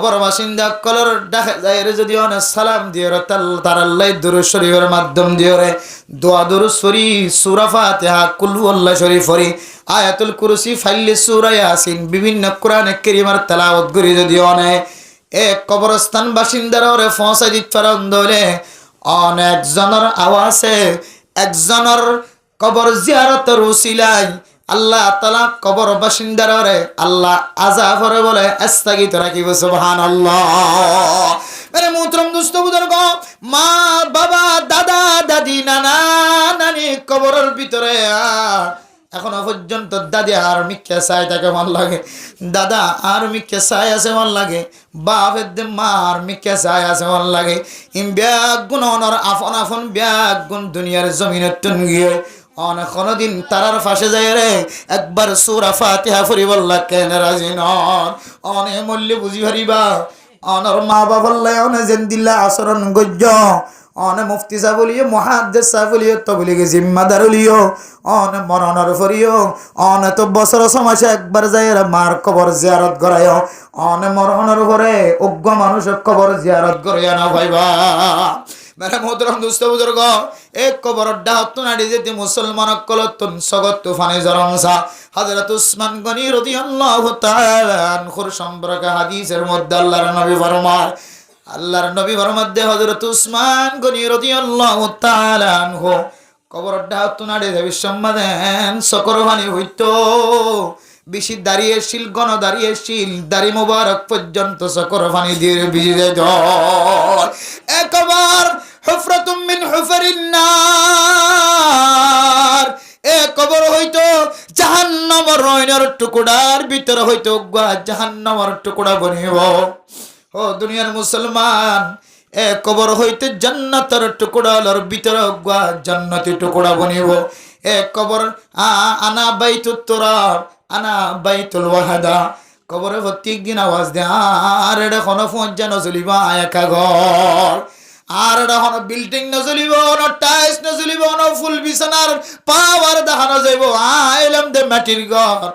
কবর বাসিন্দা কলর দেখা যায় রে যদি অনেক সালাম দিয়ে রে তার আল্লাহ দুরূদ শরীফের মাধ্যম দিয়ে রে দোয়া দুরূদ শরীফ সূরা ফাতিহা কুল হুয়াল্লাহ শরীফ পড়ি আয়াতুল কুরসি ফাইলে সূরা ইয়াসিন বিভিন্ন কোরআনে কারীমের তেলাওয়াত করি যদি অনেক এক কবরস্থান বাসিন্দার ওরে পৌঁছাই দিতে পারেন দলে অনেক জনের আওয়াজে একজনের কবর জিয়ারতের উসিলায় আল্লাহ তাআলা কবর বাসিন্দারে আল্লাহ আযাবরে বলে আস্তাগিত রাখিব সুবহানাল্লাহ। আরে মুহতারাম দোস্ত বুজুর্গ, মা বাবা দাদা দাদি নানা নানি কবরের ভিতরে এখনো পর্যন্ত দাদি আর মিক্কে চাই তাকে মন লাগে, দাদা আর মিক্কে চাই আছে মন লাগে, বাপের দে মার মিক্কে চাই আছে মন লাগে। ইম ব্যাগ গুণ অনর আফন আফন ব্যাগ গুণ দুনিয়ার জমিনের টুন গিয়ে অনেক কোনদিন তারার ফাঁসে যায় রে একবার সূরা ফাতিহা পড়ি বললা কেন রাজি নন অনে মূল্য বুঝি হারিবা অনর মা বাবা লাই অনে জেন্দিল্লা আচরণ গজ্য অনে মুফতি সাহেব বলিও মুহাদ্দিস সাহেব বলিও তো বলি জিম্মাদার বলিও অনে মরণর ফরিও অনে তো বছর সমাসে একবার যায় রে মার কবর জিয়ারত করায় অনে মরণর পরে অজ্ঞ মানুষের কবর জিয়ারত করায় না ভাইবা। মেরে মোহতরম দোস্ত বুজুর্গ, এক কবর ডাহত নাড়ি যেতে মুসলমান কলতুন সগত তুফানে জরংসা হযরত উসমান গনি রাদিয়াল্লাহু তাআলা আনহুর সম্পর্কে হাদিসের মধ্যে আল্লাহর নবী ফরমাতে হযরত উসমান গনি রাদিয়াল্লাহু তাআলা আনহু কবর ডাহত নাড়ি যাবে সম্মাদেন সকরবানি হইতো বেশি দাঁড়িয়ে শিল গণ দাঁড়িয়ে শিল দাড়ি মোবারক পর্যন্ত সকর পানি দিয়ে ভিজে যায় একবার হুফরাতুম মিন হুফারিন নার এ কবর হইতো জাহান্নামের রয়নার টুকরার ভিতরে হইতো জাহান্নামের টুকরা বনিব। ও দুনিয়ার মুসলমান, এ কবর হইতে জান্নাতের টুকরার ভিতরে জান্নাতি টুকরা বনিব। এ কবর আনা বাইতুত তুরাব আনা বাইতুল ওয়াহাদা কবরে প্রত্যেক দিন আওয়াজ দে আর এটা কোনো ফোঁজা নচলিব একা ঘর আর এটা কোনো বিল্ডিং নচলিব ন টাইলস নচলিব ন ফুল বিছানার পাওয়ার দেখানো যাইব আইলাম দে মাটির ঘর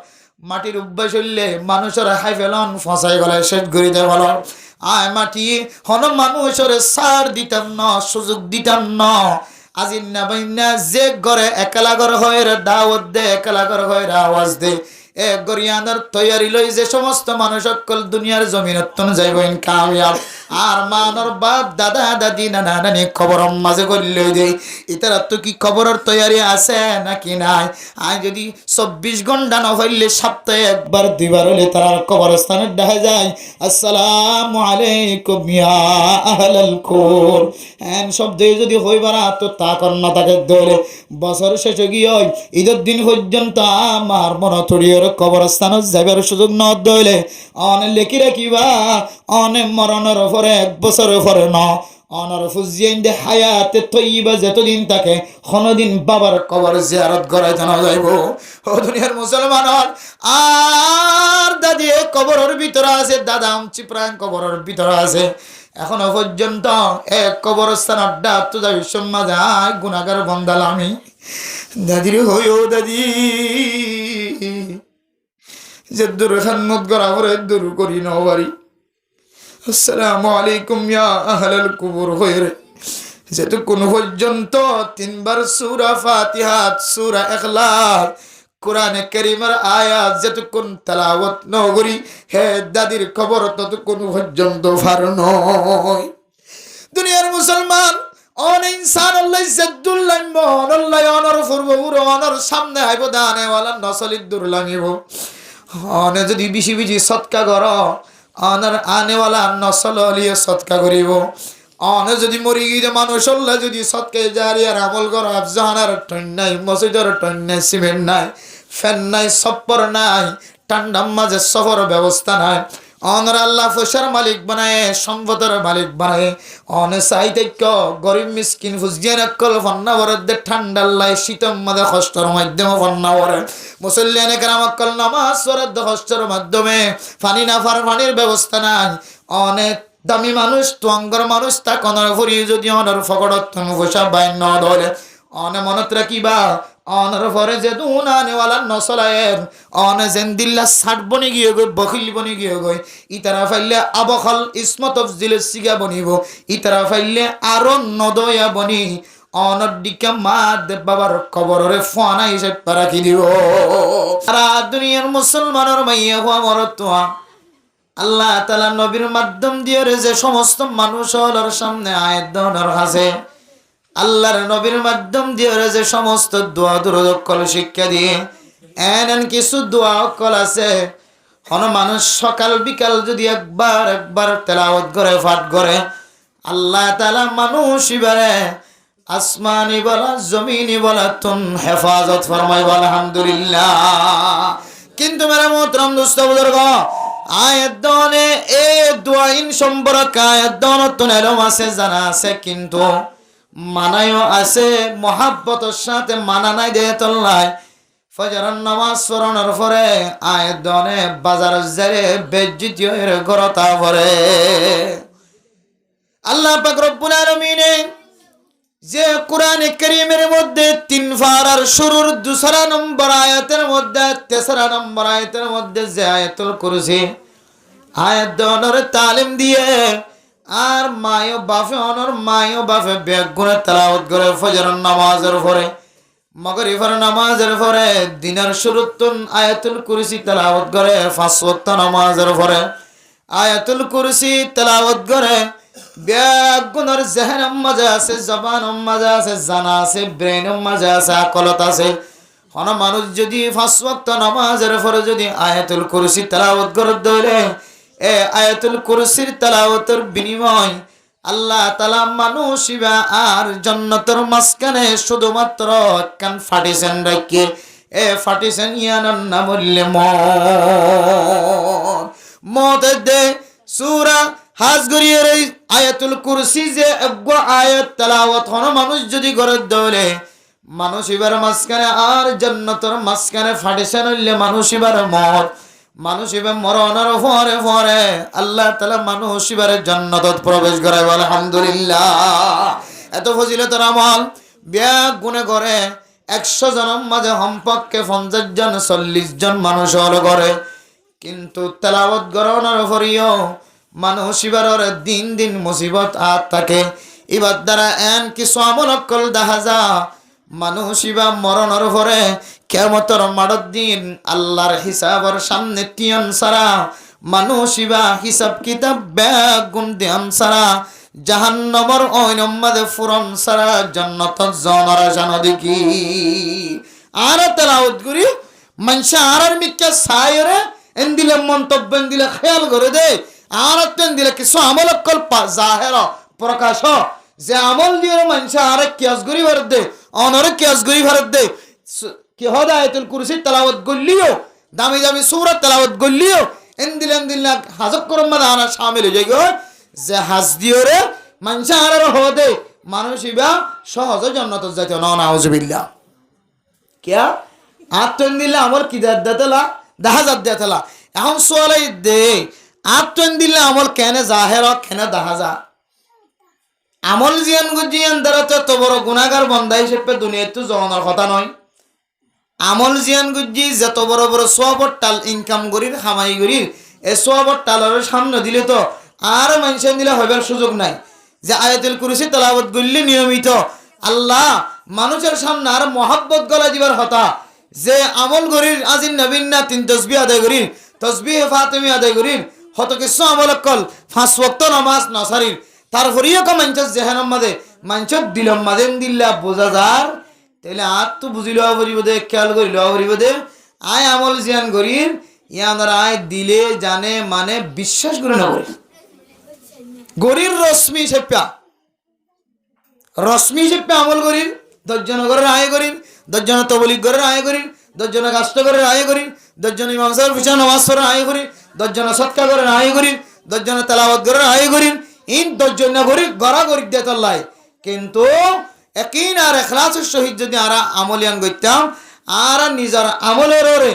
মাটির অভ্যাস হইলে মানুষের হাই ফেলন ফসাই গলে শেষ করে দে বল আয় মাটি হন মানুষের সার দিতাম না সুযোগ দিতাম না আজি না বাইনা যে ঘরে একলা ঘর হয়ে দাওয়াত দে একলা ঘর হয়ে আওয়াজ দে এ গরিয়ানার তৈয়ারি লই যে সমস্ত মানুষ সকল দুনিয়ার জমিনতন যাইবেন কামিয়াব আর মানর বাপ দাদা দাদি নানা নানি খবর মাঝে করলে দেই ইতারা তো কি খবরের তৈয়ারি আছে নাকি নাই। আই যদি 24 ঘন্টা না হইলে সপ্তাহে একবার দুইবার হলে তার কবরস্থানে দেখা যায় আসসালামু আলাইকুম ইয়া আহলাল কুর এন শব্দ যদি হইবার তো তা কন্যা তাকে ধরে বছর শেষে গিয়ে ঈদের দিন পর্যন্ত আমার মনে থরিয়ে কবরস্থান যাবার সুযোগ ন দইলে অনে লেখি রাখিবা অনে মরণের পরে 1 বছরের পরে ন অনর ফুজিয়েন দে হায়াতে তৈবা যতদিন থাকে কোনদিন বাবার কবর জিয়ারত করা জানা যাইব। ও দুনিয়ার মুসলমান আর দাদি কবরের ভিতরে আছে দাদা চিপ্রাং কবরের ভিতরে আছে এখনো পর্যন্ত এক কবরস্থান আড্ডা তো যাবি সম্মা যায় গুনাহগার বন্দাল আমি দাদির হইও দাদি যে দূর খান্নত করা পরে দূর করি নবারি আসসালামু আলাইকুম ইয়া আহলাল কুবুর হইরে যেতক্ষণ পর্যন্ত 3 বার সূরা ফাতিহা সূরা ইখলাস কোরআনে কারীমের আয়াত যেতক্ষণ তেলাওয়াত ন করি হে দাদির খবর ততক্ষণ পর্যন্ত ফার নয়। দুনিয়ার মুসলমান অন ইনসান আল্লাহ ইজ্জতুল্লাহ মন আল্লাহ অনর ফুরবুর অনর সামনে আইব দানে ওয়ালা নসলিদ দূর লামিব অনে যদি বেশি বেশি সৎকা কর অনর আনেওয়ালা নসল লিয়ে সৎকা করিব অনে যদি মরি গিয়ে মানুষ আল্লাহ যদি সৎকে জারিয়ার আমল কর আফজানার টন নাই মসজিদের টন নাই সিমেন্ট নাই ফ্যান নাই সপ্পর নাই ঠান্ডার মাঝে সফর ব্যবস্থা নাই অনর আল্লাহ পয়সার মালিক বানায় সম্পদের মালিক বানায় অনে চাইতে গরিব মিসকিন ফুজিয়ে নকল ফন্না বরদে ঠান্ডার লাই শীতম মাঝে কষ্টর মাধ্যমে ফন্না বরে মুসল্লিয়ানে কেরামকল নামাজ বরদ কষ্টর মাধ্যমে পানি না পানির ব্যবস্থা নাই অনেক দামি মানুষ তুঙ্গর মানুষ তা কনর ভরি যদি অনর ফকড়ত পয়সা বাইন ন ধরে অনে মনত রাখিবা অনর পরে যে দুনা নেওয়ালা নসলায়ের অন জেন্দিল্লা ষাট বনি গিয়ে গই বখিল বনি গিয়ে গই ইতারা ফাইলে আবখাল ইসমত অফজিলের সিগা বনিব ইতারা ফাইলে আরো নদয়া বনি অনর দিকে মা দেব বাবার কবরের ফানা হিসেবে রাখি দিব সারা দুনিয়ার মুসলমানের মাইয়া হওয়া মরতুয়া আল্লাহ তাআলা নবীর মাধ্যম দিয়ে যে সমস্ত মানুষের সামনে আয়াত দেওয়ার আছে আল্লাহর নবীর মাধ্যম দিয়ে যে সমস্ত দোয়া দুরুদ শিক্ষা দিয়ে এন কিছু দোয়া কল আছে কোন মানুষ সকাল বিকাল যদি একবার তেলাওয়াত করে পাঠ করে আল্লাহ তাআলা মানুষ ইবারে আসমানি বলা জমিনি বলা তুন হেফাজত ফরমাইব আলহামদুলিল্লাহ কিন্তু মেরা মোহতরম দোস্ত বুজুর্গ আয়াত দনে এই দোয়া ইন সম্পর্কে আয়াত দন তো এরকম আছে জানা আছে কিন্তু মানায়ও আছে মহাব্বতের সাথে মানা নাই দে তল্লাই ফজরের নামাজ পড়ানোর পরে আয়াত দনে বাজার জেরে বেজ্জিত এর গরতা পড়ে আল্লাহ পাক রব্বুল আলামিন যে কোরআনে কারীমের মধ্যে 3 পারার শুরুর 2 নম্বর আয়াতের মধ্যে 3 নম্বর আয়াতের মধ্যে যে আয়াতুল কুরসি আয়াত দনের তালিম দিয়ে আর মায়ও বাপে বেগুনে তেলাওয়াত করে ফজরের নামাজের পরে মাগরিবের নামাজের পরে দিনের শুরুতুন আয়াতুল কুরসি তেলাওয়াত করে 5 ওয়াক্ত নামাজের পরে আয়াতুল কুরসি তেলাওয়াত করে বেগুনের জেহনের মাঝে আছে জবানের মাঝে আছে জানা আছে ব্রেনের মাঝে আছে আকলত আছে কোন মানুষ যদি 5 ওয়াক্ত নামাজের পরে যদি আয়াতুল কুরসি তেলাওয়াত করে ধরে এ আয়াতুল কুরসির তেলাওয়াতের বিনিময় আল্লাহ তাআলা মানুষিবা আর জান্নাতের মাঝখানে শুধুমাত্র কান ফাটিছেন রাখে এ ফাটিছেন ইয়ানার নাম হইলে মত দে সূরা হাজগরিয়ের আয়াতুল কুরসি যে একগো আয়াত তেলাওয়াত কোন মানুষ যদি করে ধরে মানুষিবার মাঝখানে আর জান্নাতের মাঝখানে ফাটিছেন হইলে মানুষিবার মত মানুষ এবার মরণের পরে পরে আল্লাহ তাআলা মানুষ এবার জান্নাতত প্রবেশ করায় আলহামদুলিল্লাহ এত ফজিলতের আমল ব্যাগ গুণে করে 100 জনের মাঝে কমপক্ষে 50 জন 40 জন মানুষ হল করে কিন্তু তেলাওয়াত করানোর পরেও মানুষ এবার দিন দিন মুসিবত আত থাকে এবার দ্বারা এন কিছু আমল কল দেখা যা মানুষ ইবা মরণের পরে কিয়ামতের মাঠের দিন আল্লাহর হিসাবের সামনে টিয়ন সারা মানুষ ইবা হিসাব কিতাব বেগুন দিয়ান সারা জাহান্নামের ওইনমাদে ফুরন সারা জান্নাত জানার জানদিকি আর তেলাওয়াত করি মানুষ আর মিক্কা সায়রে এন্দিলে মন্তব্য এন্দিলে খেয়াল করে দে আর তেন্দিলে কিছু আমল কল জাহের প্রকাশ যে আমল দিয়ে মানুষ আর কিয়াস করি ভারত দে অনরে কিয়াস করি ভারত দে কি হদা আয়াতুল কুরসি তেলাওয়াত গল্লিও দামি দামি সূরা তেলাওয়াত গল্লিও এন্দিলা হাজক করম মানা শামিল হয়ে যাই যে হাজ দিওরে মানুষ আর হদে মানুষ ইবা সহজ জান্নাত যাইতে না নাউজুবিল্লাহ কিয়া আত্মন্দিল্লা আমল কি দাদলা দাহাজাত দেতলা এখন সোয়ালাই দে আত্মন্দিল্লা আমল কেনে জাহের কেনে দাহাজা আমল জিয়ান দ্বারা তো বড় গুনাহগার বান্দা হিসেবে দুনিয়াতে তো জমানোর কথা নয় আমল জিয়ান গুজি যত বড় বড় সওয়াবর টাল ইনকাম করির কামাই করির এই সওয়াবর টালের সামনে দিলে তো আর মানুষ দিলে হইবার সুযোগ নাই যে আয়াতুল কুরসি তেলাওয়াত করলে নিয়মিত আল্লাহ মানুষের সামনে আর মহব্বত গলা দিবার কথা যে আমল করির আজিন নবীন না 3 তাসবিহ আদায় করির তাসবিহ ফাতিমি আদায় করির হত কিছু আমল কল 5 ওয়াক্ত নামাজ নসারির তারপরেও কা মানুষের জেহানের মাঝে মানুষের দিলম মাঝে দিল্লা বোঝা যার তাহলে আর তো বুঝিল পরিব দে খেয়াল করিল পরিব দে আয় আমল জিয়ান করির ইয়ানার আয় দিলে জানে মানে বিশ্বাস করে না করি গরির রশ্মি সেপ্পা আমল করির 10 জন ঘরের আয় করির 10 জন তবলিগ ঘরের আয় করির 10 জন কাষ্ট ঘরের আয় করির 10 জন ইমাম সাহেব পিছনে নামাজ পড়ার আয় করির 10 জন সদকা ঘরের আয় করির 10 জন তেলাওয়াত ঘরের আয় করির ইন 10 জন গরিব গড়া গরিব দেত আল্লাহ কিন্তু একইন আর ইখলাসের সহিত যদি আরা আমলিয়ান করতাম আর নিজের আমলের ওরে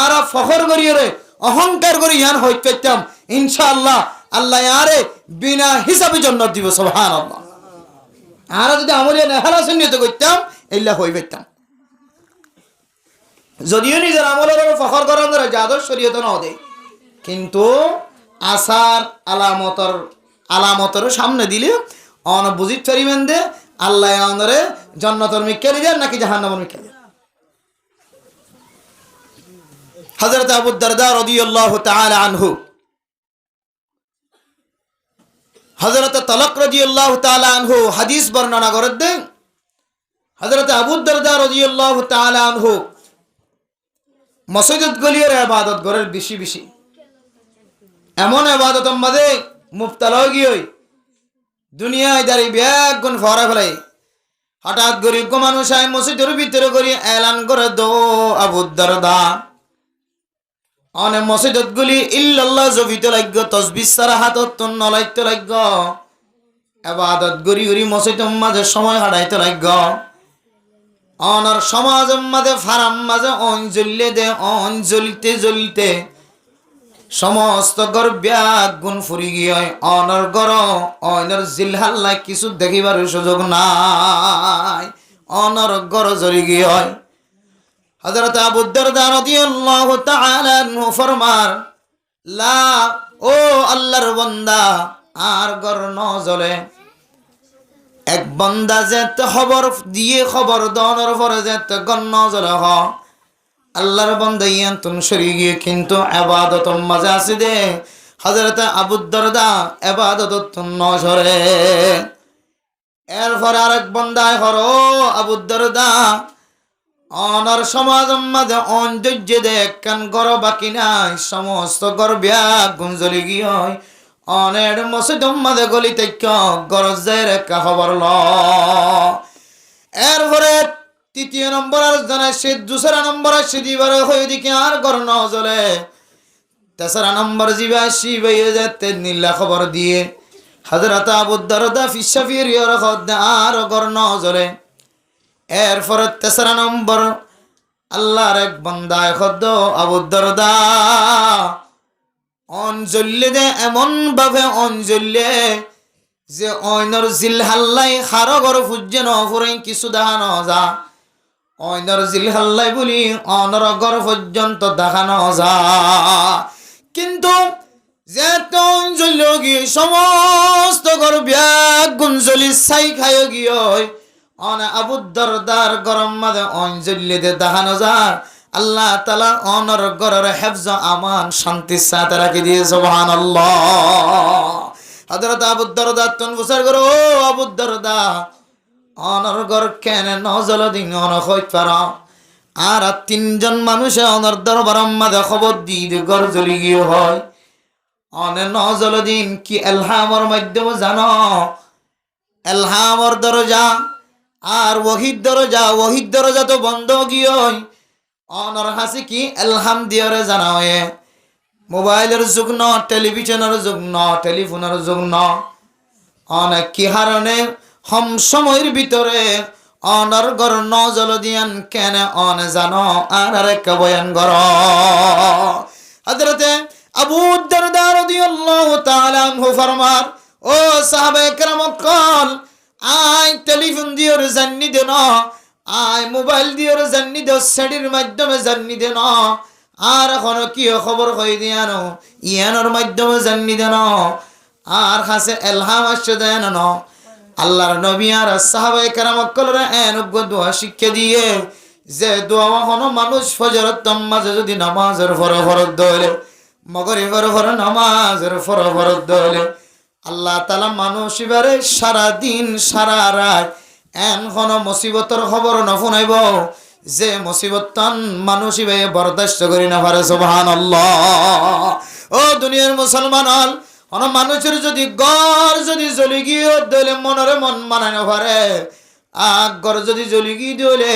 আর ফখর করিয়ে অহংকার করি ইয়ান হইতে পারতাম ইনশাআল্লাহ আল্লাহ ইয়ারে বিনা হিসাবে জান্নাত দিব সুবহানাল্লাহ আর যদি আমলিয়ান ইখলাসের নিয়ত করতাম ইল্লা হই পারতাম যদিও নিজের আমলের ফখর করেন ধরে যাদব শরীয়ত ন দেয়, কিন্তু আসার আলামতর সামনে দিলে অন বুঝিত পারিবেন দে আল্লাহ অনরে জান্নাতুল মিক্কালি দেন নাকি জাহান্নামের মিক্কালি। হযরত আবু দারদা রাদিয়াল্লাহু তাআলা আনহু, হযরত তালাক রাদিয়াল্লাহু তাআলা আনহু হাদিস বর্ণনা করেন দেন। হযরত আবু দারদা রাদিয়াল্লাহু তাআলা আনহু মসজিদ গলির ইবাদত করেন বেশি বেশি, এমন ইবাদতের মধ্যে মুবতালা গিয়ে দুনিয়ায় দাঁড়িয়ে ব্যাগ গুণ ফরা ফেলাই। হঠাৎ গরিব মানুষ আয় মসজিদের ভিতরে করি এলান করে দো আবু দারদা অনেক মসজিদত গুলি ইল্লাল্লাহ জবিতে লাগব, তসবিহ ছাড়া হাতত তুন নলাইতে লাগব, ইবাদত গরি গরি মসজিদের মাঝে সময় হারাইতে লাগব। অনর সমাজের মাঝে ফারাম মাঝে অঞ্জলি দে অঞ্জলিতে জ্বলিতে সমস্ত গর ব্যাগ গুণ ফুরি গিয়ে অনর গর অনর জিলহাল্লা কিছু দেখিবার সুযোগ নাই, অনর গর জ্বলি গিয়ে। হযরত আবু দারদা রাদিয়াল্লাহু তাআলা আনহু ফরমার, লা ও আল্লাহর বান্দা আর গর ন জ্বলে। এক বান্দা যেতে খবর দিয়ে খবর দনের পরে যেতে গর ন জ্বলে হ আল্লাহর বান্দা ইয়ান তুম সরি গিয়ে কিন্তু ইবাদত মাঝে আছে দে। হযরত আবু দারদা ইবাদত ন সরে। এরপর আরেক বান্দায় হর ও আবু দারদা অনার সমাজ মাঝে অঞ্জর্য দে কান গর বাকি নাই, সমস্ত গর ব্যাগ গুঞ্জলি গিয়ে অনের মসজিদ মাঝে গলি থেকে গরজের রেখা খবর ল। এরপরে তৃতীয় নম্বর আর জানায় সে দুসরা নম্বর আসে দিবার হয়ে দিকে আর গর ন জ্বলে। তেসরা নম্বর জিবে আসি বাইয়ে যেতে নীলা খবর দিয়ে হযরত আবু দারদা ফিসাফির আর গর ন জ্বলে। এরপরে তেসরা নম্বর আল্লাহর এক বান্দায় খদ্দ আবু দারদা অঞ্জল্যে দে এমন ভাবে অঞ্জল্যে যে অইনর জিলহাল্লাই হারগর ফুজ্জে ন ফুরাই কিছু দেখানো যা, অইনর জিলহাল্লাই বলি অনর গর পর্যন্ত দেখানো যা। কিন্তু যে অঞ্জল্য গিয়ে সমস্ত গর ব্যাগ গুঞ্জলি ছাই খায় গিয়ে অন আবু দারদার গরম মাঝে অঞ্জলি দে দেখানো যায় আল্লাহ তাআলা অনর গরের হেফজ আমান শান্তির সাথে রাখি দিয়ে সুবহানাল্লাহ। হযরত আবু দারদা তুন বুসার গর ও আবু দারদা অনর গর কেন নজল দিন অন হইত পারা। আর তিনজন মানুষে অনর দরবার মাঝে খবর দিয়ে গর জ্বলি গিয়ে হয় অনে নজল দিন কি এলহামর মাধ্যমে জানো, এলহামর দরজা আর ওহিদ দরজা তো বন্ধ গিয়ে অনর হাসি কি এলহাম দিয়রে জানা হয়ে মোবাইলের যুগ ন, টেলিভিশনের যুগ ন, টেলিফোনের যুগ ন। অনেক কি হারণে হম সময়ের ভিতরে অনর গর ন জল দিয়ান কেন অন জানো আর আরেক বয়ান গর। হযরতে আবু দারদা রাদিয়াল্লাহু তাআলা আনহু ফরমার, ও সাহাবায়ে কেরাম কল আয় টেলিফোন দিওর জান্নি দেন, আয় মোবাইল দিওর জান্নি দেও, সেডির মাধ্যমে জান্নি দেন, আর এখন কি খবর হয়ে দিয়ানো ইয়ানোর মাধ্যমে জান্নি দেন, আর কাছে এলহাম আসছে দেন। আল্লাহর নবী আর সাহাবায়ে কেরাম কলরে এনজ্ঞ দোয়া শিক্ষা দিয়ে যে দোয়া হনো মানুষ ফজরত মাঝে যদি নামাজের ফরফরত দলে মগরিবের ফর নামাজের ফরফরত দলে আল্লাহ তাআলা মানুষ এবারে সারা দিন সারা রাত এন মুসিবতের খবর না শুনাইব যে মুসিবত মানুষ এবারে বরদাস্ত করি না পারে। সুবহানাল্লাহ। ও দুনিয়ার মুসলমান অন মানুষের যদি গড় যদি জ্বলি গিয়ে দলে মনরে মন মানায় না পারে, গড় যদি জ্বলি গিয়ে দলে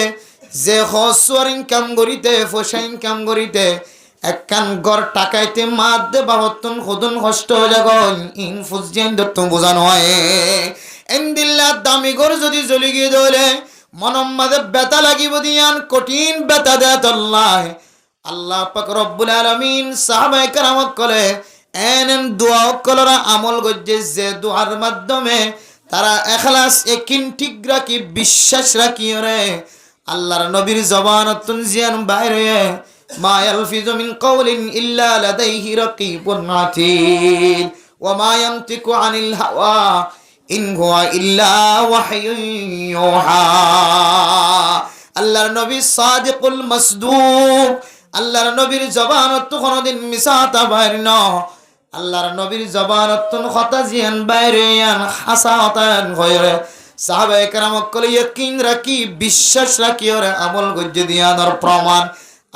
যে হসুয়ার ইনকাম করিতে পয়সা ইনকাম করিতে একখান গড় টাকাইতে মাত দে বাহত্তন খুদুন কষ্ট জাগন ইন ফুজিয়ান দত্তম বোঝানো হয় এন্দিল্লা দামি গড় যদি জ্বলি গিয়ে দলে মনম মাঝে ব্যথা লাগিব দিয়ান কঠিন ব্যথা দেয় আল্লাহ। আল্লাহ পাক রব্বুল আলামিন সাহাবায়ে কেরামত কলে এন দোয়া কলরা আমল গজ্জে যে দোয়ার মাধ্যমে তারা এখলাস একিন ঠিক রাখি বিশ্বাস রাখি রে আল্লাহর নবীর জবানতুন জিয়ান বাইরে মা ইয়ালফিজু মিন কাওলিন ইল্লা লাদাইহি রাকিবুন আতীদ ওয়া মা ইয়ানতিকু আনিল হাওয়া ইন হুয়া ইল্লা ওয়াহয়ুন ইউহা। আল্লাহর নবী সাদিকুল মাসদুক, আল্লাহর নবীর জবানত কোনদিন মিসাতা বাইরে না, আল্লাহর নবীর জবানত কথা জিয়ান বাইরে আন হাসাতান গয়রে। সাহাবায়ে কেরাম কল ইয়াকিন রাখি, বিশ্বাস রাখি ওরে আমল গজ্জে দিয়ানোর প্রমাণ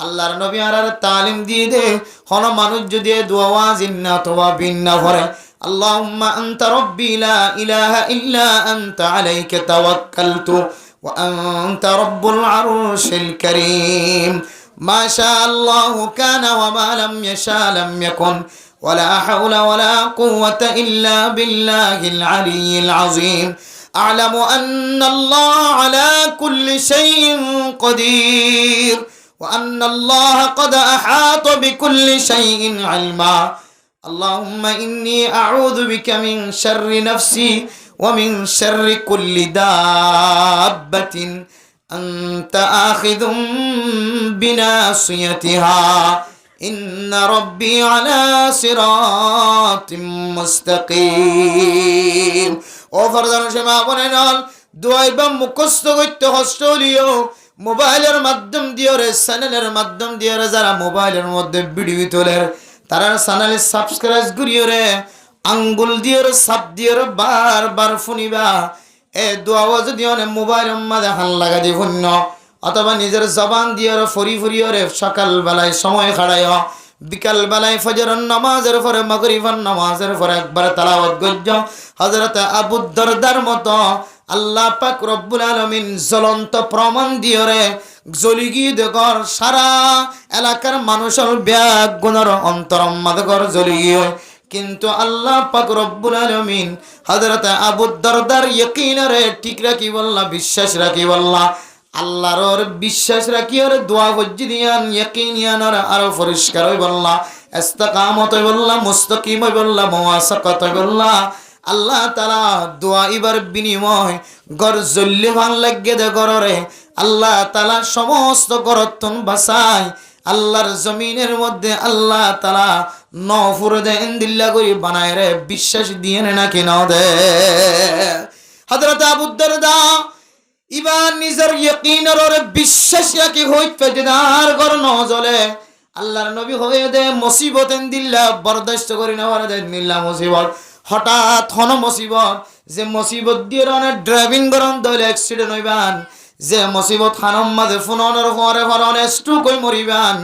আল্লাহর নবী আর তালিম দিয়ে দে। কোন মানুষ যদি দোয়া ওয়াজিন না তোবা বিন্না করে আল্লাহুম্মা আনতা রাব্বি লা ইলাহা ইল্লা আনতা আলাইকা তাওয়াক্কালতু ওয়া আনতা রাব্বুল আরশিল কারীম মা শা আল্লাহু কানা ওয়া মা লাম ইয়াশা লাম ইয়াকুন ওয়ালা হাওলা ওয়ালা কুওয়াতা ইল্লা বিল্লাহিল আলিয়্যিল আযীম। أعلم أن الله على كل شيء قدير وأن الله قد أحاط بكل شيء علما اللهم إني أعوذ بك من شر نفسي ومن شر كل دابة أنت آخذ بناصيتها إن ربي على صراط مستقيم। ও ফরজান সেমা বলেন দোয়াইবা মুখস্থ করতে কষ্ট হলিও মোবাইলের মাধ্যম দিয়ে রে চ্যানেলের মাধ্যম দিয়ে রে যারা মোবাইলের মধ্যে ভিডিও তোলে তারা চ্যানেলে সাবস্ক্রাইব করিও রে আঙ্গুল দিয়ে রে সাপ দিয়ে রে বারবার শুনিবা। এ দোয়া যদি অনেক মোবাইলের মধ্যে হাল লাগা দি শূন্য অথবা নিজের জবান দিয়ে রে ফরি ফরিও রে সকাল বেলায় সময় খাড়ায় বিকাল বেলায় ফজরের নামাজের পরে মাগরিবের নামাজের পরে একবার তেলাওয়াত গজ্জ হযরত আবু দারদার মতো আল্লাহ পাক রব্বুল আলামিন জ্বলন্ত প্রমাণ দিয়ে রে জ্বলি গিয়ে দেখর সারা এলাকার মানুষের ব্যাগ গুণর অন্তরম মাদকর জ্বলি গিয়ে। কিন্তু আল্লাহ পাক রব্বুল আলামিন হযরত আবু দারদার ইয়াকিনরে ঠিক রাখি বললা, বিশ্বাস রাখি বললা, আল্লাহর বিশ্বাস রাখি আর দোয়া গজ্জি দিয়ান ইয়াকিন ইয়ানার আরো পরিষ্কার হই বললা, ইস্তিকামত হই বললা, মুস্তাকিম হই বললা, মুওয়াসাকাত হই বললা। আল্লাহ তাআলা দোয়া ইবার বিনিময় গর জ্বললে ভাল লাগে দে গররে আল্লাহ তাআলা সমস্ত গরতন বাসায় আল্লাহর জমিনের মধ্যে আল্লাহ তাআলা নফুর দেন দিল্লা করি বানায় রে বিশ্বাস দিয়ে নাকি নাও দে। হযরত আবু দারদা ইবার নিজের ইয়াকিনের ওরে বিশ্বাস রাখি হইত ফেজদার গর ন জ্বলে আল্লাহর নবী হয়ে দে মুসিবতেন দিল্লা বরদাস্ত করি না ওরে দে নিল্লা মুসিবত হঠাৎ হন মুসিবত যে মুসিবত দিয়ে অনেক ড্রাইভিং করন দইলে অ্যাক্সিডেন্ট হইবান, যে মুসিবত হানম মাঝে ফোনর ফরে ফরে অনেক স্ট্রোক হই মরিবান,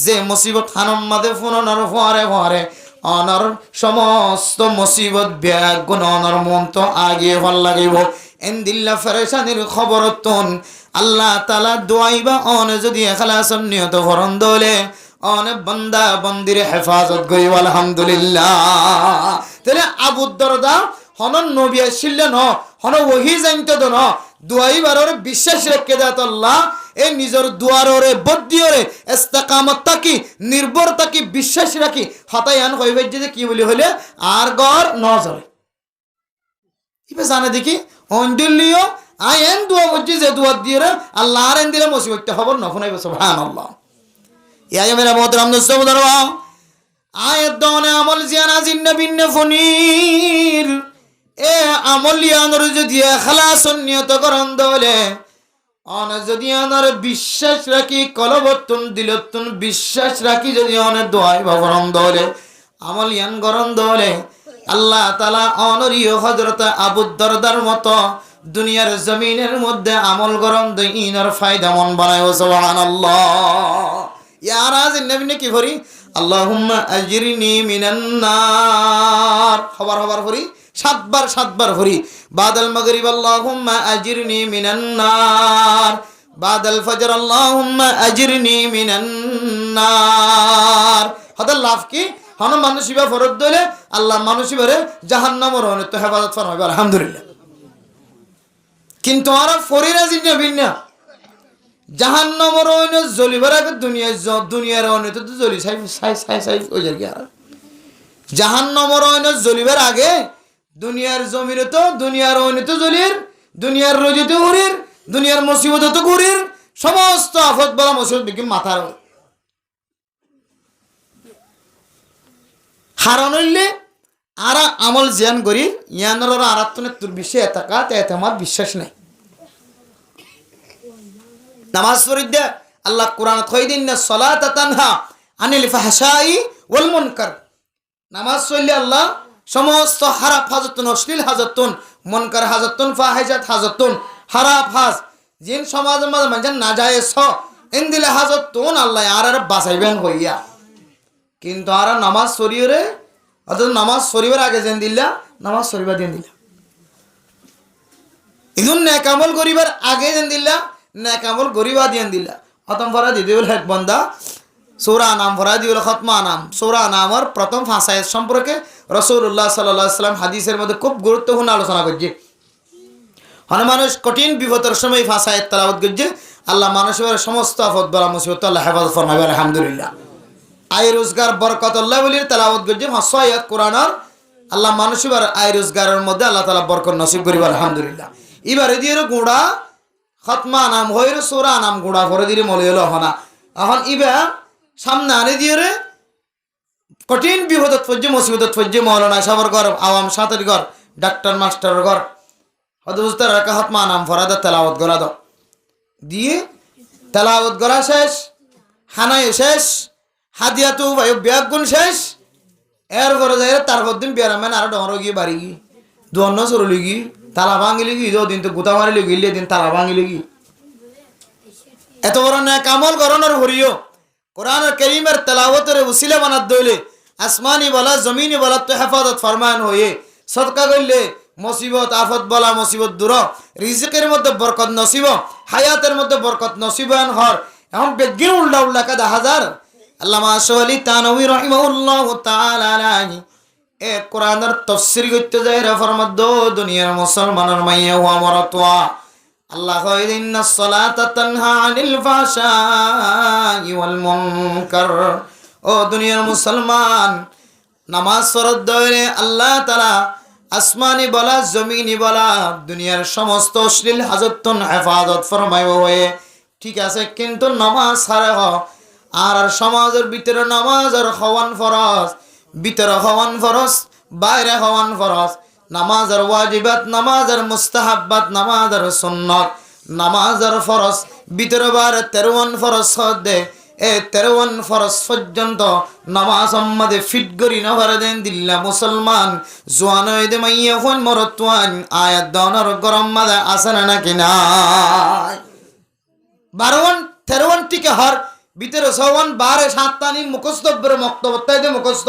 যে মুসিবত হানম মাঝে ফোনর ফরে ফরে অনর সমস্ত মুসিবত ব্যাগ গুণ অনর মন তো আগে ভাল লাগিব এন্দিল্লা ফেরেশানির খবর তুন আল্লাহ তাআলা দোয়াইবা অন যদি ইখলাসন নিয়ত ফরন দলে অনেক বান্দা বন্দির হেফাজত গই আলহামদুলিল্লাহ। তাহলে আবু দারদা হন নবী আসিলেন হন ওহি জানতে দন দোয়াইবারর বিশ্বাস রেখে দেত আল্লাহ এই নিজের দুয়াররে বদ্দিয়রে ইস্তিকামত তাকি নির্ভর তাকি বিশ্বাস রাখি হতায়ান হইবে যে কি বলি হলে আর গর ন জ্বলে ইবে জানে দেখি অন্ডলিও আইন দোয়া বজ্জি যে দোয়া দিয়ে আল্লাহ আর দিলে মুসিবত খবর ন শুনাইবে সুবহানাল্লাহ। ইয়া মেরা মোহতারাম দোস্ত মুদারবা আয়াত দনে আমল জিয়ানা জিন্নবিন ফনির এ আমল ইয়ানর যদি ইখলাস নিয়ত করন দলে অন যদি আনার বিশ্বাস রাখি কলবতুন দিলতুন বিশ্বাস রাখি যদি অন দোয়াই ভরন দলে আমল ইয়ান গরন দলে আল্লাহ তাআলা অনরিয় হযরত আবু দারদার মতো দুনিয়ার জমিনের মধ্যে আমল গরন দই ইনার ফায়দা মন বানায় সুবহানাল্লাহ। ইয়া রাজিন নবী কি করি আল্লাহুম্মা আজরিনি মিনান নার খবর করি সাতবার করি বাদাল মাগরিব আল্লাহুম্মা আজরিনি মিনান নার বাদাল ফজর আল্লাহুম্মা আজরিনি মিনান নার। হদাল লাভ কি হন মানুষিবা ফরদ দলে আল্লাহ মানুষিবারে জাহান্নামের হনে তো হেফাজত ফরমাইবে আলহামদুলিল্লাহ। কিন্তু আর ফরিরা জিন্না বিন্না জাহান্নামের হনে জ্বলিবার আগে দুনিয়ার হনে তো জ্বলি সাই ওই জায়গা জাহান্নামের হনে জ্বলিবার আগে দুনিয়ার জমিনে তো দুনিয়ার হনে তো জ্বলির দুনিয়ার রোজে তো ঘুরির দুনিয়ার মুসিবত তো ঘুরির সমস্ত আফত বলা মুসিবত বিকি মাথার হারান হইলে আর আমল জিয়ান করি ইয়ানোর আরাত্তনের তোর বিষয়ে এতাকা এতে আমার বিশ্বাস নাই নামাজ পড়িদ্দা আল্লাহ কোরআন কই দিন না সলাত তানহা আনিল ফাহশাই ওয়াল মুনকার নামাজ পড়লে আল্লাহ সমস্ত হারাপ হাজতুন অশ্লীল হাজতুন মুনকার হাজতুন ফাহিজাত হাজতুন হারাপ হাজ জিন সমাজের মাঝে মানে নাজায়েজ হ ইনদিলে হাজতুন আল্লাহ আর বাঁচাইবেন হইয়া কিন্তু আর নামাজ পড়িয়ে অথচ নামাজ পড়িবার আগে যেন দিলা নামাজ পড়িবার দিন দিলা ইদুন নেক আমল করিবার আগে যেন দিলা নেক আমল করিবা দিন দিলা খতম ফরা দিদিউল হক বান্দা সূরা নাম ফরা দিউল খতমা নাম সূরা নামের প্রথম ফাসায়েত সম্পর্কে রাসূলুল্লাহ সাল্লাল্লাহু আলাইহি ওয়াসাল্লাম হাদিসের মধ্যে খুব গুরুত্বপূর্ণ আলোচনা করছে মানুষ কঠিন বিপদের সময় ফাসায়েত তেলাওয়াত করছে আল্লাহ মানুষের সমস্ত আফত বলা মুসিবত আল্লাহ হেফাজত ফরমাবে আলহামদুলিল্লাহ আয় রোজগার বরকত আল্লাহ বলির তেলাওয়াত করছে ফাসায়াত কোরআনের আল্লাহ মানুষের আয় রোজগারের মধ্যে আল্লাহ তাআলা বরকত নসিব করিবে আলহামদুলিল্লাহ এবারে দিয়ে গুড়া খতমা নাম হইর সূরা নাম গুড়া করে দিলে মলে হলো হনা এখন ইবা সামনে আনে দিয়ে কঠিন বিপদত পড়ছে মুসিবত পড়ছে মৌলানা সাহেবের ঘর আওয়াম সাথের ঘর ডাক্তার মাস্টারের ঘর হয়তো বুঝতে রাখা খতমা নাম ফরাদা তেলাওয়াত করা দাও দিয়ে তেলাওয়াত করা শেষ হানায় শেষ হাদিয়াতু ভাই ব্যাগুন শেষ এর ঘরে যাই তারপর দিন বেরামেন আর ডর গিয়ে বাড়ি গিয়ে দোয়ান্ন চরলি গিয়ে তালা ভাঙিলি গিয়ে দিন তো গুতা মারিলি গিয়ে দিন তালা ভাঙিলি গিয়ে এত বড় নেক আমল করণের হরিও কোরআনের কারীমের তেলাওয়াতের উসিলা বানাত দইলে আসমানি বলা জমিনি বলা তো হেফাজত ফরমান হয়ে সদকা করলে মুসিবত আফত বলা মুসিবত দূর রিজিকের মধ্যে বরকত নসিব হায়াতের মধ্যে বরকত নসিবান হর এখন বেগিন উল্টা উল্টা কাদা হাজার আল্লামা আশরাফি তানভী রাহিমাহুল্লাহ তাআলা আলাইহি এ কোরআনের তাফসীর করতে যায় রে ফরমাদ দুনিয়ার মুসলমানের মাইয়া ওয়া মারাতওয়া আল্লাহ কয় ইন্নাস সালাতা তানহা আনিল ফাহশাই ওয়াল মুনকার ও দুনিয়ার মুসলমান নামাজ পড়ত দরে আল্লাহ তাআলা আসমানি বলা জমিনি বলা দুনিয়ার সমস্ত অশ্লীল হাজতন হেফাজত ফরমাইবো হয়ে ঠিক আছে কিন্তু নামাজ ছাড়া আর সমাজের ভিতরে নামাজ আর হওয়ান ফরজ ভিতরে হওয়ান ফরজ বাইরে হওয়ান ফরজ নামাজের ওয়াজিবাত নামাজের মুস্তাহাব্বাত নামাজের সুন্নাত নামাজের ফরজ ভিতরে বার 53 ফরজ দে এ 53 ফরজ পর্যন্ত নামাজ আমাদের ফিট করি না ভরে দেন দিল্লা মুসলমান জোয়ান হইতে মাইয়া ফোন মরতুয়ান আয়াত দনর গরম মাদা আসে নাকি নাই 12 টিকে হর ভিতরে 12 7 মুখস্থ বরে মক্তবত্তাইতে মুখস্থ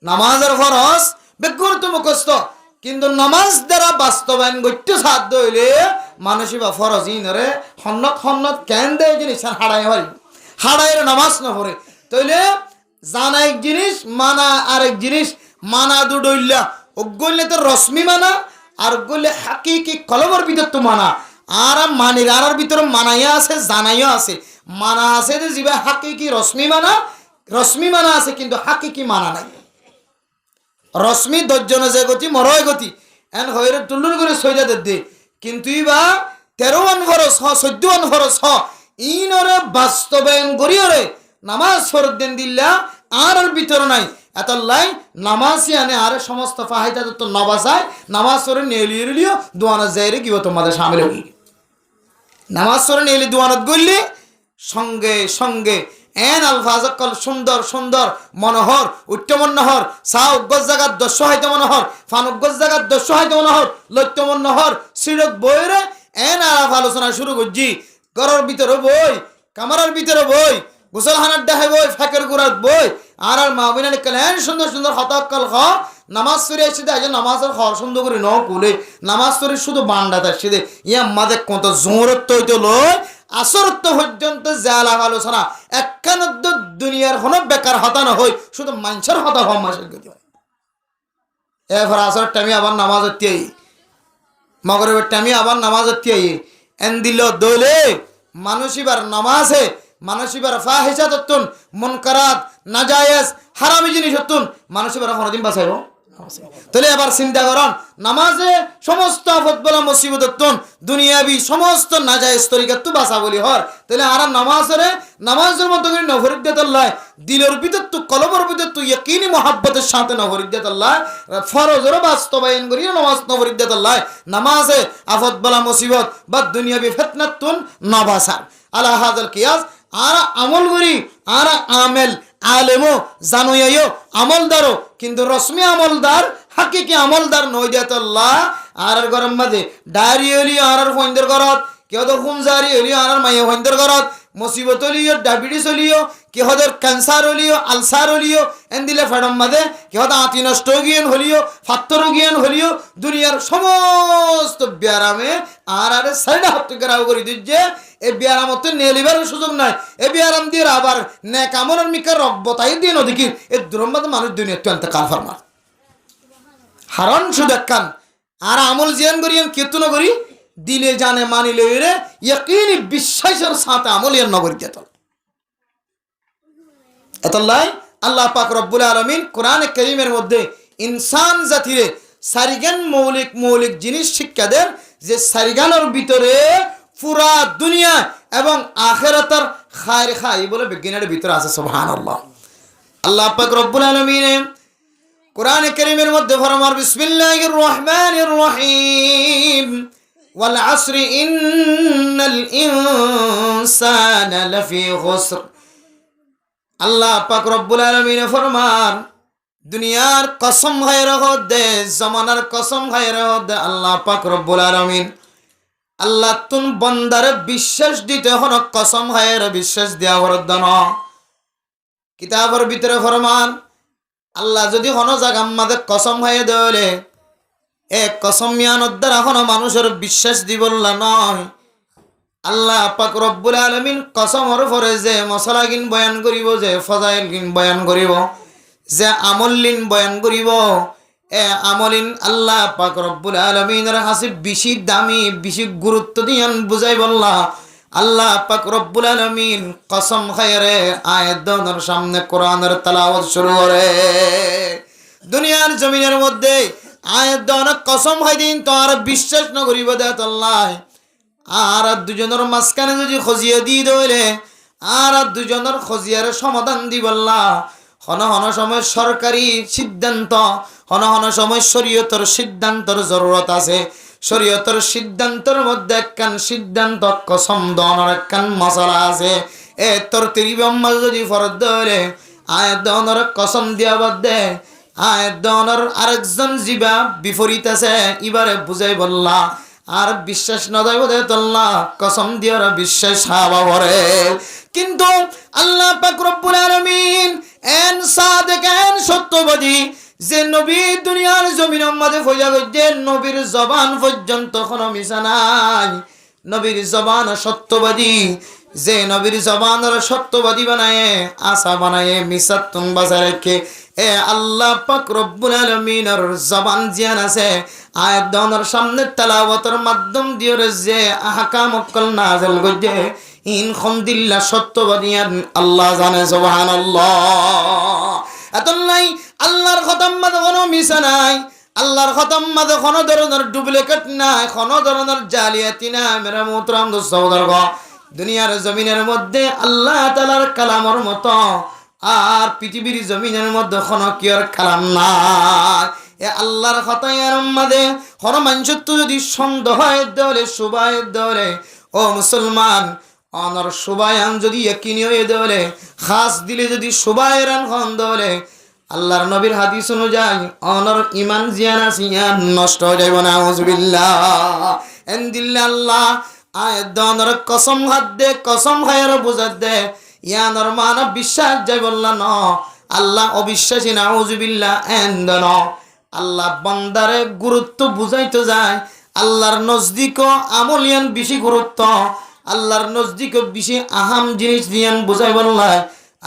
নামাজের ফরজ বেগুরত মুখস্থ কিন্তু নামাজ দ্বারা বাস্তবায়ন করতে সাধ্য হইলে মানুষই বা ফরজ ইনরে হন্নত কেন দেয় জিনিস হারাই হয় হারাইয়ের নামাজ না পড়ে তাইলে জানা এক জিনিস মানা আরেক জিনিস মানা দুডইল্লা অগলে তো রশ্মি মানা আর গলে হাকিকি কলমের ভিতর তো মানা আর মানির আর ভিতর মানাইয়া আছে জানাইয়া আছে মানা আছে যে জিবা হাকিকি রশ্মি মানা আছে কিন্তু হাকিকি মানা নাই রশ্মি দর্জন যে গতি মরয় গতি এন হইরে টুল্লুর করে সইজা দে কিন্তু ইবা 13 ফরজ 14 ফরজ ইনরে বাস্তবায়ন করিয়রে নামাজ ফরজ দেন দিল্লা আর ভিতর নাই এতলাই নামাজই আনে আর সমস্ত ফাহিদা তো নবাসায় নামাজ পড়ে নেলিও দোয়ানত যাইরে কি তোমাদের সামনে হই নামাজ পড়ে নেলি দোয়ানত গইলে সঙ্গে সঙ্গে এন আলফাজাক্কল সুন্দর সুন্দর মনোহর উত্তমনোহর সাউ গজ্জাগাত 10 হইতে মনোহর ফানুক গজ্জাগাত 10 হইতে মনোহর লত্য মনোহর সিরত বইরে এন আলাপ আলোচনা শুরু করজি ঘরের ভিতরে বই কামরার ভিতরে বই গোসলখানার দেহে বই ফাঁকের গুড়াত বই আর মাহবিনানি কলেন সুন্দর সুন্দর হতাক্কল খ নামাজ পড়ে এসে দেখে নামাজের ঘর সুন্দর করে ন কুলে নামাজ পড়ে শুধু বান্ডা আসছে দে ইয়া মাঝে কত জোরত্ব হইতে লয় আসরত্ব পর্যন্ত জালা আলোচনা একখানদ্দ দুনিয়ার কোনো বেকার হতানো হই শুধু মানুষের হতা হওয়া মাসের গতি হয় এরপর আসর টাইমে আবার নামাজ হত্যাই মগরের টাইমে আবার নামাজ হত্যাই এন দিল দলে মানুষিবার নামাজে মানুষিবার ফাহিশা তত্তুন মুনকারাত নাজায়েজ হারামি জিনিস হতুন মানুষিবার কোনদিন বাঁচাইব তাহলে এবার চিন্তা করুন, নামাজে সমস্ত আফত বলা মুসিবত দুনিয়াবি সমস্ত নাজায়েজ তরিকাত তো বাঁচা বলি হর। তাহলে আর নামাজের মতো করে নফরিদ্দাত আল্লাহ দিলের ভিতর তো কলবের ভিতর তো ইয়াকিনি মুহাব্বতের সাথে নফরিদ্দাত আল্লাহ ফরজেরও বাস্তবায়ন করি নামাজ নফরিদ্দাত আল্লাহ নামাজে আফত বলা মুসিবত বা দুনিয়াবি ফিতনাতুন নবাসার আলা হাযাল কিয়াস আর আমল করি আর আমেল আলেমো জানুয়াইও আমলদারও কিন্তু রসমি আমলদার হাকিকি আমলদার নই দিয়াত আল্লাহ আর গরম মাঝে ডায়রি হলিও আর ফইন্দের ঘরত কেউ তো খুমজারি হলিও আর মাইয়া ফইন্দের ঘরত মুসিবত হলিও ডায়াবেটিস হলিও কেহদের ক্যান্সার হলিও আলসার হলিও এন দিলে ফেডম মাঝে কেহত আতি নষ্ট গিয়েন হলিও ফাত্তর গিয়েন হলিও দুনিয়ার সমস্ত ব্যারামে আর সাইডা হাত গেরাও করে দিচ্ছে এই ব্যারামত নিয়ে লিবার সুযোগ নাই। এই ব্যারাম দিয়ে আবার নেক আমলের মিকার রব্বতাই দিয়ে নদীকি এই দুরম্বাদ মানুষ দুনিয়া তো কাল ফার্মার হারণ শুধু একখান আর আমল জিয়ান করিয়ান কেতন করি দিলে জানে মানিলে রে ইয়াকিনি বিশ্বাসের সাথে আমল ইয়ান নগরী যেত এতলাই আল্লাহ পাক রব্বুল আলামিন কোরআনে কারীমের মধ্যে ইনসান জাতিরে সারিগান মৌলিক জিনিস শিক্ষা দেন যে সারিগানের ভিতরে পুরা দুনিয়া এবং আখিরাতের খায়ের খাই বলে বিজ্ঞানের ভিতরে আছে সুবহানাল্লাহ। আল্লাহ পাক রব্বুল আলামিন কোরআনে কারীমের মধ্যে ফরমান বিসমিল্লাহির রহমানির রহিম ওয়াল আসরি ইন্নাল ইনসানা লাফি খুসর। আল্লাহ পাক রব্বুল আলামিন ফরমান দুনিয়ার কসম খায় রহত দে জমানার কসম খায় রহত দে আল্লাহ পাক রব্বুল আলামিন আল্লাহ তুন বন্দারে বিশ্বাস দিতে হন কসম খায় বিশ্বাস দেওয়া বরদান কিতাবের ভিতরে ফরমান আল্লাহ যদি হন জাগাম মাদে কসম খাইয়ে দেওয়ালে এক কসম মিয়ানোর দ্বারা হন মানুষের বিশ্বাস দিবল্লা নয়। আল্লাহ পাক রব্বুল আলামিন কসমর পরে যে মশলা গিন বয়ান করিব যে ফজাইল গিন বয়ান করিব যে আমলিন বয়ান করিব এ আমলিন আল্লাহ পাক রব্বুল আলামিনের হাসি বেশি দামি বেশি গুরুত্ব দিয়ান বুঝাই বললা আল্লাহ পাক রব্বুল আলামিন কসম খায়রে আয়াত দনের সামনে কোরআনের তেলাওয়াত শুরু করে দুনিয়ার জমিনের মধ্যে আয়াত দন কসম খাই দিন তো আর বিশ্বাস না করিব দেত আল্লাহ আর দুজনের মাঝখানে যদি খজিয়ে দি দইলে আর দুজনের খজিয়ার সমাধান দিব আল্লাহ হন হন সময় সরকারি সিদ্ধান্ত হন হন সময় শরীয়তের সিদ্ধান্তর জরুরত আছে শরীয়তের সিদ্ধান্তের মধ্যে একখান সিদ্ধান্ত কসম দনের একখান মশলা আছে এ তোর তিরিবম্মা যদি ফরদ ধরে আয়াত দনের কসম দিয়া বাদ দে আয়াত দনের আরেকজন জিবা বিপরীত আছে এবারে বুঝাই বললা আর বিশ্বাস না দেব দে তোল্লা কসম দিয়ার বিশ্বাস হাওয়া ভরে কিন্তু আল্লাহ পাক রব্বুল আলামিন এন সাদেক এন সত্যবাদী যে নবী দুনিয়ার জমিনের মধ্যে ফজা গজে নবীর জবান পর্যন্ত কোনো মিশা নাই নবীর জবান সত্যবাদী যে নবীর জবানের সত্যবাদী বানায় আশা বানায় মিসাতুন বাজার রেখে এ আল্লাহ পাক রব্বুল আলামিনের জবান জিয়ান আছে আয়াত দনের সামনে তেলাওয়াতের মাধ্যম দিয়ে যে আহকাম অকল নাযিল গজে ইন খমদিল্লাহ সত্যবাদীয়ান আল্লাহ জানে সুবহানাল্লাহ। এতলাই আল্লাহর খতম মাঝে কোনো মিশা নাই আল্লাহর খতম মাঝে কোনো ধরনের ডুপ্লিকেট নাই কোনো ধরনের জালিয়াতি নাই মেরা মোহতারাম দোস্ত বুজুর্গ দুনিয়ার জমিনের মধ্যে আল্লাহ তাআলার কালামের মতো আর পৃথিবীর জমিনের মধ্যে কোনো কিয়ার কালাম নাই এ আল্লাহর খতায়ার মাঝে হর মানুষ তো যদি সন্দেহ হয় দলে সুবাই দলে ও মুসলমান অনর সুবায়ান যদি ইয়াকিনি হয়ে দলে খাস দিলে যদি সুবায়রান খন দলে আল্লাহর নবীর হাদিস অনুযায়ী অনর ইমান জিয়ান আসিয়ান নষ্ট হয়ে যাবে না আউযুবিল্লাহ এন দিল্লা আল্লাহ আয়াত দনের কসম হাত দে কসম খায়ের বুঝাত দে ইয়ানর মান বিশ্বাস যাই বললা ন আল্লাহ অবিশ্বাসী না আউযুবিল্লাহ এন দন আল্লাহ বান্দারে গুরুত্ব বুঝাইতে যায় আল্লাহর নজদিকও আমলিয়ান বেশি গুরুত্ব আল্লাহর নজদিকও বেশি আহাম জিনিস দিয়ান বুঝাই বললা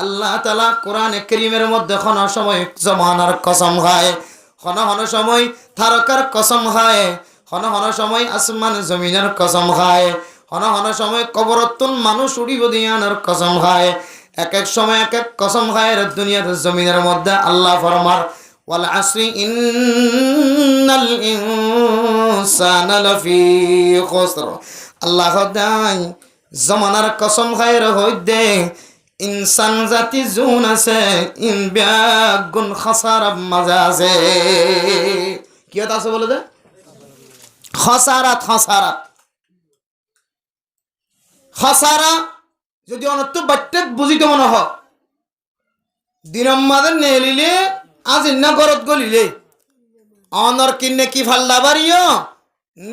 আল্লাহ তাআলা কোরআনে কারীমের মধ্যে কোন সময় জমানার কসম খায় কোন সময় তারকার কসম খায় কোন সময় আসমান জমিনের কসম খায় কোন সময় কবরতুন মানুষ উড়িব দিয়ানের কসম খায় এক এক সময় এক এক কসম খায় দুনিয়ার জমিনের মধ্যে আল্লাহ ফরমার ওয়াল আসরি ইন্নাল ইনসানা লাফি খুসর। আল্লাহ দাই জমানার কসম খায়ের হইদে ইনসান জাতি জুন আছে ইন ব্যাগুন খাসারাত মাঝে আছে। কি আছে বলে দে? খাসারাত। খাসারাত খাসারা যদি অনর্থ বাট্টে বুঝিতে মনে হয় দিনম মাঝে নেলিলে আজ ইন্না গরত গলিলে অনর কিনে কি ফাল্লা বাড়িও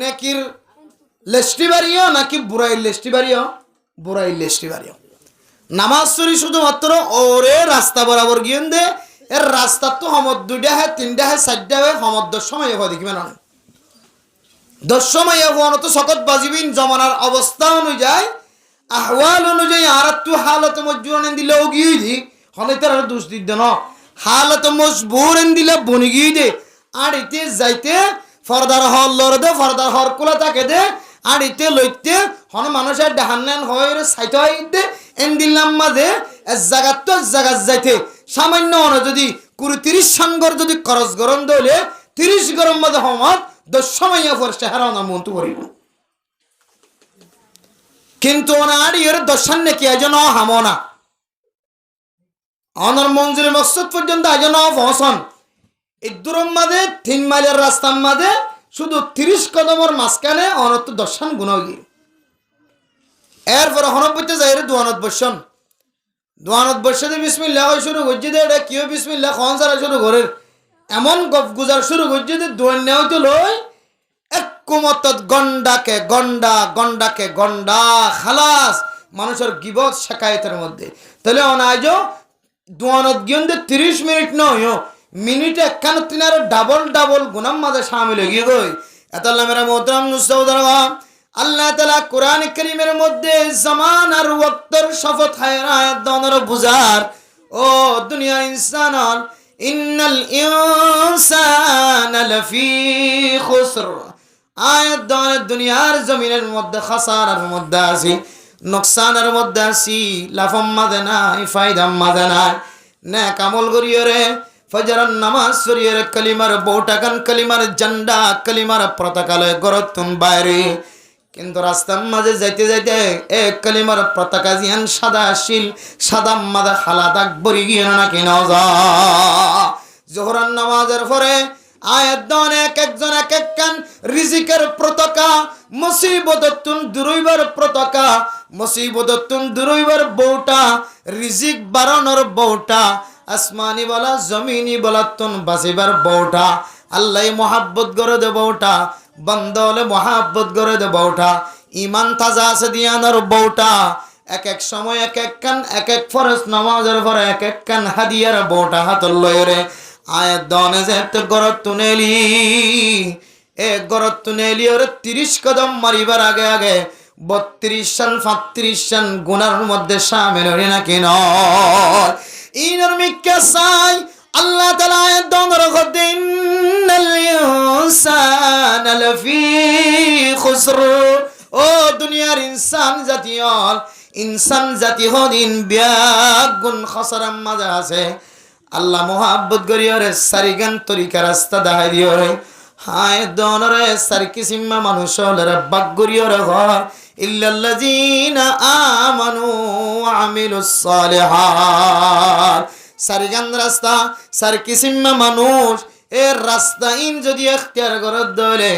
নেকির লেস্টি বাড়িও নাকি বুড়াইল লেস্টি বাড়িও? বুড়াইল লেস্টি বাড়িও। নামাজ চুরি শুধুমাত্র ওরে রাস্তা বরাবর গিয়ে দে এর রাস্তা তো সমত 2টা হয় 3টা হয় 4টা হয় সমত 10 সময় হয় দেখবে না 10 সময় হওয়ানো তো সকত বাজিবিন জমানার অবস্থা অনুযায়ী আহওয়াল অনুযায়ী আর একটু হালত মজবুর দিলেও গিয়ে দি হলে তার আর দোষ দিত না হালত মজবুর দিলে বনি গিয়ে দে আর এতে যাইতে ফরদার হল লড়দে ফরদার হর কোলা তাকে দে আর এতে লইতে হন মানুষের ডাহান্নান হয় সাইতে হয় দে এন দিলাম মাঝে জায়গাত তো জায়গা যাইতে সামান্য অনে যদি 30 সাঙ্গর যদি খরচ গরম দলে 30 গরম মাঝে হমাত 10 সময় পর চেহারা মন্তু করিব কিন্তু ওনার এর দর্শন নাকি আয়োজন হামো না অনর মঞ্জিল মকসদ পর্যন্ত আয়োজন পৌঁছন এই দূরম মাঝে 3 মাইলের রাস্তার মাঝে শুধু 30 কদমের মাঝখানে অনত দর্শন গুণ গিয়ে এরপর হনপতে যাই রে দোয়ানত বসন দোয়ানত বসে বিসমিল্লাহ শুরু করছে দে এটা কিও বিসমিল্লাহ খন সারা শুরু করে এমন গপ গুজার শুরু করছে যে দোয়ান নেওয়া তো লই এক কুমতত গন্ডাকে গন্ডা গন্ডাকে গন্ডা খালাস মানুষের গিবত শেখায়তের মধ্যে তাহলে অনাজ দোয়ানত গিয়ে 30 মিনিট নয় মিনিটে একখান তিনার ডাবল ডাবল গুনাম মাঝে শামিল হয়ে গই এত আল্লাহ মেরা মোহতরম নুসরাত আল্লাহ তাআলা কোরআন কারীমের মধ্যে জামান আর ওয়াক্তের শপথ হায়রাত দনর বুজার ও দুনিয়া ইনসান ইন্নাল ইনসানা লাফি খুসর আয়াত দন দুনিয়ার জমিনের মধ্যে খাসারার মধ্যে আছে নোকসানের মধ্যে আছে লাফম মাঝে নাই ফায়দাম মাঝে নাই না কামল করিয়রে ফজরের নামাজ পড়িয়রে কালিমার বউটাকান কালিমার ঝান্ডা কালিমার পতাকালে গরতুন বাইরে কিন্তু রাস্তার মাঝে যাইতে যাইতে এক কালিমার পতাকা জিয়ান সাদা শিল সাদা মাদা খালা দাগ বরি গিয়ে নাকি নজা জোহরান নামাজের পরে আয়াত দন এক একজন এক একখান রিজিকের পতাকা মুসিবততুন দুরইবার পতাকা মুসিবততুন দুরইবার বউটা রিজিক বাড়ানোর বউটা আসমানি বলা জমিনি বলা তুন বাসিবার বউটা আল্লাহ মোহাব্বত করে দে বউটা বন্দলে মোহাব্বত করে দে বউটা ইমান তাজা আছে দিয়ানোর বউটা এক এক সময় এক এক কান এক এক ফরজ নামাজের পরে এক এক কান হাদিয়ার বউটা হাতল লয়রে আয়াত দনে যে তো গরত তুনেলি এ গরত তুনেলি ওর 30 কদম মারিবার আগে আগে 32 সান 35 সান গুনার মধ্যে শামিল হই না কেন ইনর মিক্কা সাই আল্লাহ তাআলা আয়াত দনের মধ্যে ইন্নাল ইনসানা লাফি খুসর ও দুনিয়ার ইনসান জাতি হদিন ব্যাগুন খাসারাম মাঝে আছে আল্লাহ মোহাব্বত করিয়রে সারিগান তরিকা রাস্তা দেখাই দিয়রে হায় দনরে সারি কিসিমা মানুষ হলরে বাগ করিয়রে ঘর ইল্লাল্লাযিনা আমানু ওয়া আমিলুস সালিহাত সারিগান রাস্তা সারি কিসিমা মানুষ এর রাস্তা ইন যদি ইখতিয়ার করে দলে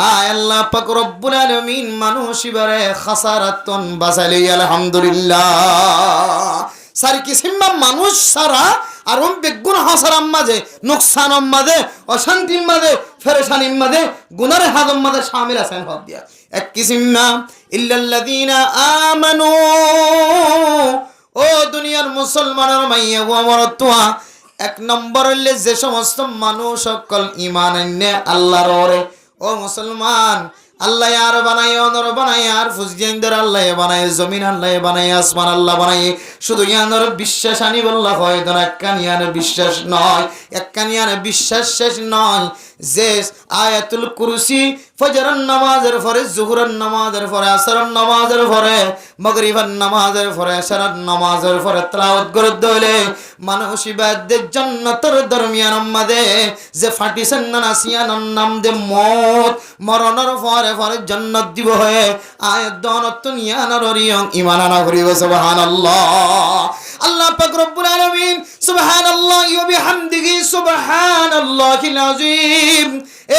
আয় আল্লাহ পাক রব্বুল আলামিন মানুষ ইবারে খাসারাতুন বাসালি আলহামদুলিল্লাহ সারি কিসিমা মানুষ সারা আর বেগুন হাসারাম মাঝে নোকসানম মাঝে অশান্তির মাঝে ফেরেশানির মাঝে গুনার হাজম মাঝে শামিল আছেন হদ দিয়া এক কিসিমা ইল্লাল্লাযিনা আমানু ও দুনিয়ার মুসলমানের মাইয়া ও মরতুয়া এক নম্বর হইলে যে সমস্ত মানুষ সকল ঈমান এনে আল্লাহর ওরে ও মুসলমান আল্লাহ আর বানায় অনর বানায় আর ফুজগেন্দর আল্লাহ বানায় জমিন আল্লাহ বানায় আসমান আল্লাহ বানায় শুধু ইয়ানোর বিশ্বাস আনি বললা হয় ধর একখানিয়ার বিশ্বাস নয় একখানিয়ার বিশ্বাস শেষ নয় যে আয়াতুল কুরসি ফজরের নামাজের পরে, জোহরের নামাজের পরে, আসরের নামাজের পরে, মাগরিবের নামাজের পরে, এশারের নামাজের পরে তেলাওয়াত করে দলে মানুষ ইবাদতের জান্নাতের দরমিয়ান মাঝে যে ফাটিছেন না নাসিয়ান নাম দে মত মরণের পরে পরে জান্নাত দিব হয়ে আয়াত দনত নিয়ানার রিয়ং ঈমান আনা করিব সুবহানাল্লাহ। আল্লাহ পাক রব্বুল আলামিন সুবহানাল্লাহি ওয়া বিহামদিহি সুবহানাল্লাহিল আযীম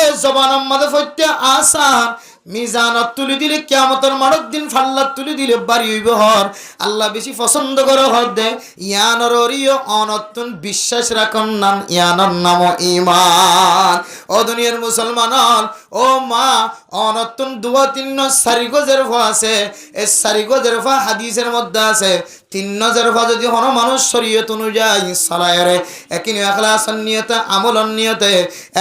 এ জবান মাঝে ফতে আসান মিজানত তুলি দিলে কিয়ামতের মাঠের দিন ফাল্লাত তুলি দিলে বাড়ি হইব হর। আল্লাহ বেশি পছন্দ করে হর দে ইয়ানর অরিয় অনতুন বিশ্বাস রাখুন নাম ইয়ানর নাম ঈমান। ও দুনিয়ার মুসলমান ও মা অনতুন দুয়া তিন সারি গজের ফা আছে, এই সারি গজের ফা হাদিসের মধ্যে আছে। 3 নজর ফা যদি হন মানুষ শরীয়ত অনুযায়ী সালায়রে একিন ইখলাসন নিয়তে আমলন নিয়তে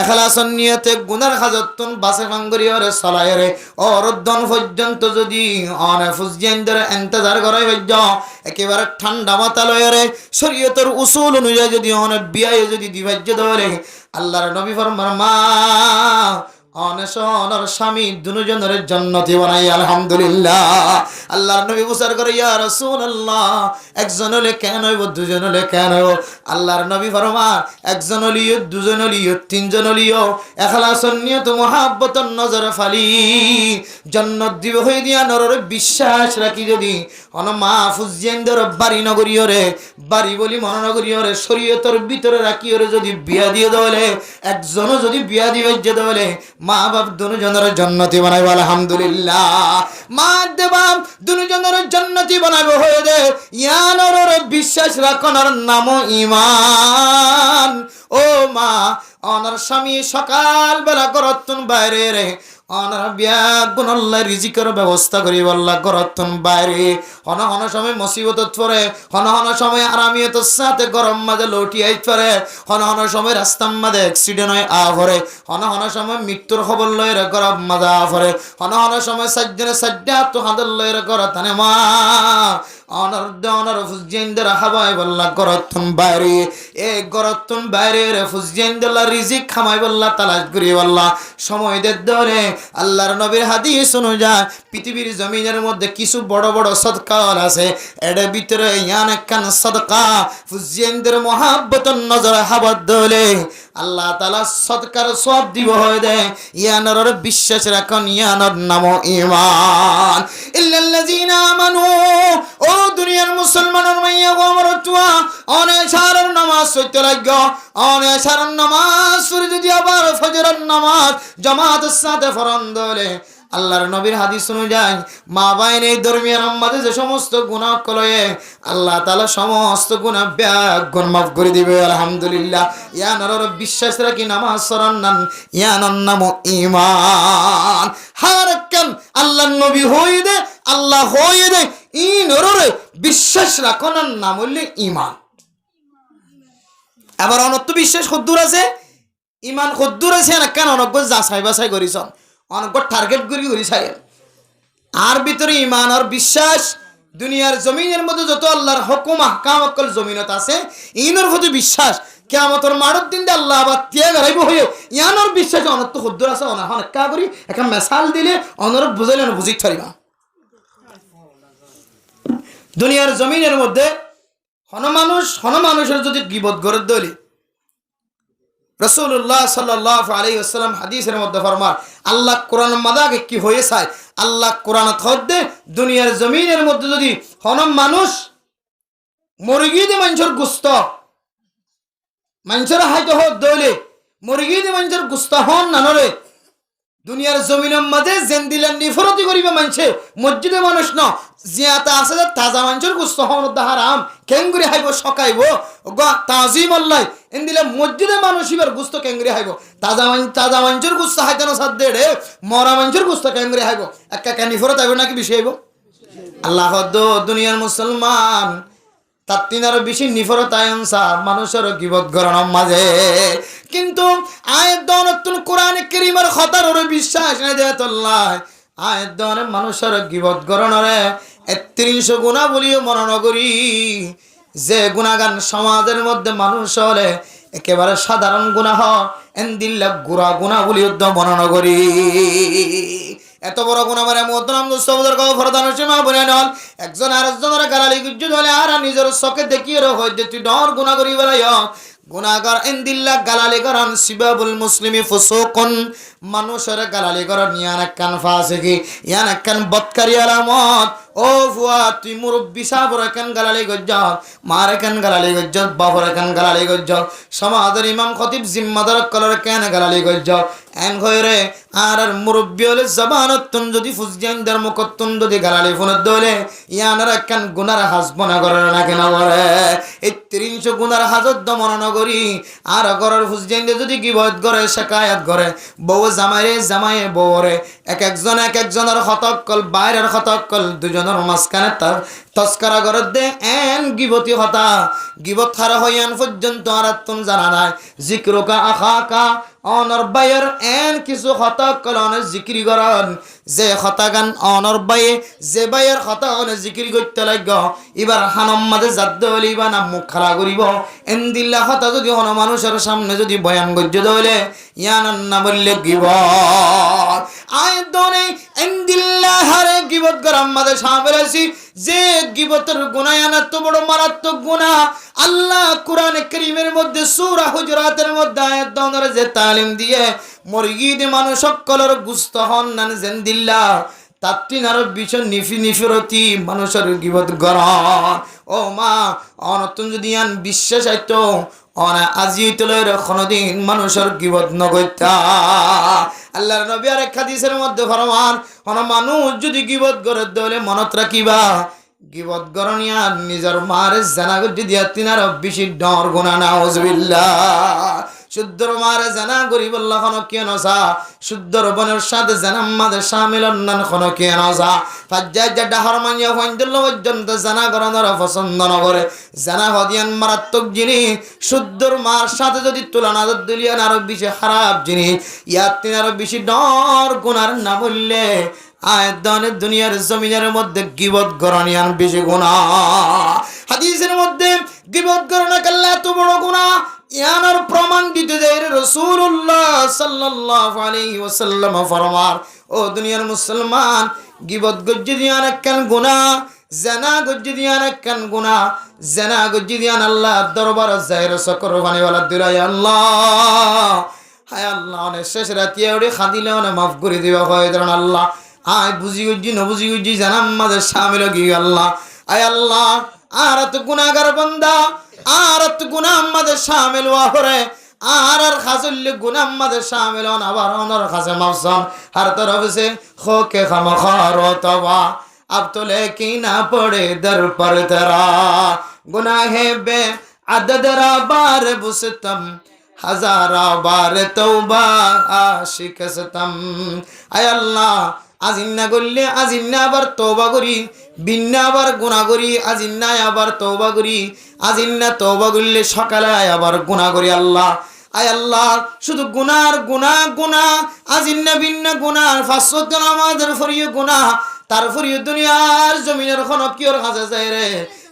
ইখলাসন নিয়তে গুনার হাজতুন বাসে ভাঙ্গরিয়রে সালায়রে অরদ্দন পর্যন্ত যদি অনফুজেন্দ্র ইন্তজার করে বজ্জ একেবারে ঠান্ডা মাথা লয়রে শরীয়তের উসুল অনুযায়ী যদি অন বিয়ায় যদি দিবাজ্য ধরে আল্লাহর নবী ফরমান মা অনশনর স্বামী দুজনের জান্নাতি বানাই আলহামদুলিল্লাহ। আল্লাহর নবী বুঝার করে ইয়া রাসূলুল্লাহ একজন হলে কেন হইব দুজন হলে কেন হইব? আল্লাহর নবী ফরমান একজন হলিও দুজন হলিও তিনজন হলিও ইখলাসন নিয়ত মুহাব্বতন নজর ফালি জান্নাত দিব হই দিয়া নরর বিশ্বাস রাখি যদি অন মাহফুজ জেন্দের বাড়ি নগরীয়রে বাড়ি বলি মহানগরীয়রে শরীয়তের ভিতরে রাখিয়রে যদি বিয়া দিয়ে দলে একজনও যদি বিয়া দিবে যে দলে মা বাপ দুজনের জান্নাতি বানাইব আলহামদুলিল্লাহ। মা দেবাম দুজনের জান্নাতি বানাইব হয়ে দে ইয়ানর বিশ্বাস রাখনার নাম ঈমান। ও মা অনার স্বামী সকাল বেলা করতুন বাইরে রে অনার বিয়া গুণল্লা রিজিকের ব্যবস্থা করি বললা করতুন বাইরে হন হন সময় মুসিবতত পড়ে হন হন সময় আরামিয়তর সাথে গরম মাঝে লটি আইত পারে হন হন সময় রাস্তার মাঝে অ্যাক্সিডেন্ট হয় আ ভরে হন হন সময় মৃত্যুর খবর লয়ের গরম মাঝে আ ভরে হন হন সময় সাজ্জনে সাজ্জা তো হাঁদের লয়ের গর তানে মা অনর দনর ফুজেন্দের হাবাই বললা গরতুন বাইরে এ গরতুন বাইরে রে ফুজেন্দেলা রিজিক খামাই বললা তালাশ করি বললা সময় দে ধরে আল্লাহর নবীর হাদিস অনুযায়ী পৃথিবীর জমিনের মধ্যে কিছু বড় বড় সদকা আছে এর ভিতরে ইয়ান একখান সদকা ফুজেন্দের মুহাব্বতন নজর হাবাত দলে আল্লাহ তাআলা সদকার সওয়াব দিব হয়ে দেয় ইয়ানর বিশ্বাস রাখুন ইয়ানর নাম ঈমান। ইল্লাল্লাযিনা আমানু ও দুনিয়ার মুসলমানের মাইয়া গো আমার তুয়া অনেক সারার নামাজ পড়তে লাগো অনেক সারার নামাজ পড়ে যদি আবার ফজরের নামাজ জামাতের সাথে ফরজ দলে আল্লাহর নবীর হাদিস অনুযায়ী মা বাইনের দরমিয়ান আমাদের যে সমস্ত গুনাহ কলয়ে আল্লাহ তাআলা সমস্ত গুনাহ ব্যাগুণ মাফ করে দিবে আলহামদুলিল্লাহ। ইয়ানর বিশ্বাস রাখি নামাজ পড়ান ইয়ানর নাম ঈমান। হারকান আল্লাহর নবী হয়ে দে আল্লাহ হয়ে দে ইনরে বিশ্বাস রাখনার নাম হইলে ঈমান। আবার অনত্ব বিশ্বাস কদ্দুর আছে ঈমান কদ্দুর আছে না কেন অনগ্য যাচাই বাছাই করিছন অনগ্য টার্গেট করি চাই আর ভিতরে ঈমান আর বিশ্বাস দুনিয়ার জমিনের মধ্যে যত আল্লাহর হুকুম আহকাম অকল জমিনত আছে ইনর প্রতি বিশ্বাস কিয়ামতের মাঠের দিন দে আল্লাহ আবার ত্যাগ হারাইব হয়ে ইয়ানোর বিশ্বাস অনত্ব কদ্দুর আছে অনাহন একা করি একটা মেসাল দিলে অনর বুঝাইলে বুঝি ছাড়িবা। দুনিয়ার জমিনের মধ্যে হনমানুষের যদি গীবত গড়ে দলি রাসূলুল্লাহ সাল্লাল্লাহু আলাইহি ওয়াসাল্লাম হাদিসের মধ্যে ফরমান আল্লাহ কোরআন মাদাকে কি হয়ে যায় আল্লাহ কোরআন খদ্দে দুনিয়ার জমিনের মধ্যে যদি হনম মানুষ মুরগি দিয়ে মানুষের গুস্ত মানুষের হাইতে হোক দলে মুরগি দিয়ে মানুষের গুস্ত হন না নরে দুনিয়ার জমিনের মাঝে জেন দিলেন নিফরতি করিবে মানুষে মসজিদে মানুষ ন জিয়াতা আছে যে তাজা মানুষের গুস্ত হন হারাম কেঙ্গুরি হাইব সকাইব তাজিম আল্লাহ এন দিলে মসজিদে মানুষ এবার গুস্ত কেঙ্গুরি হাইব তাজা মানুষের গুস্ত হাইতে না সাদ দে মরা মানুষের গুস্ত কেঙ্গুরি হাইব একা নিফরত আইব নাকি বেশি হইব আল্লাহ দুনিয়ার মুসলমান তার তিনার বেশি নিফরত আয়নসা মানুষের গীবত গরণের মাঝে কিন্তু আয়াত দনতুল কোরআন কারীমের খতার বিশ্বাস নাই দেতল্লাহ আয়াত দনে মানুষের গীবত গরণরে ৩০ গুনাহ বলিও মরণ করি যে গুনাহগান সমাজের মধ্যে মানুষ হলে একেবারে সাধারণ গুনাহ এন্দিল্লা গুড়া গুণা বলি বর্ণনা করি এত বড় গুণা মারে মোহতরাম দুস্তবদের ফরদান সীমা বলে নল একজন আরেকজনের গালালি গুজ্জু ধরে আর নিজের চোখে দেখিয়ে হয় যে তুই ডর গুণা করি বেড়াই গুনাহগার এন্দিল্লা গালালি করান সিবাবুল মুসলিমি ফুসুকুন মানুষের গালালি করান ইয়ান একখান ফাসিকি ইয়ান একখান বদকারি আলামত ও ফুয়া তুই মুরব্বী সাহর একখান গালালি গজ্জত মার একখান গালালি গজ্জত বাপর একখান গালালি গজ্জত সমাজের ইমাম খতিব জিম্মাদার কলর কেন গালালি গজ্জত এন ঘরে আর মুরব্বী হলে জবানতুন যদি ফুজজানদার মুখতুন যদি গালালি ফোনত দলে ইয়ানার একখান গুনার হাসবনা করে না কেন করে এই 300 গুনার হাজত দমন করি আর ঘরের ফুজজানদে যদি গিবত করে শিকায়াত করে বউ জামায়ে বউরে এক একজনের হতকল বাইরের হতকল দুজনের মাঝখানে তার তস্করা করে দে এন গিবতি হতা গিবত খারা হইয়ান পর্যন্ত আর তুমি জানা নাই জিক্রুকা আখাকা অনর বাইয়ের এন কিছু হতকল অনেক জিক্রি করেন যে হতাগান অনর বাইয়ে যে বাইয়ের হতা অনেক জিক্রি করতে লাগ এবার হানম মাঝে জাদ্দ হলে বা নাম মুখ খারা করিব এন্দিল্লা হতা যদি হন মানুষের সামনে যদি বয়ান গজ্য দলে ইয়ান না বললে গিবত আয় দনে এন্দিল্লা হারে গিবত গরম মাঝে সামনে আছি যে গিবতের গুনাহ এত বড় মারাত্মক গুনাহ আল্লাহ কোরআনে কারীমের মধ্যে সূরা হুজুরাতের মধ্যে আয়াত দনের যে তালিম দিয়ে মুরগিদ মানুষ সকলের গুস্ত হন নান জেন্দিল্লা তাত্তিন আর বিচন নিফিরতি মানুষের গিবত গরম ও মা অনতুন যদি আন বিশ্বাস আইতো অনা আজি তলের কোনদিন মানুষের গিবত নগইতা আল্লাহর নবী আর এক হাদিসের মধ্যে ফরমান কোন মানুষ যদি গিবত করে দলে মনত রাখিবা গিবত গরনিয়া নিজের মারে জানা গজ্জি দিয়া তিনার বেশি ডর গুনাহ নাউজুবিল্লাহ শুদ্ধর মারে জানা গরিব আল্লাহ কোন কেন সা শুদ্ধর বনের সাথে জানা মাদের শামিল নন কোন কেন সা ফাজ্জা ডাহর মানিয়া হইন্দল পর্যন্ত জানা করানোর পছন্দ ন করে জানা হদিয়ান মারাত্মক জিনিস শুদ্ধর মার সাথে যদি তুলনা দিলিয়ান আরো বেশি খারাপ জিনিস ইয়ার তিনার বেশি ডর গুনার না বললে আয়দানের দুনিয়ার জমিনের মধ্যে গিবত গরনিয়ান বেশি গুনাহ হাদিসের মধ্যে গিবত গরনা কাল্লা এত বড় গুনাহ ইয়ানার প্রমাণ দিতে যায় রাসূলুল্লাহ সাল্লাল্লাহু আলাইহি ওয়াসাল্লাম ফরমান ও দুনিয়ার মুসলমান গিবত গজ্জি দিয়ান একখান গুনাহ জানা গজ্জি দিয়ান একখান গুনাহ জানা গজ্জি দিয়ান আল্লাহ দরবার জাহির সকর বানিওয়ালা দিলাই আল্লাহ হায় আল্লাহ নে শেষ রাতে ওরে খাদিলে ওনে মাফ করে দিবা হয় ধরন আল্লাহ আয় বুঝি গজ্জি ন বুঝি গজ্জি জানাম মাদের শামিল কি আল্লাহ আয় আল্লাহ আর তো গুনাহগার বান্দা আর তো গুনাহ আমাদের শামিল ওয়াহরে আর খাজুল্লি গুনাহ আমাদের শামিল হন আবার ওনার কাছে মাফসান হর তরফ से खोके खमखारो तवा अब तो लेकिन ना पड़े दर पर तेरा गुनाहे बे अदद रा बार बुस्तम हजारा बार तौबा आशिक सतम आय अल्लाह আজিন্না করলে আজিন্না আবার তওবা করি বিন্না আবার গুনাহ করি আজিন্না আবার তওবা করি আজিন্না তওবা করলে সকালে আবার গুনাহ করি আল্লাহ আয় আল্লাহ শুধু গুনার গুনাহ আজিন্না বিন্না গুনাহ ফাসত নামাজের ফরিয়ে গুনাহ তারপরে দুনিয়ার জমিনের কোন কিওর কাছে যায় রে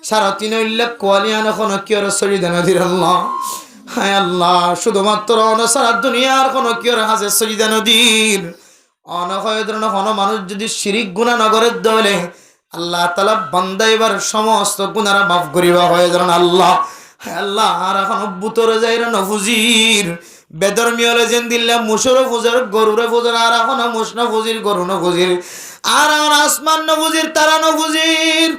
সারা 3 লাখ কোয়ালিয়ান কোন কিওর সরিদান দির আল্লাহ হায় আল্লাহ শুধুমাত্র সারা দুনিয়ার কোন কিওর কাছে সরিদান দির অনহয়দ্রণ হন মানুষ যদি শিরিক গুনাহ নগরের দলে আল্লাহ তাআলা বান্দা এবার সমস্ত গুনাহ মাফ করিবা হয় ধরন আল্লাহ আল্লাহ আর এখন বুতরে যাইরা নফুজির বেদরমি হলে যেন দিল্লা মুশরে ফুজর গরুরে ফুজর আর এখন মুশনা ফুজির গরু নফুজির আর এখন আসমান নফুজির তারা নফুজির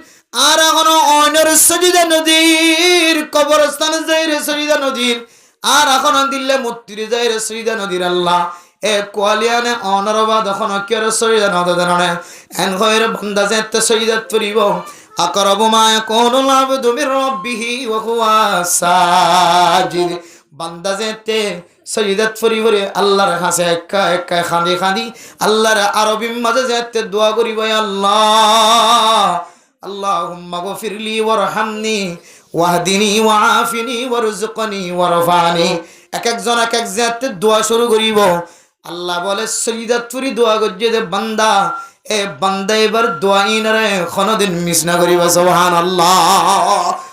আর এখন অয়নের সজিদা নদীর কবরস্থানে যাইরে সজিদা নদীর আর এখন দিল্লা মুত্তিরে যাইরে সজিদা নদীর আল্লাহ এ কোয়ালিয়ানে অনরবা দখন কের সরিদা নদ জানে এন গয়র বান্দা যেতে সরিদাত পরিব আকরাবু মা ইয়াকুনুল আবদু মির রাব্বিহি ওয়া হুয়া সাজিদ বান্দা যেতে সরিদাত পরিবরে আল্লাহর কাছে একা একা খাঁদি আল্লাহর আরবি মাঝে যেতে দোয়া করিব আল্লাহ আল্লাহুম্মা গফিরলি ওয়ারহামনি ওয়াহদিনি ওয়াআফিনি ওয়ারযুকনি ওয়ারফানি এক একজন এক এক যেতে দোয়া শুরু করিব আল্লাহ বলে সজিদাত পড়ি দোয়া গজ্জে দে বান্দা এ বান্দা এবার দোয়া ইনরে কোনদিন মিস না করিবা সুবহানাল্লাহ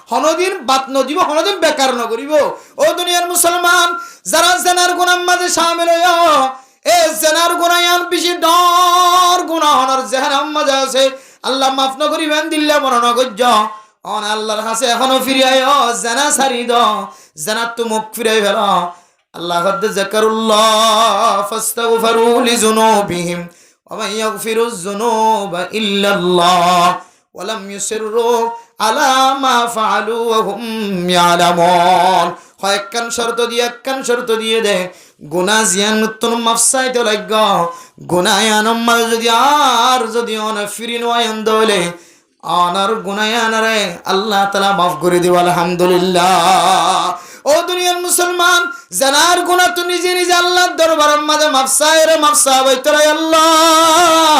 হনদিন বাত নদিব হনদিন বেকার নকরিব ও দুনিয়ার মুসলমান যারা জেনার গুনাহ মাঝে শামিল হইও এ জেনার গুনাহ বেশি ডর গুনাহ হনর জেহানাম মাঝে আছে আল্লাহ মাফ ন করিবেন দিল্লা মরণ গজ্জ অন আল্লাহর কাছে এখনো ফিরে আইও জেনা ছাড়ি দাও জেনা তো মুখ ফিরাই ফেলো আল্লাহ কদ যাকারুল্লাহ ফাস্তাগফিরু লিযুনুবিহিম ওয়া মান ইয়াগফিরুয যুনুবা ইল্লাল্লাহ ওয়া লাম ইউসিররু আলা মা ফাআলু ওয়া হুম ইয়ালামুন হয় একখান শর্ত দিয়ে দে গুনাহ জিয়ান নতুন মাফ চাইতে লাগগ গুনাহ আনম্মা যদি অন ফিরিন ওয়ান দলে অনার গুনাহ আনারে আল্লাহ তাআলা মাফ করে দিব আলহামদুলিল্লাহ ও দুনিয়ার মুসলমান জানার গুনাহ তো নিজে আল্লাহর দরবারের মাঝে মাফ চাই তোরা আল্লাহ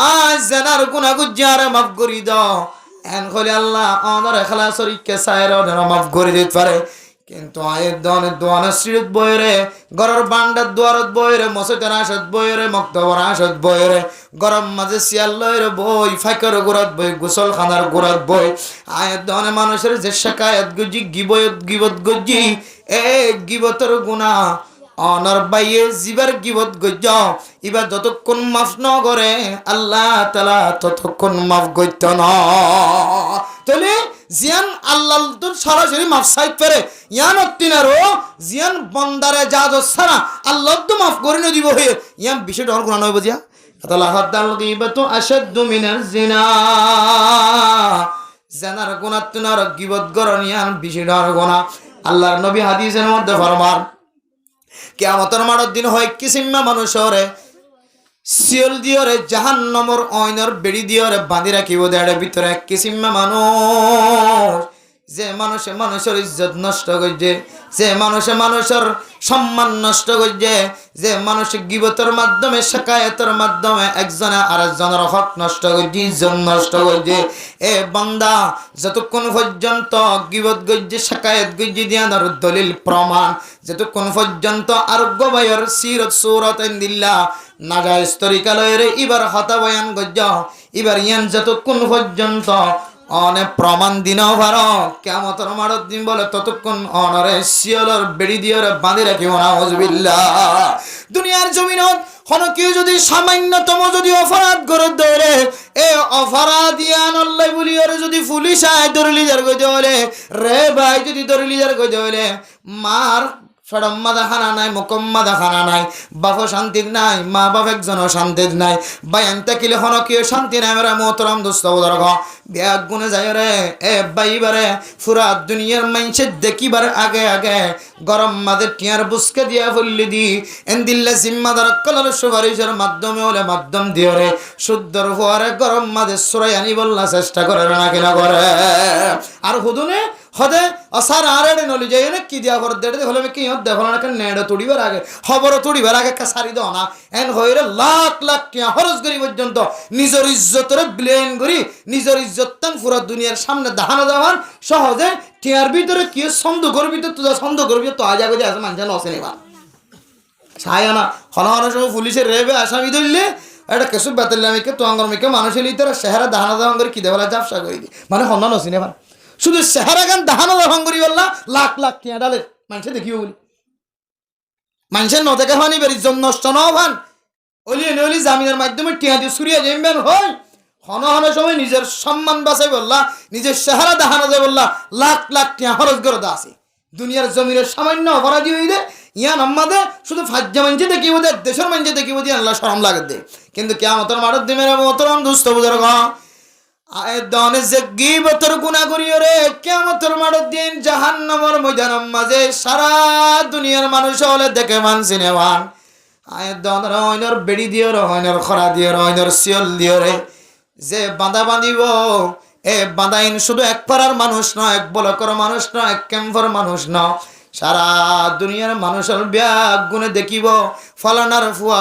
আজ জানার গুনাহ গুজারে মাফ করে দাও এন কইলে আল্লাহ অনার ইখলাসের ইচ্ছা চাইরে ওনারা মাফ করে দিতে পারে কিন্তু আয়ের দোয়ানা সিরত বইরে গরর বান্ডার দুয়ারত বইরে মসজিদের আসত বইরে মক্তবর আসত বইরে গরম মাঝে শিয়াল লইরে বই ফাঁকের গোড়াত বই গোসল খানার গোড়াত বই আয়ের দনে মানুষের যে শাকায়াত গুজি গিবত গুজি এ গিবতর গুনাহ অনর বাইয়ে জিবার গিবত গজ্জ ইবা যতক্ষণ মাফ ন করে আল্লাহ তাআলা ততক্ষণ মাফ করতে না তাহলে জিয়ান আল্লাহ তো সরাসরি মাফ চাইতে পারে ইয়ান অত্তিনারও জিয়ান বন্দারে জাজ সারা আল্লাহ তো মাফ করে ন দিব হে ইয়ান বিশেষ ডর গুনাহ নয় বুঝিয়া তাআলা হাদাল গীবাতু আশাদ্দু মিনাল জিনা জানার গুনাহ তুনার গীবত গরন ইয়ান বিশেষ ডর গুনাহ আল্লাহর নবী হাদিসের মধ্যে ফরমান কিয়ামতের মাঠের দিন হয় কিসিমা মানুষরে সিয়ল দিয়রে জাহান্নামের আইনার বেড়ি দিয়রে বাঁধি রাখিব দেড়ে ভিতরে কিসিমা মানুষ যে মানুষের ইজ্জত নষ্ট করছে যে মানুষের সম্মান নষ্ট করছে যে মানুষ গীবতের মাধ্যমে শাকায়াতের মাধ্যমে একজনে আরেকজনের হক নষ্ট করছে ইজ্জত নষ্ট করছে এ বান্দা যতক্ষণ পর্যন্ত গীবত গজ্জে শাকায়াত গজ্জে দিয়ানোর দলিল প্রমাণ যতক্ষণ পর্যন্ত আরোগ্য ভাইয়ের সিরত সূরত ইন্দিল্লাহ নাজায়েজ তরিকালয়ের এবার হতা বয়ান গজ্জ এবার ইয়ান যতক্ষণ পর্যন্ত অনে প্রমাণ দিন ভারো কিয়ামতের মাঠের দিন বলে ততক্ষণ অনরে শিয়লর বেড়ি দিয়ে বাঁধি রাখিব নাউযুবিল্লাহ দুনিয়ার জমিনত হন কেউ যদি সামান্যতম যদি অপরাধ করে ধরে এ অপরাধ ইয়ান আল্লাহ বলি ওরে যদি পুলিশ আয় ধরলি যার কইতে হলে রে ভাই যদি ধরলি যার কইতে হলে মার সরম্মা দেখানা নাই মোকম্মা দেখানা নাই বাপ শান্তির নাই মা বাপ একজনও শান্তির নাই বায়ান তাকিলে হন কেউ শান্তি নাই মেরা মোহতরম দোস্ত বুজুর্গ ব্যাগ গুনে যায় রে এ বাইবারে পুরা দুনিয়ার মাইনসে দেখিবার আগে গরম মাঝে টিয়ার বুসকে দিয়া ফুললি দি এন্দিল্লা জিম্মাদার কলার সুপারিশের মাধ্যমে হলে মাধ্যম দিয়ে রে শুদ্ধর হওয়ারে গরম মাঝে সুরাই আনি বললা চেষ্টা করে না কিনা করে আর হুদুনে হদে অসার আরেডে নলি যাই না কি দিয়া করে দেড়ে হলে কি হদ দেখো না কেন নেড়ে তুড়িবার আগে খবর তুড়িবার আগে কাছারি দাও না এন হইরে লাখ টিয়া খরচ করি পর্যন্ত নিজের ইজ্জতরে ব্লেন করি নিজের ইজ্জত তান পুরা দুনিয়ার সামনে দাহানো দেওয়ার সহজে টিয়ার ভিতরে কি ছন্দ করবি তো তুই ছন্দ করবি তো আজ আগে আছে মানুষ নসে নেবা ছায়া না হন সময় পুলিশের রেবে আসামি ধরলে এটা কেসু বেতলামিকে তো আঙ্গরমিকে মানুষের লিতরে চেহারা দাহানো দেওয়া করে কি দেওয়া জাপসা করে দি মানে হন নসি নেবা শুধু চেহারা গান দাহানো দেওয়া করি বললা লাখ টিয়া ডালে মানুষে দেখিও বলি মানুষের নদেখা ফানি বেরি জন নষ্ট ন ভান অলি জামিনের মাধ্যমে টিয়া দিয়ে সুরিয়া জেমবেন হয় হন সময় নিজের সম্মান বাঁচাই বললা নিজের চেহারা দেখানো যায় বললা লাখ টিয়া খরচ করে দা আছে দুনিয়ার জমিনের সামান্য অপরাধী হয়ে দে ইয়ান আমাদে শুধু ফাজ্জা মানছে দেখিব দে দেশের মানছে দেখিব দিয়ে আল্লাহ শরম লাগে দে কিন্তু কিয়ামতের মাঠের দিন মেরা মোহতরম দুস্থ বুজুর্গ আয়ের দনে যে গীবতের গুনাহ করিও রে কিয়ামতের মাঠের দিন জাহান্নামের ময়দানের মাঝে সারা দুনিয়ার মানুষ হলে দেখে মানছি নেওয়ান আয়ের দনের হইনর বেড়ি দিও রে হইনর খরা দিও রে হইনর শিয়ল দিও রে যে বাঁধা বাঁধিব এ বাঁধাইন শুধু এক পাড়ার মানুষ নয় এক বলকর মানুষ নয় এক ক্যাম্পর মানুষ নয় সারা দুনিয়ার মানুষের ব্যাগ গুনে দেখিব ফলানার ফুয়া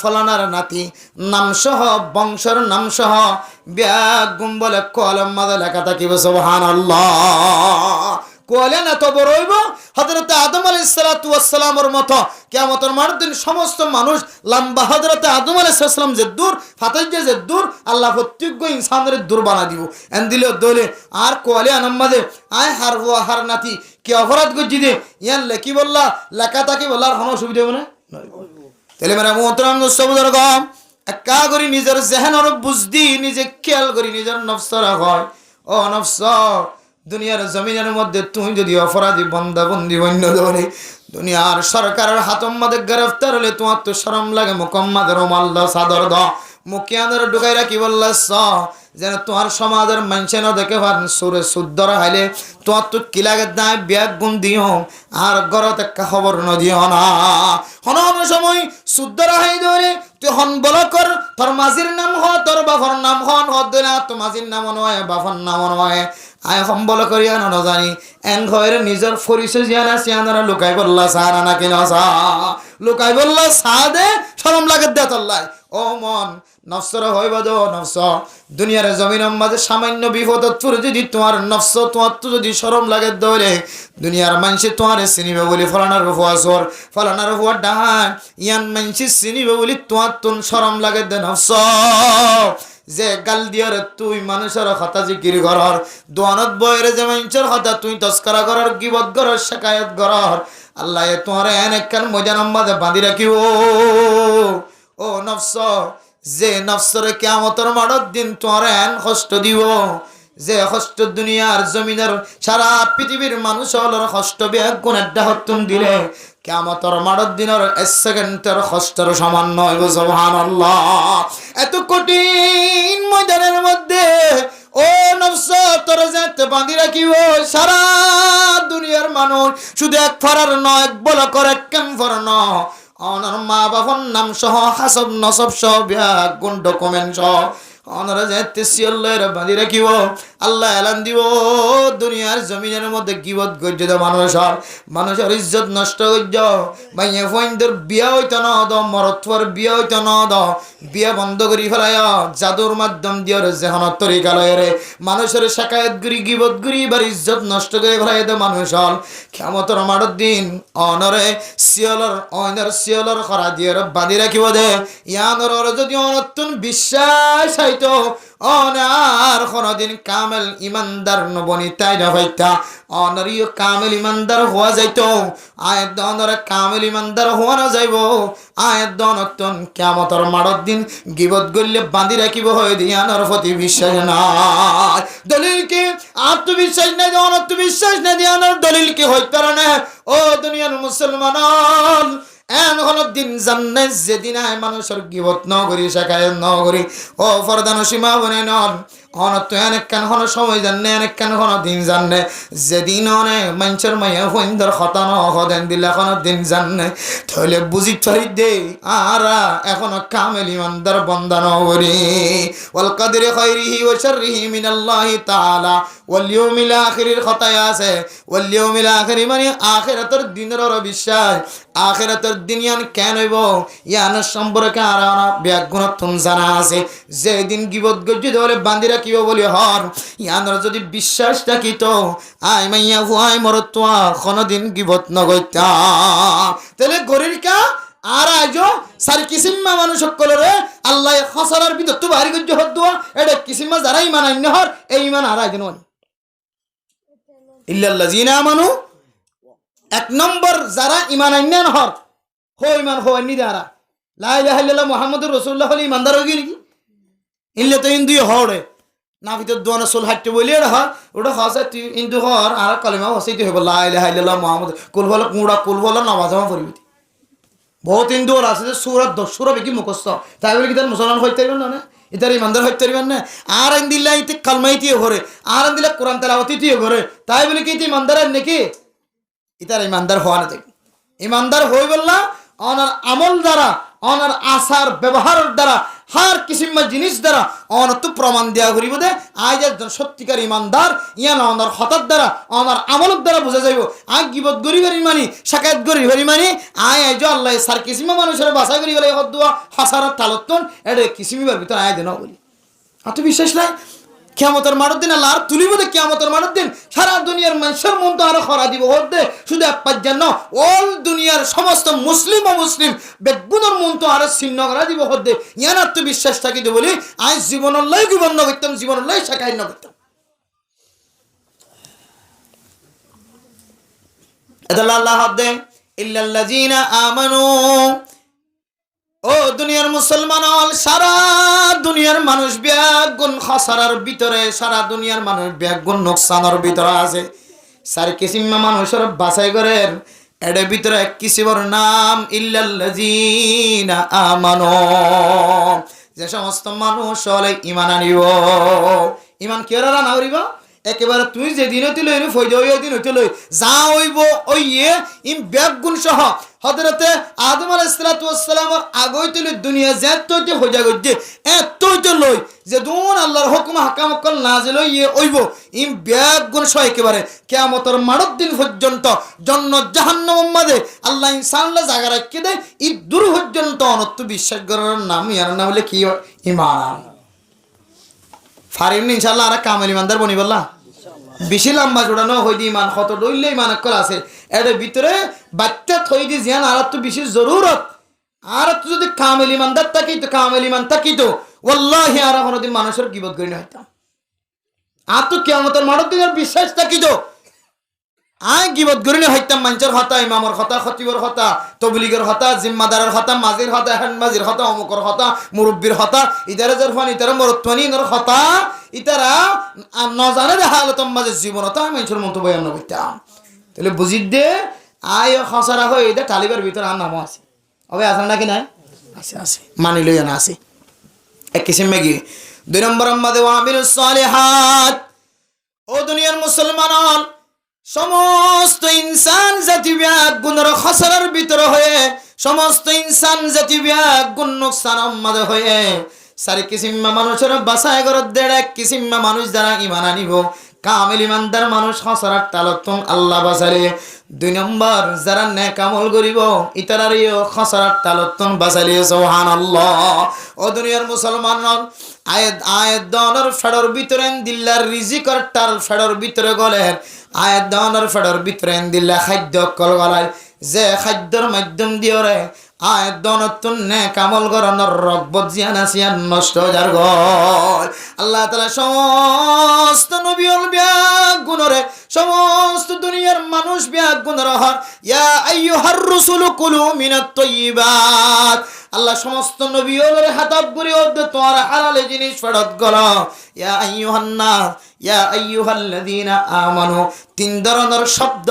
ফলানার নাতি নামসহ বংশের নামসহ ব্যাগ গুম বলে কলম মাঝে লেখা থাকিব সুবহানাল্লাহ কোয়ালেন এত বড় হইব হযরত আদম আলাইহিস সালাতু ওয়াস সালামের মতো কিয়ামতের মাঠের দিন সমস্ত মানুষ লম্বা হযরত আদম আলাইহিস সালাম যে দূর ফাতাই যে দূর আল্লাহ প্রত্যেক ইনসানের দূর বানা দিব এন দিলে দলে আর কোয়ালে আনম্মাদে আয় হারবো হার নাতি কি অপরাধ গজি দে ইয়ান লেকি বললা লেখা তাকে বলার কোনো অসুবিধা হবে না তাহলে মেরা মোহতরম দোস্তবুজুর গম একা করি নিজের জেহেনর বুঝদি নিজে খেয়াল করি নিজের নফসর হয় ও নফস দুনিয়ার জমিনের মধ্যে তুই যদি অপরাধী বন্দা বন্দি বন্য ধরে দুনিয়ার সরকারের হাতম মধ্যে গ্রেফতার হলে তোমার তো শরম লাগে মুকম্মাদের রুমাল্লা সাদর দ মুখিয়াদের ঢুকাই রাখি বললাস যেন তোমার সমাজের মানুষে না দেখে পান সুরে শুদ্ধর হাইলে তোমার তো কি লাগে দায় ব্যাগ গুণ দিও আর গরত একটা খবর নদিও না হন সময় শুদ্ধর হাই ধরে তুই হন বল কর তোর মাঝির নাম হ তোর বাফর নাম হন হদ না তো মাঝির নাম নয় বাফর নাম নয় আয় সম্বল করিয়া ন জানি এন ঘরে নিজের পরিচয় জিয়ানা সিয়ানারা লুকাই বললা সারা নাকি না সা লুকাই বললা সা দে শরম লাগে দে তোল্লাই ও মন নফসর হইব দো নফস দুনিয়ার জমিনের মাঝে সামান্য বিপদ তোর যদি তোমার নফস তোমার তো যদি শরম লাগে দৌড়ে দুনিয়ার মানুষে তোমার চিনিবে বলি ফলানার হুয়া সর ফলানার হুয়া ডাহান ইয়ান মানুষে চিনিবে বলি তোমার তুন শরম লাগে দে নফস যে গাল দিয়ার তুই মানুষের কথা জিকির করার দোয়ানত বয়ের যে মানুষের কথা তুই তস্করা করার গিবত করার শিকায়ত করার আল্লাহ তোমার এন একখান মজা নম্বাদে বাঁধি রাখিব ও নফস যে নফসরে কিয়ামতের মাঠের দিন তোমার এন কষ্ট দিব যে কষ্ট দুনিয়ার জমিনের সারা পৃথিবীর মানুষ হলোর কষ্ট বিয়াক গুণের ডাহতুন দিলে কিয়ামতের মাঠের দিনের 1 সেকেন্ডের কষ্টের সমান নয় সুবহানাল্লাহ এত কঠিন ময়দানের মধ্যে ও নফস তোর যেতে বাঁধি রাখিব সারা দুনিয়ার মানুষ শুধু এক ফরার নয় এক বল করে এক কেম ফর নয় অনার মা বাবার নাম সহ হাসব নসব সহ ব্যাগ গুণ ডকুমেন্ট সহ অনারা যেতে সিয়াল্লাহর বাঁধি রাখিব আল্লাহ এলান দিব দুনিয়ার জমিনের মধ্যে গিবত গজ্জ মানুষের ইজ্জত নষ্ট গজ্জ মাইয়া ফইনদের বিয়া হইতে ন দ মরত্বর বিয়া হইতে ন দ বিয়া বন্ধ করি ফেলায় জাদুর মাধ্যম দিয়ে যেহন তরিকালয় রে মানুষের শাকায়ত গুরি গিবত গুরি এবার ইজ্জত নষ্ট করে ফেলায় দে মানুষল কিয়ামতের মাঠের দিন অনরে শিয়লর খরা দিয়ে বাঁধি রাখিব দে ইয়ানর যদি অনতুন বিশ্বাস হইতো অনার কোনদিন কামেল ইমানদার নবনি তাই না হইতা অনরিও কামেল ইমানদার হওয়া যাইতো আয়ের দনরে কামেল ইমানদার হওয়া না যাইব আয়ের দনতন কিয়ামতের মাঠের দিন গিবত গল্লে বাঁধি রাখিব হয়ে দিয়ানোর প্রতি বিশ্বাস নাই দলিল কি আত্মবিশ্বাস নাই অনাত্মবিশ্বাস নাই দিয়ানোর দলিল কি হইতে না ও দুনিয়ার মুসলমান এন হলো দিন জান্নে যেদিন আয় মানুষের গিবত ন করি শাকায়ত ন করি ও ফরদান সীমা বনে নন অনত অনেক কেন হলো সময় জানে অনেক কেন হলো দিন জানে যেদিন অনেক মানুষের মাইয়া ফইন্দর খতা ন হদেন দিলে এখনো দিন জানে তাহলে বুঝি চলি দে আর এখনো কামেল ইমানদার বন্দা ন করি ওয়াল কাদরি খাইরিহি ওয়া শাররিহি মিনাল্লাহি তাআলা ওয়াল ইয়াউমিল আখিরের খতায় আছে ওয়াল ইয়াউমিল আখির মানে আখিরাতের দিনের বিশ্বাস আখিরাতের দিন ইয়ান কেন হইব ইয়ান সম্পর্কে আর ব্যাগুণ তুম জানা আছে যেদিন গিবত গজ্জি ধরে বাঁধি রাখিব বলি হর ইয়ানর যদি বিশ্বাস থাকিত আই মাইয়া হুয়াই মরতুয়া কোনদিন গিবত নগইতা তাহলে গরির কা আর আজো সার কিসিমা মানুষ সকলরে আল্লাহ খসরার ভিতর তো বাড়ি গজ্জি হদ দোয়া এটা কিসিমা যারা ইমান আইন হর এই ইমান আর আইন ইল্লাল্লাযিনা আমানু এক নম্বর যারা ইমান আইন হর হো ইমান হো আইনি দারা লা ইলাহা ইল্লাল্লাহ মুহাম্মাদুর রাসূলুল্লাহ হলি ইমানদার হই কি ইল্লে তো হিন্দু হড়ে না ভিতর দোয়ানা সোল হাঁটতে বলি হর ওটা হসে তুই হিন্দু হর আর কালেমা হসেই হইব লা ইলাহা ইল্লাল্লাহ মুহাম্মাদ কুল বল কুড়া কুল বল নামাজ পড়বি বহুত হিন্দু আছে যে সুরা বেকি মুখস্থ তাই বলে কি তার মুসলমান হইতে পারবেন না ইতার ইমানদার হইতে পারবেন না আর আইন দিল্লা ইতে কালমাইতিও ঘরে আর আইন দিল্লা কোরআন তেলাওয়াতিও ঘরে তাই বলে কি ইতি ইমানদার নাকি ইতার ইমানদার হওয়া না দেখ ইমানদার হই বললা অনার আমল দ্বারা অনার আচার ব্যবহারের দ্বারা হার কিসিমা জিনিস দ্বারা অনত প্রমাণ দেওয়া করিব দে আজ একজন সত্যিকার ইমানদার ইয়ান অনার হঠাৎ দ্বারা অনার আমলের দ্বারা বোঝা যাইব আজ গিবত গরিবের ইমানি শাকায়াত গরিবের ইমানি আয় আজ আল্লাহ সার কিসিমা মানুষের বাসা করি গেলে হদুয়া হাসারাত তালতন এটা কিসিমিবার ভিতর আয় দেন বলি আত্মবিশ্বাস নাই কিয়ামতের মাঠের দিন আল্লাহ আর তুলিব দে কিয়ামতের মাঠের দিন সারা দুনিয়ার মানুষের মন তো আরো খরা দিব হতে শুধু এক পাঁচ জান অল দুনিয়ার সমস্ত মুসলিম ও মুসলিম বেগুনের মন তো আরো ছিন্ন করা দিব হতে ইয়ান আত্মবিশ্বাস থাকিতে বলি আজ জীবনল্লাই জীবন করতাম জীবনল্লাই শাখায় করতাম এটা আল্লাহ হদে ইল্লাল্লাযিনা আমানু ও দুনিয়ার মুসলমান সারা দুনিয়ার মানুষ ব্যাগুন খাসারার ভিতরে সারা দুনিয়ার মানুষ ব্যাগুন নোকসানের ভিতরে আছে সার কিসিমা মানুষের বাছাই করেন এর ভিতরে এক কিসিমর নাম ইল্লাল্লাযিনা আমানু যে সমস্ত মানুষ হলে ঈমান আনিব ঈমান কিরা না হইব একেবারে তুই যেদিন হইতে লই ফয়দা ওই দিন হইতে লই যা হইব ওই ইম ব্যাগুন সহ হযরতে আদম আলাইহিস সালাতু ওয়াস সালামের আগে হইতে লই দুনিয়া যেততে হইয়া গজ্জে এততে লই যে দুন আল্লাহর হুকুম হাকাম কল নাজিল হইব ইম ব্যাগুন সহ একেবারে কিয়ামতের মাঠের দিন পর্যন্ত জান্নাত জাহান্নামের মাঝে আল্লাহ ইনসানলা জায়গা রাখকে দেয় ই দূর পর্যন্ত অনত্ব বিশ্বাস করার নাম ইয়ার নাম হলে কি ঈমান ফারিম ইনশাআল্লাহ আর কামেল ইমানদার বনি বললা বেশি লম্বা জোড়ানো হই দি ইমান কত দইলে ইমান কল আছে এর ভিতরে বাচ্চা থই দি জিয়ান আর তো বেশি জরুরত আর তো যদি কামেল ইমানদার থাকি তো কামেল ইমান থাকি তো ওয়াল্লাহি আর কোনদিন মানুষের গীবত করি না হইতাম আর তো কিয়ামতের মাঠের দিনের বিশ্বাস থাকি তো আই গীবত করি না হইতাম মানুষের হতা ইমামর হতা খতিবর হতা তবলিগের হতা জিম্মাদারের হতা মাজির হতা হানমাজির হতা অমুকর হতা মুরব্বির হতা ইদারে জরফান ইতারা মরত্বানি ইনর হতা ইতারা নজানে হালতম মাঝে জীবনতা মানুষের মতো বয়ান করতাম তাহলে বুঝি দে আয় খসরা হয়ে এটা তালিবার ভিতরে আর নামও আছে হবে আসেন নাকি নাই আছে আছে মানি লই না আছে এক কিসিম মেগি দুই নম্বর আমাদে ওয়ামিলুস সালিহাত ও দুনিয়ার মুসলমান সমস্ত ইনসান জাতি ব্যাগুনের খসরার ভিতরে হয়ে সমস্ত ইনসান জাতি ব্যাগুন নোকসানের মাঝে হয়ে সারি কিসিমা মানুষের বাসায় ঘর দেড় এক কিসিমা মানুষ যারা ইমান আনিব কামিল ইমানদার মানুষ খসরার তালতন আল্লাহ বাসারে দুই নম্বর যারা নেক আমল করিব ইতারারিও খসরার তালতন বাসারে সুবহানাল্লাহ ও দুনিয়ার মুসলমান আয়াত দনের ফেডর ভিতরে দিল্লার রিজিকর টাল ফেডর ভিতরে গলের আয়াত দনের ফেডর ভিতরে দিল্লা খাদ্য কল গলায় যে খাদ্যর মাধ্যম দিয়ে রে আয়াত দনতুন নেক আমল করানোর রব্বত জিয়ান আসিয়ান নষ্ট যার গল আল্লাহ তাআলা সমস্ত নবীর ব্যাগুনরে সমস্ত দুনিয়ার মানুষ ব্যাগুনর হর ইয়া আইয়ুহার রাসূল কুলু মিনাত তাইয়্যিবাত আল্লাহ সমস্ত নবীর হাতাব করে ওদের তোমার হালাল জিনিস ফেরত গল ইয়া আইয়ুহান নাস ইয়া আইয়ুহাল্লাযীনা আমানু তিন ধরনের শব্দ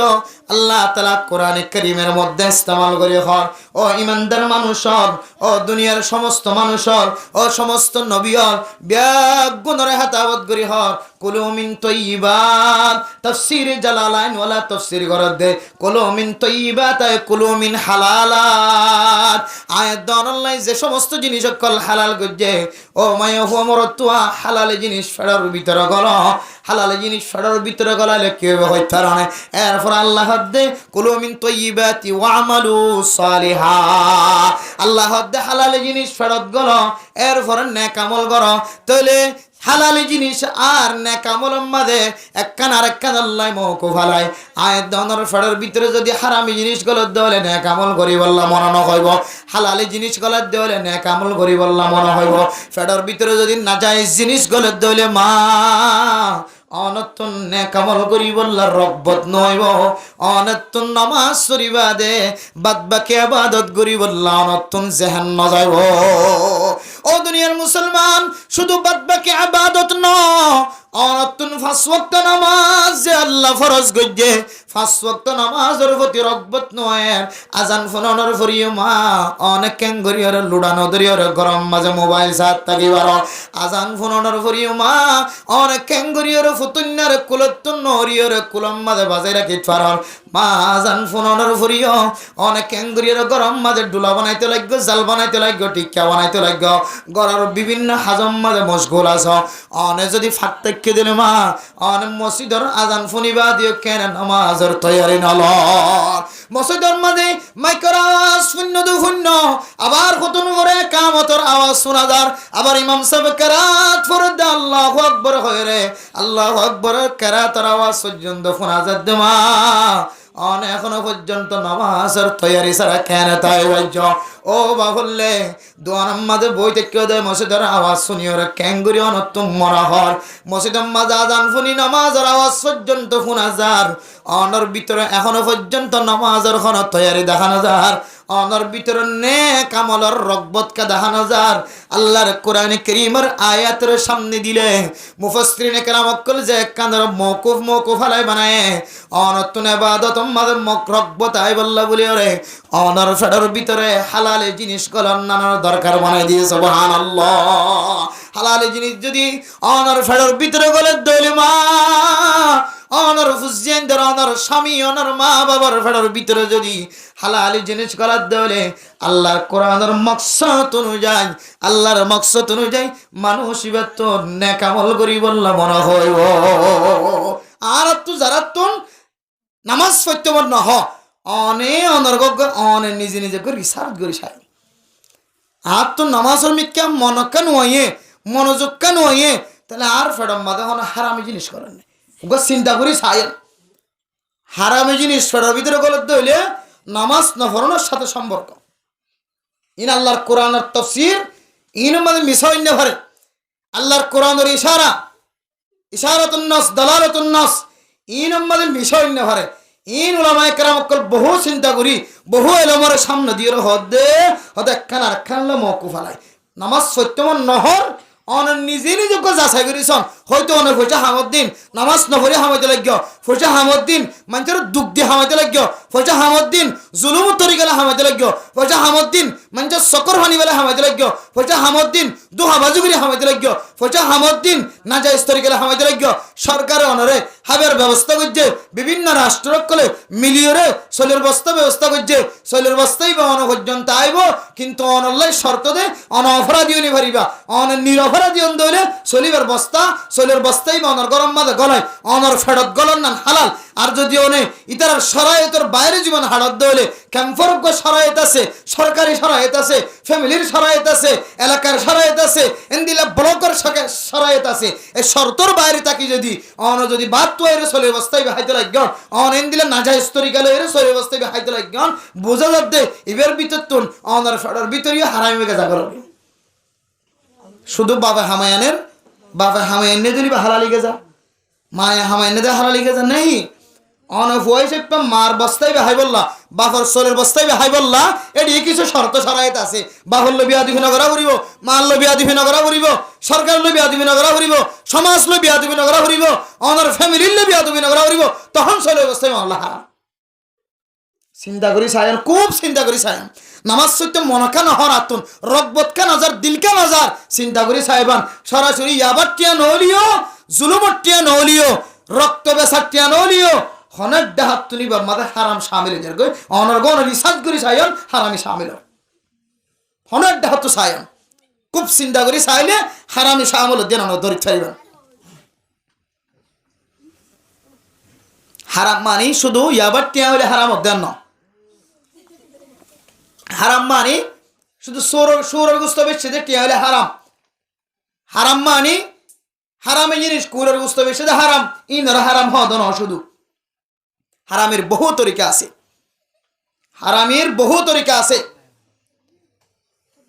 আল্লাহ তাআলা কোরআনে কারীমের মধ্যে ইস্তেমাল করে হর ও ইমানদার মানুষ ও দুনিয়ার সমস্ত মানুষ ও সমস্ত নবীর ব্যাগুনর হাতাবত করে হর কুলু মিন তাইয়্যিবাত তাফসীর জালালাইন ওয়ালা তাফসীর গরদে কুলু মিন তাইয়্যিবাত কুলু মিন হালালাত আয়াত আল্লাহ যে সমস্ত জিনিস কল হালাল গজে ও মায়া হুমরতুয়া হালাল জিনিস ফেরার ভিতরে গল হালাল জিনিস ফেরার ভিতরে গলালে কি হইতে পারে এরপর আল্লাহ দে কুলু মিন তাইয়্যিবাতি ওয়ামালু সালিহা আল্লাহ দে হালাল জিনিস ফেরত গল এরপর নেক আমল করো তাহলে হালালি জিনিস আর নেক আমলের মাঝে একখান আরেকখান আল্লাহ মওকুফ আলাই আয়াত দনের ফেডের ভিতরে যদি হারামি জিনিস গলত দেওয়ালে নেক আমল করি বললাম মনে নহইব হালালি জিনিস গলত দেওয়ালে নেক আমল করি বললাম মনে হইব ফেডের ভিতরে যদি নাজায়েজ জিনিস গলত দেওয়ালে মা অনতুন নেক আমল করি বললা রব্বত নইব অনতুন নামাজ পড়িবা দে বাদ বাকি ইবাদত করি বললা অনতুন জেহান ন যাইব ও দুনিয়ার মুসলমান শুধু বাদ বাকি ইবাদত ন অনতুন পাঁচ ওয়াক্ত নামাজ যে আল্লাহ ফরজ গজে পাঁচ ওয়াক্ত নামাজের প্রতি রগবত নয় আজান ফোনের ফরিও মা অনেক ক্যাঙ্গরিয়র লুডানো দরিয়র গরম মাঝে মোবাইল সাত থাকিবার আজান ফোনের ফরিও মা অনেক ক্যাঙ্গরিয়র ফুতুন্নার কুলতুন নরিয়র কুলম মাঝে বাজাই রাখি পারল মা আজান ফোনের ফরিও অনেক ক্যাঙ্গরিয়র গরম মাঝে ডুলা বানাইতে লাগবে জাল বানাইতে লাগবে টিক্কা বানাইতে লাগবে গড়ার বিভিন্ন হাজম মাঝে মশগুল আছ অনে যদি ফাটতে দিলে মা অনেক মসজিদর আজান ফুনিবা দিও কেন নামাজ নামাজের তৈরি নল মসজিদের মাঝে মাইকের আওয়াজ শূন্য দু শূন্য আবার খতম করে কামতের আওয়াজ শোনা যার আবার ইমাম সাহেব কেরাত ফরদ আল্লাহু আকবার হয় রে আল্লাহু আকবার কেরাতের আওয়াজ পর্যন্ত শোনা যায় দেমা এখনো পর্যন্ত নামাজের তৈরি ছাড়া কেন তাই বাজ্য ও বাহুল্লে দোয়া নামাজে বই থেকে দেয় মসজিদের আওয়াজ শুনি ওরা ক্যাঙ্গুরি অনত্তম মরা হর মসজিদের মাঝে আজান শুনি নামাজের আওয়াজ পর্যন্ত শোনা যার অনর ভিতরে এখনো পর্যন্ত নামাজের কোন তৈরি দেখানো যার অনর ভিতরে নেক আমলের রগবতকে দেখানো যার আল্লাহর কোরআনে কারীমের আয়াতের সামনে দিলে মুফাসসিরিনে কেরাম অকল যে কানের মওকুফ আলাই বানায় অনতুন ইবাদত মাদের রগবত আই বল্লা বলি ওরে অনর ফেডার ভিতরে হালালে জিনিস গুলো নানার দরকার বানাই দিয়ে সুবহানাল্লাহ হালালে জিনিস যদি অনর ফেডার ভিতরে গলে দইলে মা অনর ফুজিয়েন্দার অনর স্বামী অনর মা বাবার ফেডার ভিতরে যদি হালালি জিনিস গলার দেওয়ালে আল্লাহর কোরআনের মকসদ অনুযায়ী আল্লাহর মকসদ অনুযায়ী মানুষ এবার তো নেক আমল করি বললা মনে হয় আর তো যারা তো নামাজ পড়তে না হ অনে অনর্গ অনে নিজে নিজে করে রিসার্চ করি সাই আর তো নামাজের মিথ্যা মনকান হয়ে মনোযোগ কান হয়ে তাহলে আর ফেডম মাঝে হন হারামি জিনিস করেন ওকে চিন্তা করি সাই হারামি জিনিস ফেডার ভিতরে গলত হইলে নামাজ নফরনের সাথে সম্পর্ক ইন আল্লাহর কোরআনের তাফসীর ইন মানে মিশাইন না ভরে আল্লাহর কোরআনের ইশারাতুন নাস দালালাতুন নাস ইন মানে মিশাইন না ভরে ইন উলামায়ে কেরাম কল বহু চিন্তা করি বহু এলমর সামনে দিয়ে হদে খান আর খানলে মওকুফ আলাই নামাজ সত্যমন নহর অন নিজে নিজকে যাচাই করিছন হয়তো অনেক ফজা হামদ্দিন নামাজ নপড়ে হামাইতে লাগিও ফজা হামদ্দিন মানুষের দুঃখ দিয়ে হামাইতে লাগিও ফজা হামদ্দিন জুলুম তরিকালে হামাইতে লাগিও ফজা হামদ্দিন মানুষের চকর হানি বেলা হামাইতে লাগিও ফজা হামদ্দিন দুহাবাজু করে হামাইতে লাগিও ফজা হামদ্দিন নাজাইজ তরিকালে হামাইতে লাগিও সরকারে অনরে হাবের ব্যবস্থা করছে বিভিন্ন রাষ্ট্রকলে মিলিয়রে শৈলের ব্যবস্থা করছে শৈলের বস্তাই বা অন পর্যন্ত আইব কিন্তু অনল্লাই শর্ত দে অন অপরাধী নি ভারিবা অন নিরপরাধী অন্ধ শৈলিবার বস্তা শৈলের বস্তাই বা অনর গরম মাঝে গলায় অনর ফেরত গলন নান হালাল আর যদি অনে ইতার সরায়তের বাইরে জীবন হাড়ত দলে ক্যাম্পরজ্ঞ সরায়ত আছে সরকারি সরায়ত আছে ফ্যামিলির সরায়ত আছে এলাকার সরায়ত আছে এন্দিলা ব্লকের সরায়ত আছে এই শর্তর বাইরে তাকি যদি অন যদি বাদ তো এর চলে অবস্থায় হাইতে লাগন অন এন্দিলা নাজাইজ তরিকালে এর চলে অবস্থায় হাইতে লাগন বোঝা যাচ্ছে এবার ভিতর তুন অনর ফেডার ভিতরিও হারামি মেগে যা করবে শুধু বাবা হামায়ান যদি হালালি গে যা মায়া হামায়ান দে হালালি গে যা নেই অনফ ওয়াইস একটা মার বস্তায় হাই বললা বাফর সোলের বস্তায় হাই বললা এটি কিছু শর্ত সরাইত আছে বাহর লবি আদি নগরা করিব মাল লবি আদি নগরা করিব সরকার লবি আদি নগরা করিব সমাজ লবি আদি নগরা করিব অনর ফ্যামিলির লবি আদি নগরা করিব তখন সোলের বস্তায় মামলা হারাম চিন্তা করি সায়ান খুব চিন্তা করি সায়ান নামাজ সত্য মনকা নহর আতুন রগবতকা নজর দিলকা নজর চিন্তা করি সাহেবান সরাসরি ইয়াবাটিয়া নহলিও জুলুমটিয়া নহলিও রক্ত বেসাটিয়া নহলিও হনের ডাহাত তুলিবার মাঝে হারাম শামিল হয়ে যায় অনর্গণ রিসার্চ করি সায়ন হারামি শামিল হনের ডাহাত সায়ন খুব চিন্তা করি চাইলে হারামি শামিল দেন ধরি চাইবেন হারাম মানি শুধু ইয়াবাটিয়া হলে হারাম দেন না হারাম মানি শুধু সৌরের গুস্ত বেশি টিয়া হলে হারাম হারাম মানি হারামে জিনিস কুরের গুস্ত বেশি হারাম ইনর হারাম হদ না শুধু হারামের বহু তরিকা আছে হারামের বহু তরিকা আছে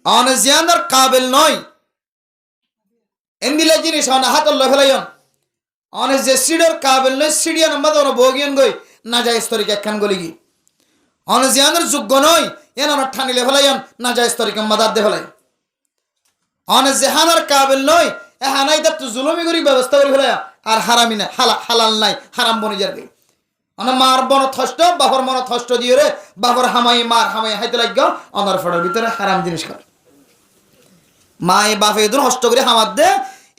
অনজিয়ানর কাবিল নয় এন্দিলা জিনিস অন হাতল ফেলাইন অনে যে সিডর কাবিল নয় সিডিয়ান মাদন বগিয়ান গই না যাইজ তরিকা একখান গলিগি অনজিয়ানের যোগ্য নয় এন অন ঠানিলে ফেলাইন না যাইজ তরিকা মাদার দে ফেলাই অনে জেহানার কাবিল নয় এ হানাই দা তো জুলুমি করি ব্যবস্থা করি ফেলাই আর হারামি না হালাল নাই হারাম বনি যাবে অনা মার বন থষ্ট বাপর মন থষ্ট দিয়ে রে বাপর হামাই মার হামাই হাইতে লাগ অনার ফটার ভিতরে হারাম জিনিস কর মাই বাপে দূর হষ্ট করে হামার দে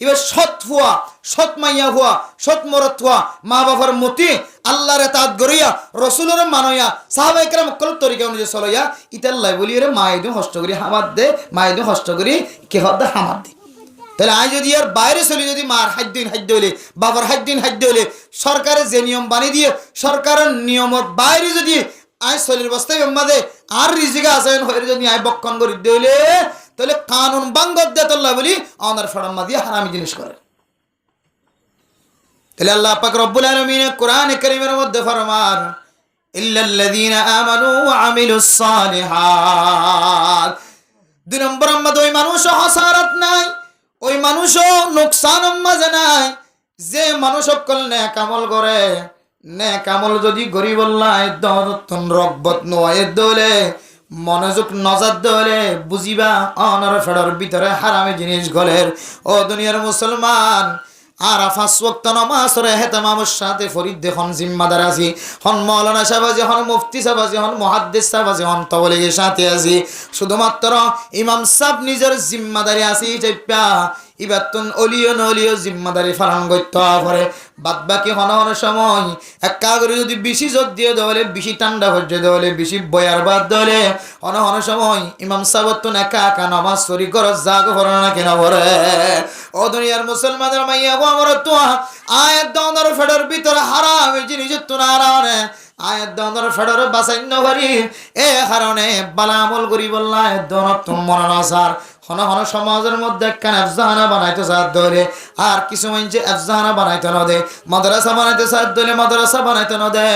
এবার সৎ ফুয়া সৎ মাইয়া ফুয়া সৎ মরত ফুয়া মা বাবার মতি আল্লাহরে তাত গরিয়া রসুলের মানয়া সাহাবায়ে কেরাম কল তরিকা অনুযায়ী চলইয়া ইতাল্লাই বলি রে মাই দু হষ্ট করি হামার দে মাই দু হষ্ট করি কে হদ হামার দে তাহলে আই যদি আর বাইরে চলি যদি মার হাদ্দিন হাদ্য হইলে বাবার হাদ্দিন হাদ্য হইলে সরকারের যে নিয়ম বানিয়ে দিয়ে সরকারের নিয়মের বাইরে যদি আই চলির বস্তায় মাঝে আর রিজিকা আছে হয়ে যদি আই বক্ষণ করে দিলে তাহলে কানুন বাঙ্গত দেতল্লা বলি অনার ফড়াম দিয়ে হারামি জিনিস করে। তাহলে আল্লাহ পাক রব্বুল আলামিন কোরআনে কারীমের মধ্যে ফরমান ইল্লাল্লাযীনা আমানু ওয়া আমিলুস সালিহাত। দুই নম্বর আমাদের ওই মানুষ হাসারাত নাই, ওই মানুষও নোকসান মাঝে নাই যে মানুষ সকল নেক আমল করে। নেক আমল যদি গরিব আল্লাহ দরতন রগবত নয় দলে মনোযোগ নজর দলে বুঝিবা অনার ফেডার ভিতরে হারামে জিনিস গলের। ও দুনিয়ার মুসলমান আর 5 ওয়াক্ত নামাজ রে হেতামামের সাথে ফরিদ দেখুন জিম্মাদার আছি, হন মাওলানা সাহেব আছি, হন মুফতি সাহেব আছি, হন মুহাদ্দিস সাহেব আছি, হন তবলিগের সাথে আছি। শুধুমাত্র ইমাম সাহেব নিজের জিম্মাদারি আছি চাইপা ইবাতুন অলিও নলিও জিম্মাদারি পালন করতে পারে। বাদ বাকি হন হন সময় একা করে যদি বেশি জোর দিয়ে দেওয়ালে বেশি ঠান্ডা হচ্ছে দেওয়ালে বেশি বয়ার বাদ দেওয়ালে হন হন সময় ইমাম সাহেব তো একা একা নামাজ চুরি করো জাগ ভরে না কেন ভরে। ও দুনিয়ার মুসলমানের মাইয়া গো আমার তো আয়াত দন্দর ফেডার ভিতরে হারাম এই জিনিস তো না হারানে আয়াত দন্দর ফেডার বাসাইন ভরি এ কারণে বালা আমল করি বললা দনত তুমি মনে না স্যার হন হন সমাজের মধ্যে একখান আফজাহানা বানাইতে সাথ ধরে আর কিছু মানুষ আফজাহানা বানাইতে না দে, মাদ্রাসা বানাইতে সাথ ধরে মাদ্রাসা বানাইতে না দে,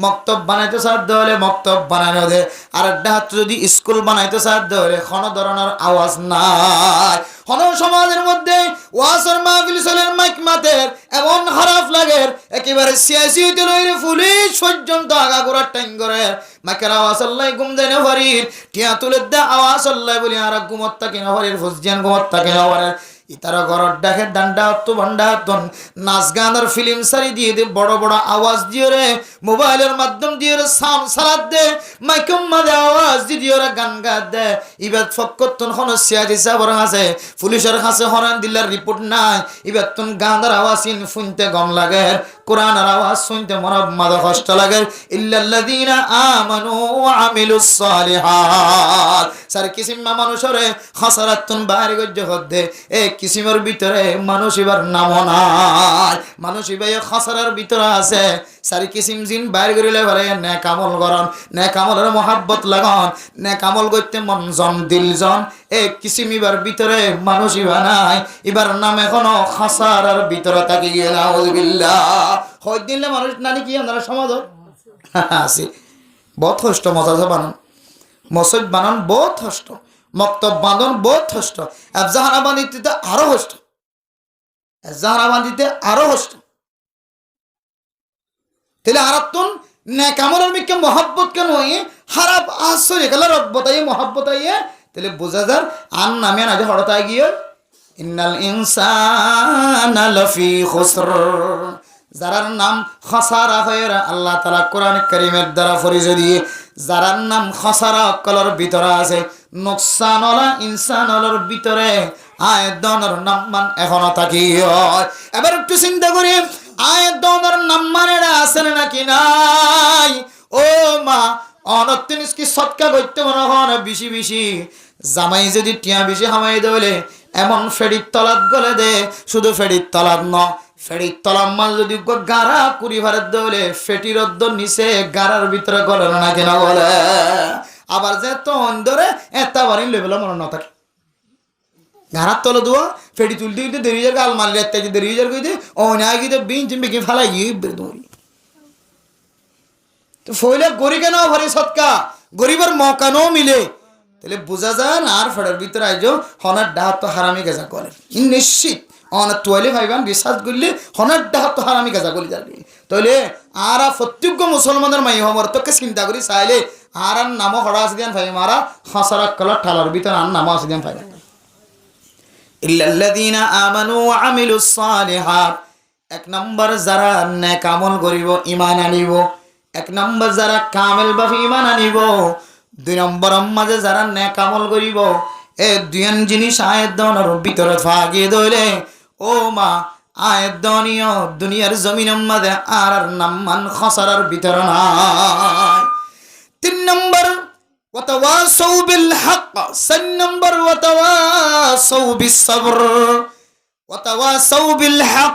মক্তব বানাইতে সাথ ধরে মক্তব বানাইতে দে, আর একটা হাত যদি স্কুল বানাইতে সাথ ধরে কোনো ধরনের আওয়াজ নাই। হন সমাজের মধ্যে ওয়াসর মাহফিল চলের মাইক মাতের এমন খারাপ লাগে একেবারে সিয়াসি হইতে লইলে পুলিশ পর্যন্ত আগা গোড়ার টাইম করে মাইকের আওয়াজ আল্লাহ ঘুম দেয় না পারির টিয়া তুলে দে আওয়াজ আল্লাহ বলি আর ঘুমত থাকে না পারির ফুসজিয়ান ঘুমত থাকে না পারে ইতারা ঘরর ডাকে ডান্ডা হতো ভান্ডা হতন নাচ গান আর ফিল্ম সারি দিয়ে দে বড় বড় আওয়াজ দিয়ে রে মোবাইলের মাধ্যম দিয়ে রে সাউন্ড সারাত দে মাইকম মাঝে আওয়াজ দিয়ে ওরা গান গা দে ইবাদ ফকতন হন সিয়াদি সাবর আছে পুলিশের কাছে হরান দিলার রিপোর্ট নাই ইবাদ তুন গানের আওয়াজ শুনতে গম লাগে কোরআনের আওয়াজ শুনতে মনে মাথা কষ্ট লাগে। ইল্লাল্লাযীনা আমানু ওয়া আমিলুস সালিহাত সার কিসিম মানুষরে খাসারাতুন বাইরে গজ্জ হদ্দে এক কিসিমের ভিতরে মানুষ এবার নাম নাই, মানুষ এবার খাসারার ভিতরে আছে সারি কিসিম জিন বাইর করিলে পারে নেক আমল করন নেক আমলের মহাব্বত লাগান নেক আমল করতে মন জন দিল জন এক কিসিম এবার ভিতরে মানুষ এবার নাই এবার নাম এখনো খাসারার ভিতরে থাকি গিয়ে নাউযুবিল্লাহ হয় দিলে মানুষ নানি কি আপনারা সমাজ আছে বহুত কষ্ট মজা বানান মসজিদ বানান বহুত কষ্ট মক্তব বাঁধন বহুত কষ্ট আফজাহানা বান্ধিতে তো আরো কষ্ট আফজাহানা বান্ধিতে আরো কষ্ট তাহলে আরাতুন নেক আমলের মিকে মহব্বত কেন হয়ে খারাপ আশ্চর্য গেল রব্বতাই মহব্বত আইয়ে তাহলে বোঝা যার আন নামে না যে হঠাৎ গিয়ে ইন্নাল ইনসানা লাফি খুসর যারার নাম খাসারা হয়ে আল্লাহ তাআলা কোরআন কারীমের দ্বারা পরিচয় দিয়ে যারার নাম খাসারা কলর ভিতরে আছে নোকসানওয়ালা ইনসানওয়ালার ভিতরে আয়াত দনের নাম মান এখনো থাকি হয়। এবার একটু চিন্তা করি আয়াত দনের নাম মানেরা আছে নাকি নাই। ও মা অনতিনিস কি সৎকা করতে মনে হয় না বেশি বেশি জামাই যদি টিয়া বেশি হামাই দেলে এমন ফেডির তলাত গলে দে শুধু ফেডির তলাত ন ফেডির তলার মাল যদি গাড়া কুড়ি ভারের দেলে ফেটির নিচে গাড়ার ভিতরে গলে না কেনা বলে আবার যে তো অন্ধরে এত বাড়ি লেভেল মনে না থাকে গাড়ার তলে দেওয়া ফেটি তুলতে গিয়ে দেরি যার গাল মারলে একটা দেরি যার গিয়ে ও না গিয়ে বিন চিম্বে গিয়ে ফেলাই গিয়ে দৌড়ি তো ফইলে গরি কেন ভারি সৎকা গরিবের মকানো মিলে তাহলে বোঝা যায় না আর ফেডার ভিতরে আইজো হনার ডাহাত তো হারামি গেজা করে নিশ্চিত অনার তোয়ালে ভাইবান বিশ্বাস করলে হনার ডাহাত তো হারামি গেজা করি যাবে তাহলে আর প্রত্যেক মুসলমানের মাই হমর তোকে চিন্তা করি চাইলে আর নামও হড়া আছে দিয়ান ভাই মারা হাসারা কলার ঠালার ভিতরে আর নামও আছে দিয়ান ভাই ইল্লাল্লাযীনা আমানু ওয়া আমিলুস সালিহাত এক নম্বর যারা নেক আমল করিব ঈমান আনিব এক নম্বর যারা কামেল ভাবে ঈমান আনিব দুই নম্বর মাঝে যারা নেক আমল করিব এই দুইন জিনিস আয়াত দনের ভিতরে ফাগিয়ে দইলে ও মা আয়াত দনিও দুনিয়ার জমিনের মাঝে আর নাম মান খসারার ভিতরে নাই। তিন নম্বর ওয়াতাওয়াসাউ বিল হক, চার নম্বর ওয়াতাওয়াসাউ বিস সবর। ওয়া তাওয়াসাউ বিল হক।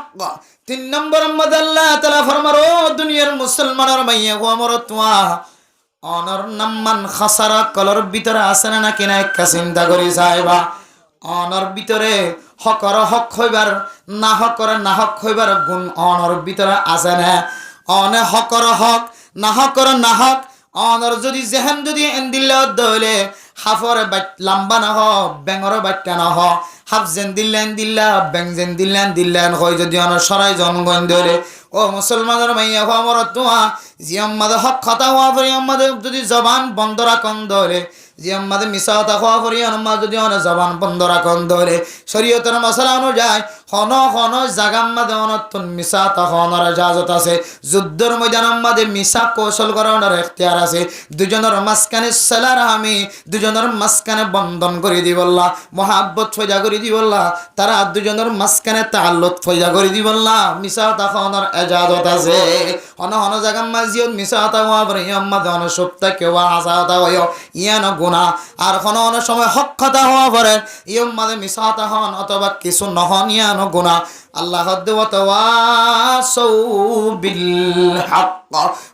3 নম্বর মধ্যে আল্লাহ তাআলা ফরমার, ও দুনিয়ার মুসলমানের মাইয়া গো আমার তোয়া অনর নাম্মান খাসারা কলর ভিতরে আছে না নাকি না একটা চিন্তা করি যাইবা। অনর ভিতরে হকর হক হইবার, না হকর না হক হইবার গুণ অনর ভিতরে আছে না। অনে হকর হক, না হকর না হক। অনর যদি জেহেন যদি এন্দিল্লা দলে হাফর বাইট লম্বা না হ, বেঙর বাইটা না হ, হাফ জেন দিল্লেন দিল্লা, বেং জেন দিল্লেন দিল্লেন হয় যদি অনর সরাই জনগণ ধরে। ও মুসলমানের মাইয়া হো আমার তোয়া জিয়াম্মাদের হক কথা হওয়া পরি আমাদের যদি জবান বন্ধ রাখন ধরে, জিয়াম্মাদের মিশা কথা হওয়া পরি আমার যদি অনেক জবান বন্ধ রাখন ধরে, শরীয়তের মশলা অনুযায়ী হন হন জাগাম্মাদে অনত্তন মিশা তখনর ইজাজত আছে। যুদ্ধের ময়দানম্মাদে মিশা কৌশল করানোর এখতিয়ার আছে। দুজনের মাঝখানে সেলার আমি দুজনের মাঝখানে বন্ধন করে দিবল্লা, মহাব্বত ফয়জা করে দিবল্লা, তারা দুজনের মাঝখানে তাআল্লুক ফয়জা করে দিবল্লা, মিশা তখনর ইজাজত আছে। হন হন জাগাম্মা জিয়ত মিশা তাওয়া পরে আম্মাদে অন সপ্তা কেউ আজাদা হয় ইয়ান গুনাহ। আর হন হন সময় হক কথা হওয়া পরে ইয়াম্মাদে মিশা তাহন অথবা কিছু নহন ইয়ান গুনাহ। আল্লাহ তাওয়াসাউ বিল হক।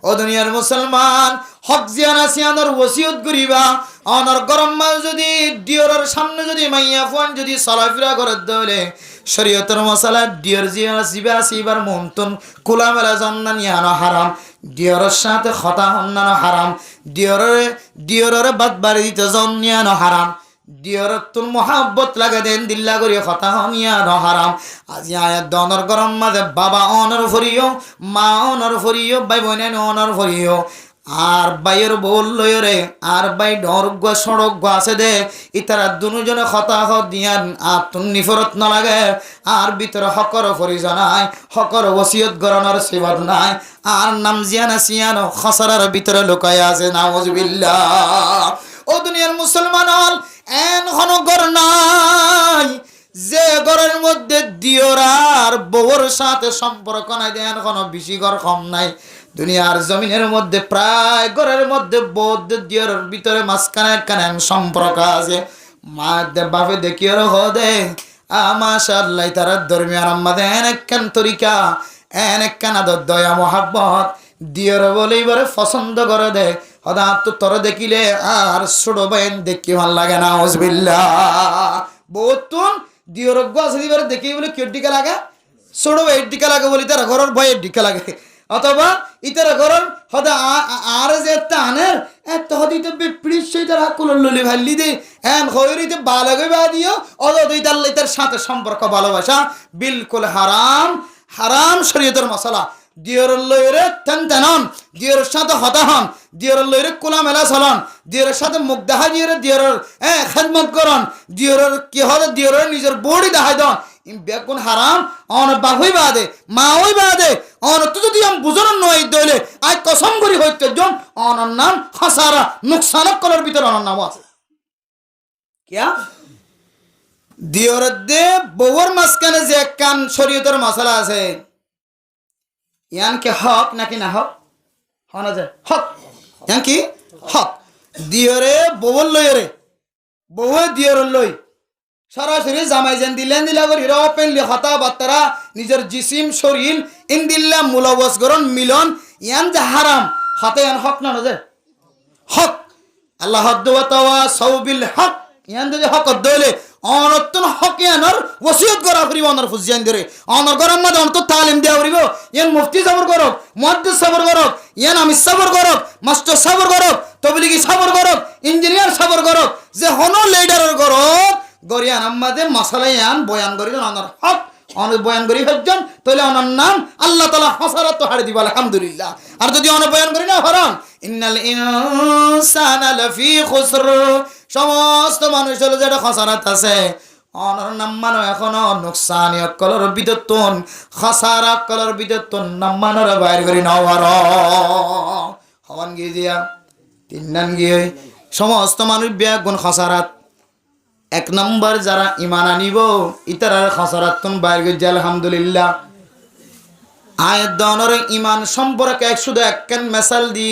ও দুনিয়ার মুসলমান হক জিয়ানা সিয়ানোর ওসিয়ত করিবা। অনর গরম মাল যদি ডিওরের সামনে যদি মাইয়া ফোন যদি চলাফেরা করে দলে শরীয়তের মশলা ডিওর জিয়ানা সিবা সিবার মন্তন কুলা মেলা জন্নান ইয়ানো হারাম। ডিওরের সাথে খতা হন্নানো হারাম। ডিওরের বাদ বাড়ি দিতে জন্যানো হারাম। ডিওরতুল মোহাব্বত লাগে দেন দিল্লা করি কথা হনিয়া হারাম। আজি আয়াত দনর গরম মাঝে বাবা অনর ফরিও, মা অনর ফরিও, ভাই বোনেন অনর ফরিও। আর বাইয়ের বল লয়রে আর বাই ডরগ সড়ক আছে দে ইতারা দুজনে কথা দিয়ান আর তুন নিফরত না লাগে। আর ভিতরে হকর ফরিজা নাই, হকর ওসিয়ত গরনার সেবাদ নাই। আর নাম জিয়ানা সিয়ানো খসরার ভিতরে লুকায় আছে। নাউজুবিল্লাহ। ও দুনিয়ার মুসলমান হল এন ঘন ঘর নাই যে ঘরের মধ্যে দিওরার বউর সাথে সম্পর্ক নাই, দেন কোনো বেশি ঘর কম নাই। দুনিয়ার জমিনের মধ্যে প্রায় ঘরের মধ্যে বৌদ্ধ দিওরের ভিতরে মাঝখানে একখানে সম্পর্ক আছে। মা বাপে দেখিও হদে মাশাআল্লাহ তারা ধর্মীয় আম্মাদে এন একখান তরিকা, এন একখান আদর দয়া মহাব্বত দিওর বলে এবারে পছন্দ করে দে। হদা তো তোর দেখিলে আর ছোট বাইন দেখি ভাল লাগে না। নাউজুবিল্লাহ। বহুতুন দিওর আছে দিবারে দেখি বলে কেউ টিকা লাগে, ছোট ভাইয়ের টিকা লাগে বলি তারা ঘরের ভয়ের টিকা লাগে। অথবা ইতারা ঘরের হদা আর যে টানের এত হদিতে বিপরীত সেই তার হাকুল ললি ভাল্লি দে এন হইরিতে বালাগে বা দিও অদ ইতার সাথে সম্পর্ক ভালোবাসা বিলকুল হারাম। হারাম শরীয়তের মশলা। দিওর লইরে তেন দিওর সাথে হতা হন, দিওর লইরে কোলা মেলা চলন, দিওর সাথে মুখ দেখা দিওর দিওর খেদমত করন, দিওর কি হলে দিওর নিজের বডি দেখাই দন বেগুন হারাম। অন বাহুই বাদে মা ওই বাদে অন তো যদি আমি বুঝন নয় দইলে আই কসম করি হইতে জন অনর নাম খাসারা নুকসান করার ভিতরে অনর নাম আছে। কিয়া দিওর দে বউর মাঝখানে যে কান শরীয়তের মশলা আছে ইয়ান কি হক নাকি না হক? হনা যায় হক। ইয়ান কি হক? দিওরে বউর লইরে বউয়ে দিওর লই সরাসরি জামাই যেন দিলেন দিলা করে হিরো পেনলি হতা বাত্তারা নিজের জিসিম শরীর ইনদিল্লা মুলাওয়াস গরন মিলন ইয়ান যে হারাম হতে ইয়ান হক না যে হক। আল্লাহ তাওয়াসাউ বিল হক। ইয়ান যদি হক দইলে অনতন হক ইয়ানর ওসিয়ত করা করিব অনর ফুজিয়ান ধরে অনর গরম মধ্যে অন্ত তালিম দেওয়া করিব। ইয়ান মুফতি সবর করক, মুহাদ্দিস সবর করক, ইয়ান আমি সবর করক, মাস্টার সবর করক, তবলিগি সবর করক, ইঞ্জিনিয়ার সবর করক, যে হন লিডারের করক গরিয়ান আমাদের মশলা ইয়ান বয়ান করি অনর হক অনেক বয়ান করি হচ্ছেন তাহলে ওনার নাম আল্লাহ তাআলা হাসারাত হারে দিব আলহামদুলিল্লাহ। আর যদি অনেক বয়ান করি না হরণ ইন্নাল ইনসানা লাফি খুসর, সমস্ত মানুষ হলো যেটা খসারাত আছে। অনর নাম মানো এখনো নুকসানি অকলর বিদতন খসারা অকলর বিদতন নাম মানোর বাইর করি নাও আর হওয়ান গিয়ে দিয়া তিন নাম গিয়ে সমস্ত মানুষ বেগুন খসারাত। 1 নম্বর যারা ইমান আনিব ইতারার খসরাতুন বাইর গেছে আলহামদুলিল্লাহ। আয়াত দনর ইমান সম্পর্কে শুধু একখান মেসাল দি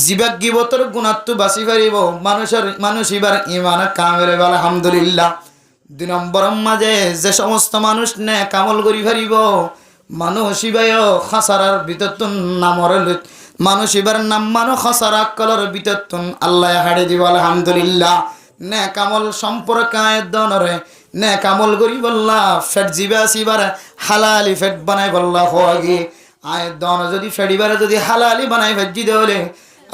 জিবাক গিবতর গুণাত্ম বাসি পারিব মানুষ এবার ইমান কামের আলহামদুলিল্লাহ। দুই নম্বরের মাঝে যে সমস্ত মানুষ নেক আমল করি পারিব মানুষ ইবায় খাসারার ভিতরতুন নামর মানুষ এবার নাম মানো খাসারা কলর ভিতরতুন আল্লাহ হাড়ে দিব আলহামদুলিল্লাহ। নেক আমল সম্পর্কে আয়াত দনরে নেক আমল করি বললা ফেট জিবা সিবার হালালি ফেট বানাই বললা হোয়াগি আয়াত দন যদি ফেডিবারে যদি হালালি বানাই ভেজি দেওলে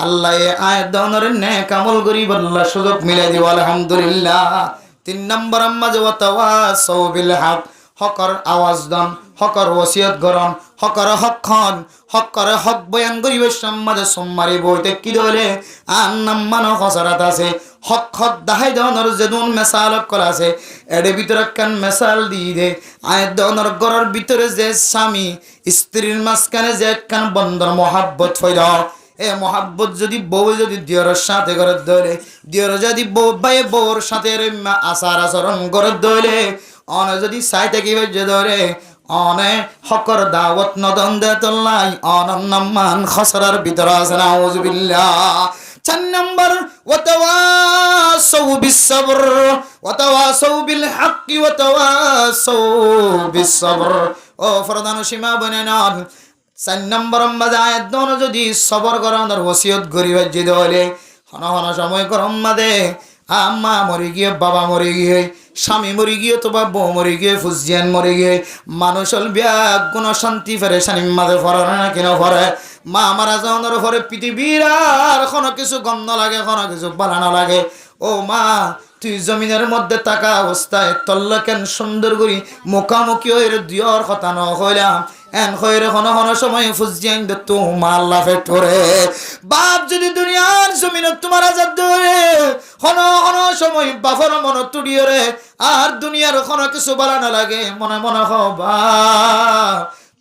আল্লাহ আয়াত দনরে নেক আমল করি বললা সুযোগ মিলাই দিব আলহামদুলিল্লাহ। 3 নম্বর মাঝে ওয়াতাওয়াসাউ বিল হক হকর আওয়াজ দান হকর ওসিয়ত গরম হকর হকখন হকর হক বয়ান করিবে সমাজে সম্মারি বইতে কি দলে আর নাম মানো খসরাত আছে হক হক দাহাই দনর যেদুন মেসাল কল আছে এডে ভিতরে কান মেসাল দিয়ে দে আয় দনর গরর ভিতরে যে স্বামী স্ত্রীর মাঝখানে যে কান বন্দর মহাব্বত হইল এ মহাব্বত যদি বউ যদি দিয়রের সাথে করে ধরে দিয়র যদি বউ ভাই বউর সাথে আচার আচরণ করে ধরে অন যদি সাইতে কি যে ধরে অনে হকর দাওয়াত নদন দে তোল্লাই অনন্নমান খসরার ভিতরে আছে নাউজুবিল্লাহ। 4 নম্বর ওয়াতাওয়াসাউ বিসসবর ওয়াতাওয়াসাউ বিল হক্কি ওয়াতাওয়াসাউ বিসসবর ও ফরদান সীমা বনে না 4 নম্বর মাঝে আয়াত দন যদি সবর করানোর ওসিয়ত গরিবের যে দলে হন হন সময় গরম মাদে আম্মা মরে গিয়ে বাবা মরে গিয়ে স্বামী মরে গিয়ে তো বা বউ মরে গিয়ে ফুজিয়ান মরে গিয়ে মানুষ হল ব্যাগ গুণ শান্তি ফেরে শানি মাঝে ফরে না কেন ফরে মা মারা যাওয়ার পরে পৃথিবীর আর কোনো কিছু গন্ধ লাগে কোনো কিছু বানানো লাগে ও মা তুই জমিনের মধ্যে থাকা অবস্থায় তল্লা কেন সুন্দর করি মুখামুখি হয়ে দিয়র কথা ন হইলাম এন হইরে হন হন সময় ফুজিয়ান দে তো মাল্লা ফেটরে বাপ যদি দুনিয়ার জমিনে তোমার আজাদ ধরে হন হন সময় বাফর মন তুড়িয়ে রে আর দুনিয়ার কোনো কিছু বানানো লাগে মনে মনে হবা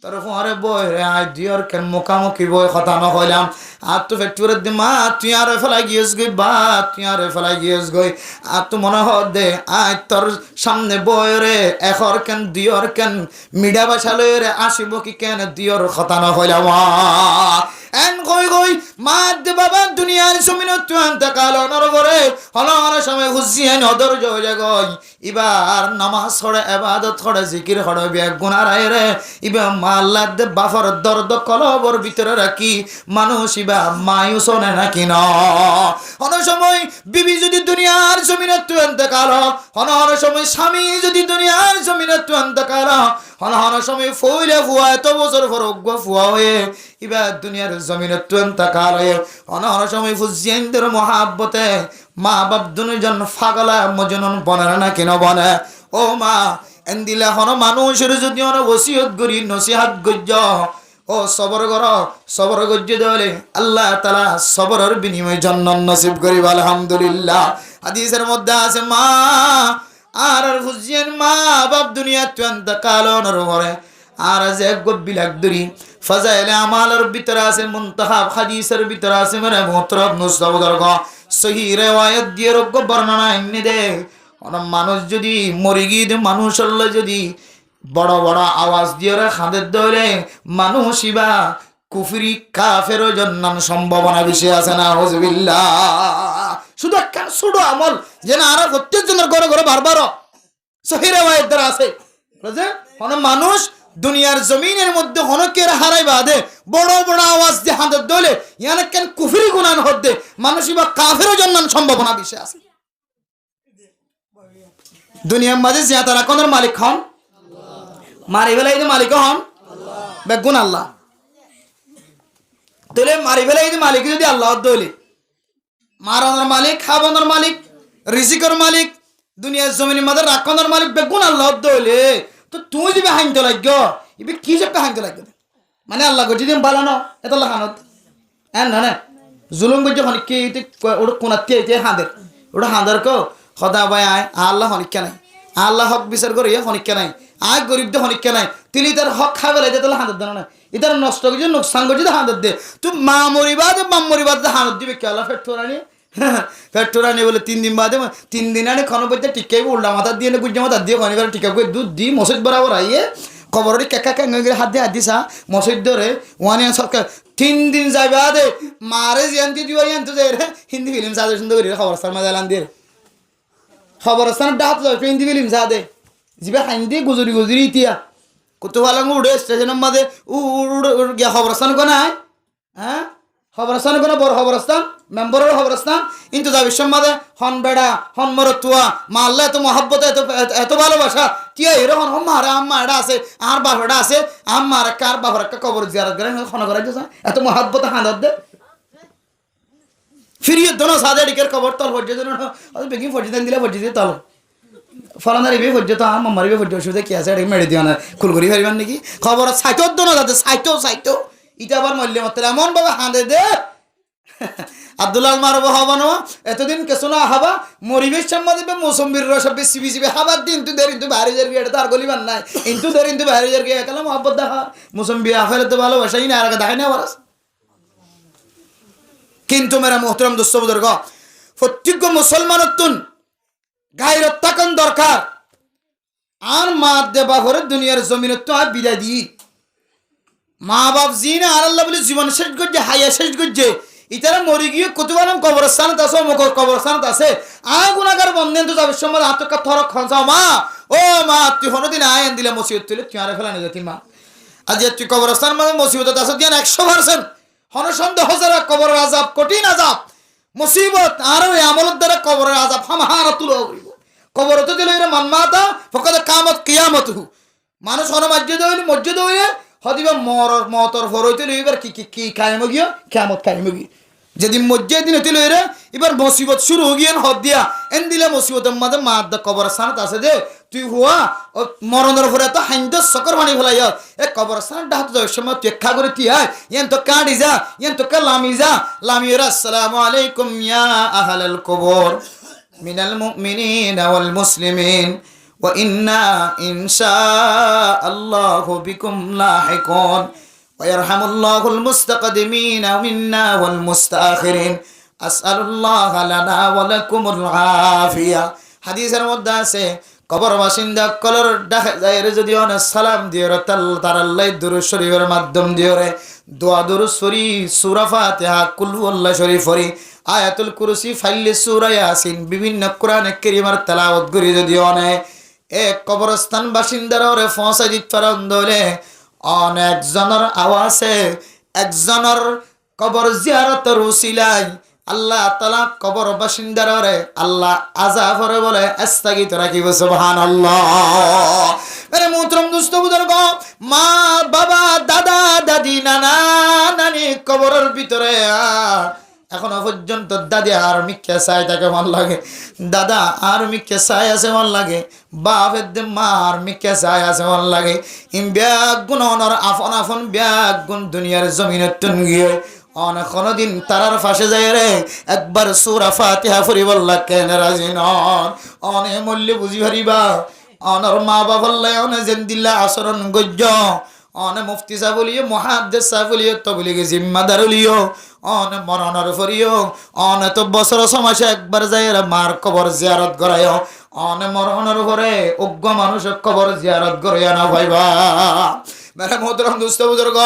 তোর ফোয়ারে বই রে আই দিয়র কেন মুখামুখি বই কথা ন হইলাম আর তো ফেটুরে দি মা তুই আরে ফেলাই গিয়েছ গই বা তুই আরে ফেলাই গিয়েছ গই আর তো মনে হ দে আই তোর সামনে বই রে এখর কেন দিয়র কেন মিডা বাসা লই রে আসিব কি কেন দিয়র কথা ন হইলাম এন কই কই মা দে বাবা দুনিয়ার জমিন তুই আনতে কালো নর করে হল সময় হুসিয়ান অদর জয় গই ইবার নামাজ ছড়ে ইবাদত ছড়ে জিকির ছড়ে বেগ গুনাহ রায় রে ইবা আল্লাহ দে বাফর দর্দ কলবর ভিতরে রাখি মানুষ ইবা মায়ুস না নাকি না অনেক সময় বিবি যদি দুনিয়ার জমিনে তুই ইন্তেকাল অনেক সময় স্বামী যদি দুনিয়ার জমিনে তুই ইন্তেকাল অনেক সময় ফইলে ফুয়া এত বছর পর অজ্ঞ ফুয়া হয়ে ইবা দুনিয়ার জমিনে তুই ইন্তেকাল হয়ে অনেক সময় ফুজিয়ানদের মহাব্বতে মা বাপ দুজন পাগলা মজনুন বনে না কেন বনে ও মা এন্দিলে হন মানুষের যদি অনেক ওসিয়ত করি নসিহাত গজ্য ও সবর কর সবর গজ্য দলে আল্লাহ তাআলা সবরের বিনিময়ে জান্নাত নসিব করিব আলহামদুলিল্লাহ। হাদিসের মধ্যে আছে মা আর ফুজিয়ান মা বাপ দুনিয়া তুই ইন্তেকাল নর করে আর যে গবিলাক দরি ফাজাইলে আমালের ভিতরে আছে মুনতাহা হাদিসের ভিতরে আছে মানে মুহতরম নুসবাদর গ সহি রিওয়ায়াত দিয়ে রোগ বর্ণনা এনে দে মানুষ যদি মরে গিয়ে মানুষ হল যদি বড় বড় আওয়াজ দিয়ে খাদের ধরে মানুষ ইবা কুফরি কাফের জন্য সম্ভাবনা বেশি আছে না হুজবিল্লাহ। শুধু একটা ছোট আমল যে না আর প্রত্যেকজনের ঘরে ঘরে বারবার সহি রিওয়ায়াত দ্বারা আছে বুঝে মানুষ দুনিয়ার জমিনের মধ্যে হনকের হারাই বাদে বড় বড় আওয়াজ দিয়ে হাদের ধরে ইয়ানে কেন কুফরি গুনাহ হতে মানুষ ইবা কাফের জন্য সম্ভাবনা বেশি আছে। দুনিয়ার মাঝে যে তারা কোন মালিক হন মারি ফেলাই মালিক হন বেগুন আল্লাহ তাহলে মারি ফেলাই মালিক যদি আল্লাহ দলে মারানোর মালিক খাবানোর মালিক রিজিকের মালিক দুনিয়ার জমিনের মাঝে রাখানোর মালিক বেগুন আল্লাহ দলে তো তুই যদি হাইনতে লাগ ইবে কি যে হাইনতে লাগ মানে আল্লাহ গজি দিন বালানো এত লাগানত হ্যাঁ না না জুলুম গজি হনিকে ওটা কোনাতে হাঁদের ওটা হাঁদার কো সদা ভাই আয় আল্লাহ হনিকা নাই আল্লাহ হক বিচার করে হনিকা নাই আয় গরিব দে হনিকা নাই তিনি তার হক খাবে লাগে তাহলে হাঁদার দেন না ইতার নষ্ট করে নোকসান করছে তো হাঁদার দে তুই মা মরিবাদ হাঁদত দিবে কে আল্লাহ ফেট ঠোরানি ফেট ঠোরানি বলে 3 দিন বাদে 3 দিন আনে খানো বইতে টিকাই উল্টা মাথা দিয়ে গুজ্জা মাথা দিয়ে খনি টিকা করে দুধ দি মসজিদ বরাবর আইয়ে খবরের কেকা কেঙ্গে হাত দিসা মসজিদ ধরে ওয়ানে সরকার 3 দিন যাইবে আদে মারে জিয়ান্তি দিও ইয়ান্ত যাই রে হিন্দি ফিল্ম সাজেশন করে খবর শর্মা জালান দিয়ে খবরস্থান ডাহাত লয় পেন্দি গেলিম যা দে জিবা খাইন দিয়ে গুজরি গুজরি ইতিয়া কত ভালো উড়ে স্টেশনের মাঝে উড় গিয়া খবরস্থান কোন হয় হ্যাঁ খবরস্থান কোন বড় খবরস্থান মেম্বরের খবরস্থান কিন্তু যাবি সম্মাদে হন বেড়া হন মরতুয়া মাল্লা এত মহাব্বত এত এত ভালোবাসা টিয়া এরকম মারে আম্মা এটা আছে আর বাপটা আছে আম্মার কার বাবার একটা কবর জিয়ারত করে খনা করাই এত মহাব্বত হাঁদার দে ফিরিয়ে দোনো সাদে ডিকের কবর তল ফর্জে বেগিং ফর্জে দিলে ফর্জে দিয়ে তল ফলানার ইবে ফর্জে তো আমার ইবে ফর্জে ওষুধে কি আছে এটা মেরে দিও না খুল করি পারিবেন নাকি খবর সাইটো দোনো যাতে সাইটো ইটা আবার মল্য মাত্র এমন ভাবে হাঁদে দে আব্দুল্লাহ মারব হবা না এতদিন কেসো না হাবা মরিবেশ সম্মাদিবে মৌসম্বির রস বেশি বেশি হাবার দিন তুই দেরিন তুই বাইরে যার গিয়ে এটা তার গলিবার নাই কিন্তু দেরিন তুই বাইরে যার গিয়ে একালা মহব্বত দেখা মৌসম্বি আফেলে তো ভালোবাসাই না আর দেখাই না আবার কিন্তু মেরা মোহতরম দোস্ত বুজুর্গ প্রত্যেক মুসলমানতুন গায়রত থাকুন দরকার আর মা দেবা ঘরে দুনিয়ার জমিনত তো আর বিদায় দি মা বাপ জিনা আর আল্লাহ বলে জীবন শেষ করছে হাইয়া শেষ করছে ইতারা মরি গিয়ে কতবার কবরস্থানত আছে অমুক কবরস্থানত আছে গুণাগার বন্ধেন তো যাবে সময় হাতকা থরক খঞ্চাও মা ও মা তুই হনোদিন আইন দিলে মসিবত তুলে তুই আরে ফেলানি যেতি মা আজ তুই কবরস্থান মানে মসিবত আছে দিয়ান 100% হনসন্দেহ যারা কবরের আযাব কঠিন আযাব মুসিবত আর ওই আমলের দ্বারা কবরের আযাব হামাহারা তুলে হইব কবরতে দিলে এর মানমাতা ফকত কামত কিয়ামতহু মানুষ মসজিদ হইলে হদিবা মতর ফরইতে লইবার কি কায়েম গিয়া কিয়ামত কায়েম গিয়া যেদিন মসজিদ দিন হইতে লইরে এবার মুসিবত শুরু হইয়ান হদ দিয়া এন দিলে মুসিবতের মাঝে মাদ কবরস্থানত আছে দে তুই হুয়া মরণের উপরে তো হাইন্দ সকর পানি ফেলাই এ কবরস্থান ডাহাত যাওয়ার সময় তুই খা করে তুই আয় ইয়ান তো কাঁড়ি যা ইয়ান তো লামি যা লামি আসসালামু আলাইকুম ইয়া আহলাল কবর মিনাল মুমিনিনা ওয়াল মুসলিমিন ওয়া ইন্না ইনশাআল্লাহু বিকুম লাহিকুন ওয়া ইয়ারহামুল্লাহুল মুস্তাকদিমিনা মিন্না ওয়াল মুস্তাখিরিন আসআলুল্লাহ লানা ওয়া লাকুমুল আফিয়া হাদিসের মধ্যে আছে কবর বাসিন্দা কলর ডাকে যায় যদি অনেক সালাম দিও তার আল্লাহ দুরূদ শরীফের মাধ্যম দিও রে দোয়া দুরূদ শরীফ সূরা ফাতিহা কুল হুয়াল্লাহু শরীফ পড়ি আয়াতুল কুরসি ফাইলে সূরা ইয়াসিন বিভিন্ন কোরআনে কারীমের তেলাওয়াত করি যদি অনে এক কবরস্থান বাসিন্দার ওরে পৌঁছাই দিতে পারেন দলে অনেক জনের আওয়াজে একজনের কবর জিয়ারতের উসিলায় আল্লাহ তাআলা কবর বাসিন্দারে আল্লাহ আযাবরে বলে আস্তাগিত রাখিব সুবহানাল্লাহ আরে মোহতরম দোস্ত বুজুর্গ মা বাবা দাদা দাদি নানা নানি কবরের ভিতরে এখনো পর্যন্ত দাদি আর মিক্কে চাই তাকে মন লাগে দাদা আর মিক্কে চাই আছে মন লাগে বাপের দে মা আর মিক্কে চাই আছে মন লাগে ইম ব্যাগ গুণ অনর আফন আফন ব্যাগ গুণ দুনিয়ার জমিনের টন গিয়ে অনেক কোনদিন তারার ফাঁসে যায় রে একবার সূরা ফাতিহা পড়ি বললা কেন রাজি নন অনে মূল্য বুঝি হারিবা অনর মা বাবাল্লাই অনে জেন্দিল্লা আচরণ গজ্য অনে মুফতি সাহেব বলিও মুহাদ্দিস সাহেব বলিও তবলিগি জিম্মাদার বলিও অনে মরণর ফরিও অনে তো বছর সমাসে একবার যায় মার কবর জিয়ারত করায়ও অনে মরণর ঘরে অজ্ঞ মানুষের কবর জিয়ারত করাইয়া না ভাইবা মেরে মোহতরম দোস্ত বুজুর্গ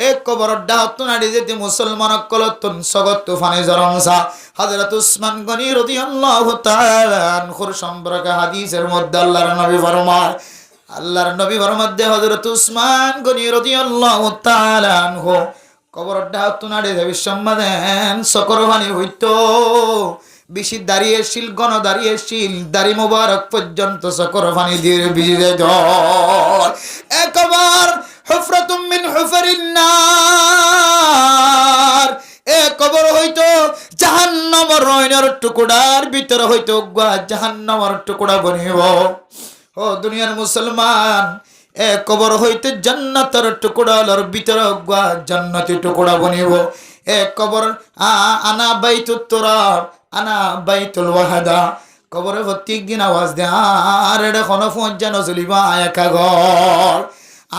এক কবর ডাহত নাড়ি যেতে মুসলমান কলতুন সগত তুফানে জরংসা হযরত উসমান গনি রাদিয়াল্লাহু তাআলা আনহুর সম্পর্কে হাদিসের মধ্যে আল্লাহর নবী ফরমাতে হযরত উসমান গনি রাদিয়াল্লাহু তাআলা আনহু কবর ডাহত নাড়ি যাবে সম্মাদেন সকর পানি হইতো বেশি দাঁড়িয়ে শিল গণ দাঁড়িয়ে শিল দাড়ি মোবারক পর্যন্ত সকর পানি দিয়ে ভিজে যায় একবার হুফরাতুম মিন হুফারিন নার এ কবর হইতো জাহান্নামের রয়নার টুকরার ভিতরে হইতো জাহান্নামের টুকরা বনিব ও দুনিয়ার মুসলমান এ কবর হইতে জান্নাতের টুকরার ভিতরে জান্নাতি টুকরা বনিব এ কবর আনা বাইতুত তুরাব আনা বাইতুল ওয়াহাদা কবরে প্রত্যেকদিন আওয়াজ দে আর এটা কোনো পৌঁছা নচলিব একা ঘর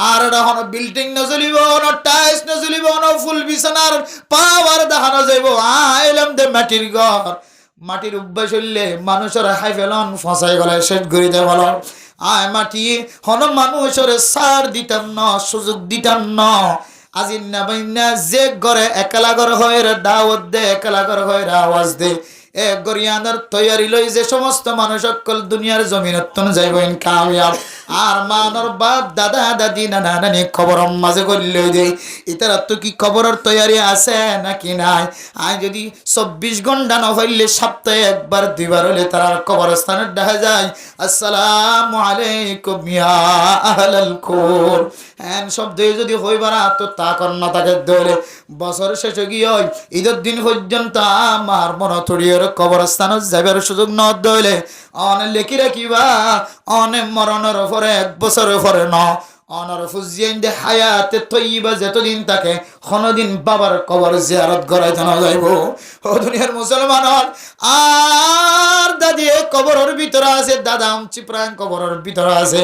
আর এটা কোনো বিল্ডিং নচলিব ন টাইলস নচলিব ন ফুল বিছানার পাওয়ার দেখানো যাইব আইলাম দে মাটির ঘর মাটির অভ্যাস হইলে মানুষের হাই ফেলন ফসাই গলায় শেষ করে দেয় বল আয় মাটি হন মানুষের সার দিতাম না সুযোগ দিতাম না আজিন না বাইনা যে ঘরে একলা ঘর হয়ে দাওয়াত দে একলা ঘর হয়ে আওয়াজ দে এ গরিয়ানার তৈয়ারি লই যে সমস্ত মানুষ সকল দুনিয়ার জমিনতন যাইবেন কামিয়াব আর মানর বাপ দাদা দাদি নানা নানি খবর মাঝে করলে দেই ইতারা তো কি খবরের তৈয়ারি আছে নাকি নাই আজ যদি 24 ঘন্টা না হইলে সপ্তাহে একবার দুইবার হলে তারা কবরস্থানে দেখা যায় আসসালামু আলাইকুম ইয়া আহলাল কুর এন শব্দ যদি হইবারা তো তা কর না তাকে ধরে বছর শেষে গিয়ে ঈদের দিন পর্যন্ত আমার মনে থরিয়ের কবরস্থানে যাবার সুযোগ ন দইলে অনে লেখি রাখিবা অনে মরণের পরে 1 বছরের পরে ন অনর ফুজিয়েন দে হায়াতে তৈবা যতদিন থাকে কোনদিন বাবার কবর জিয়ারত করে জানা যাইব ও দুনিয়ার মুসলমান আর দাদি কবরের ভিতরে আছে দাদা চিপ্রান কবরের ভিতরে আছে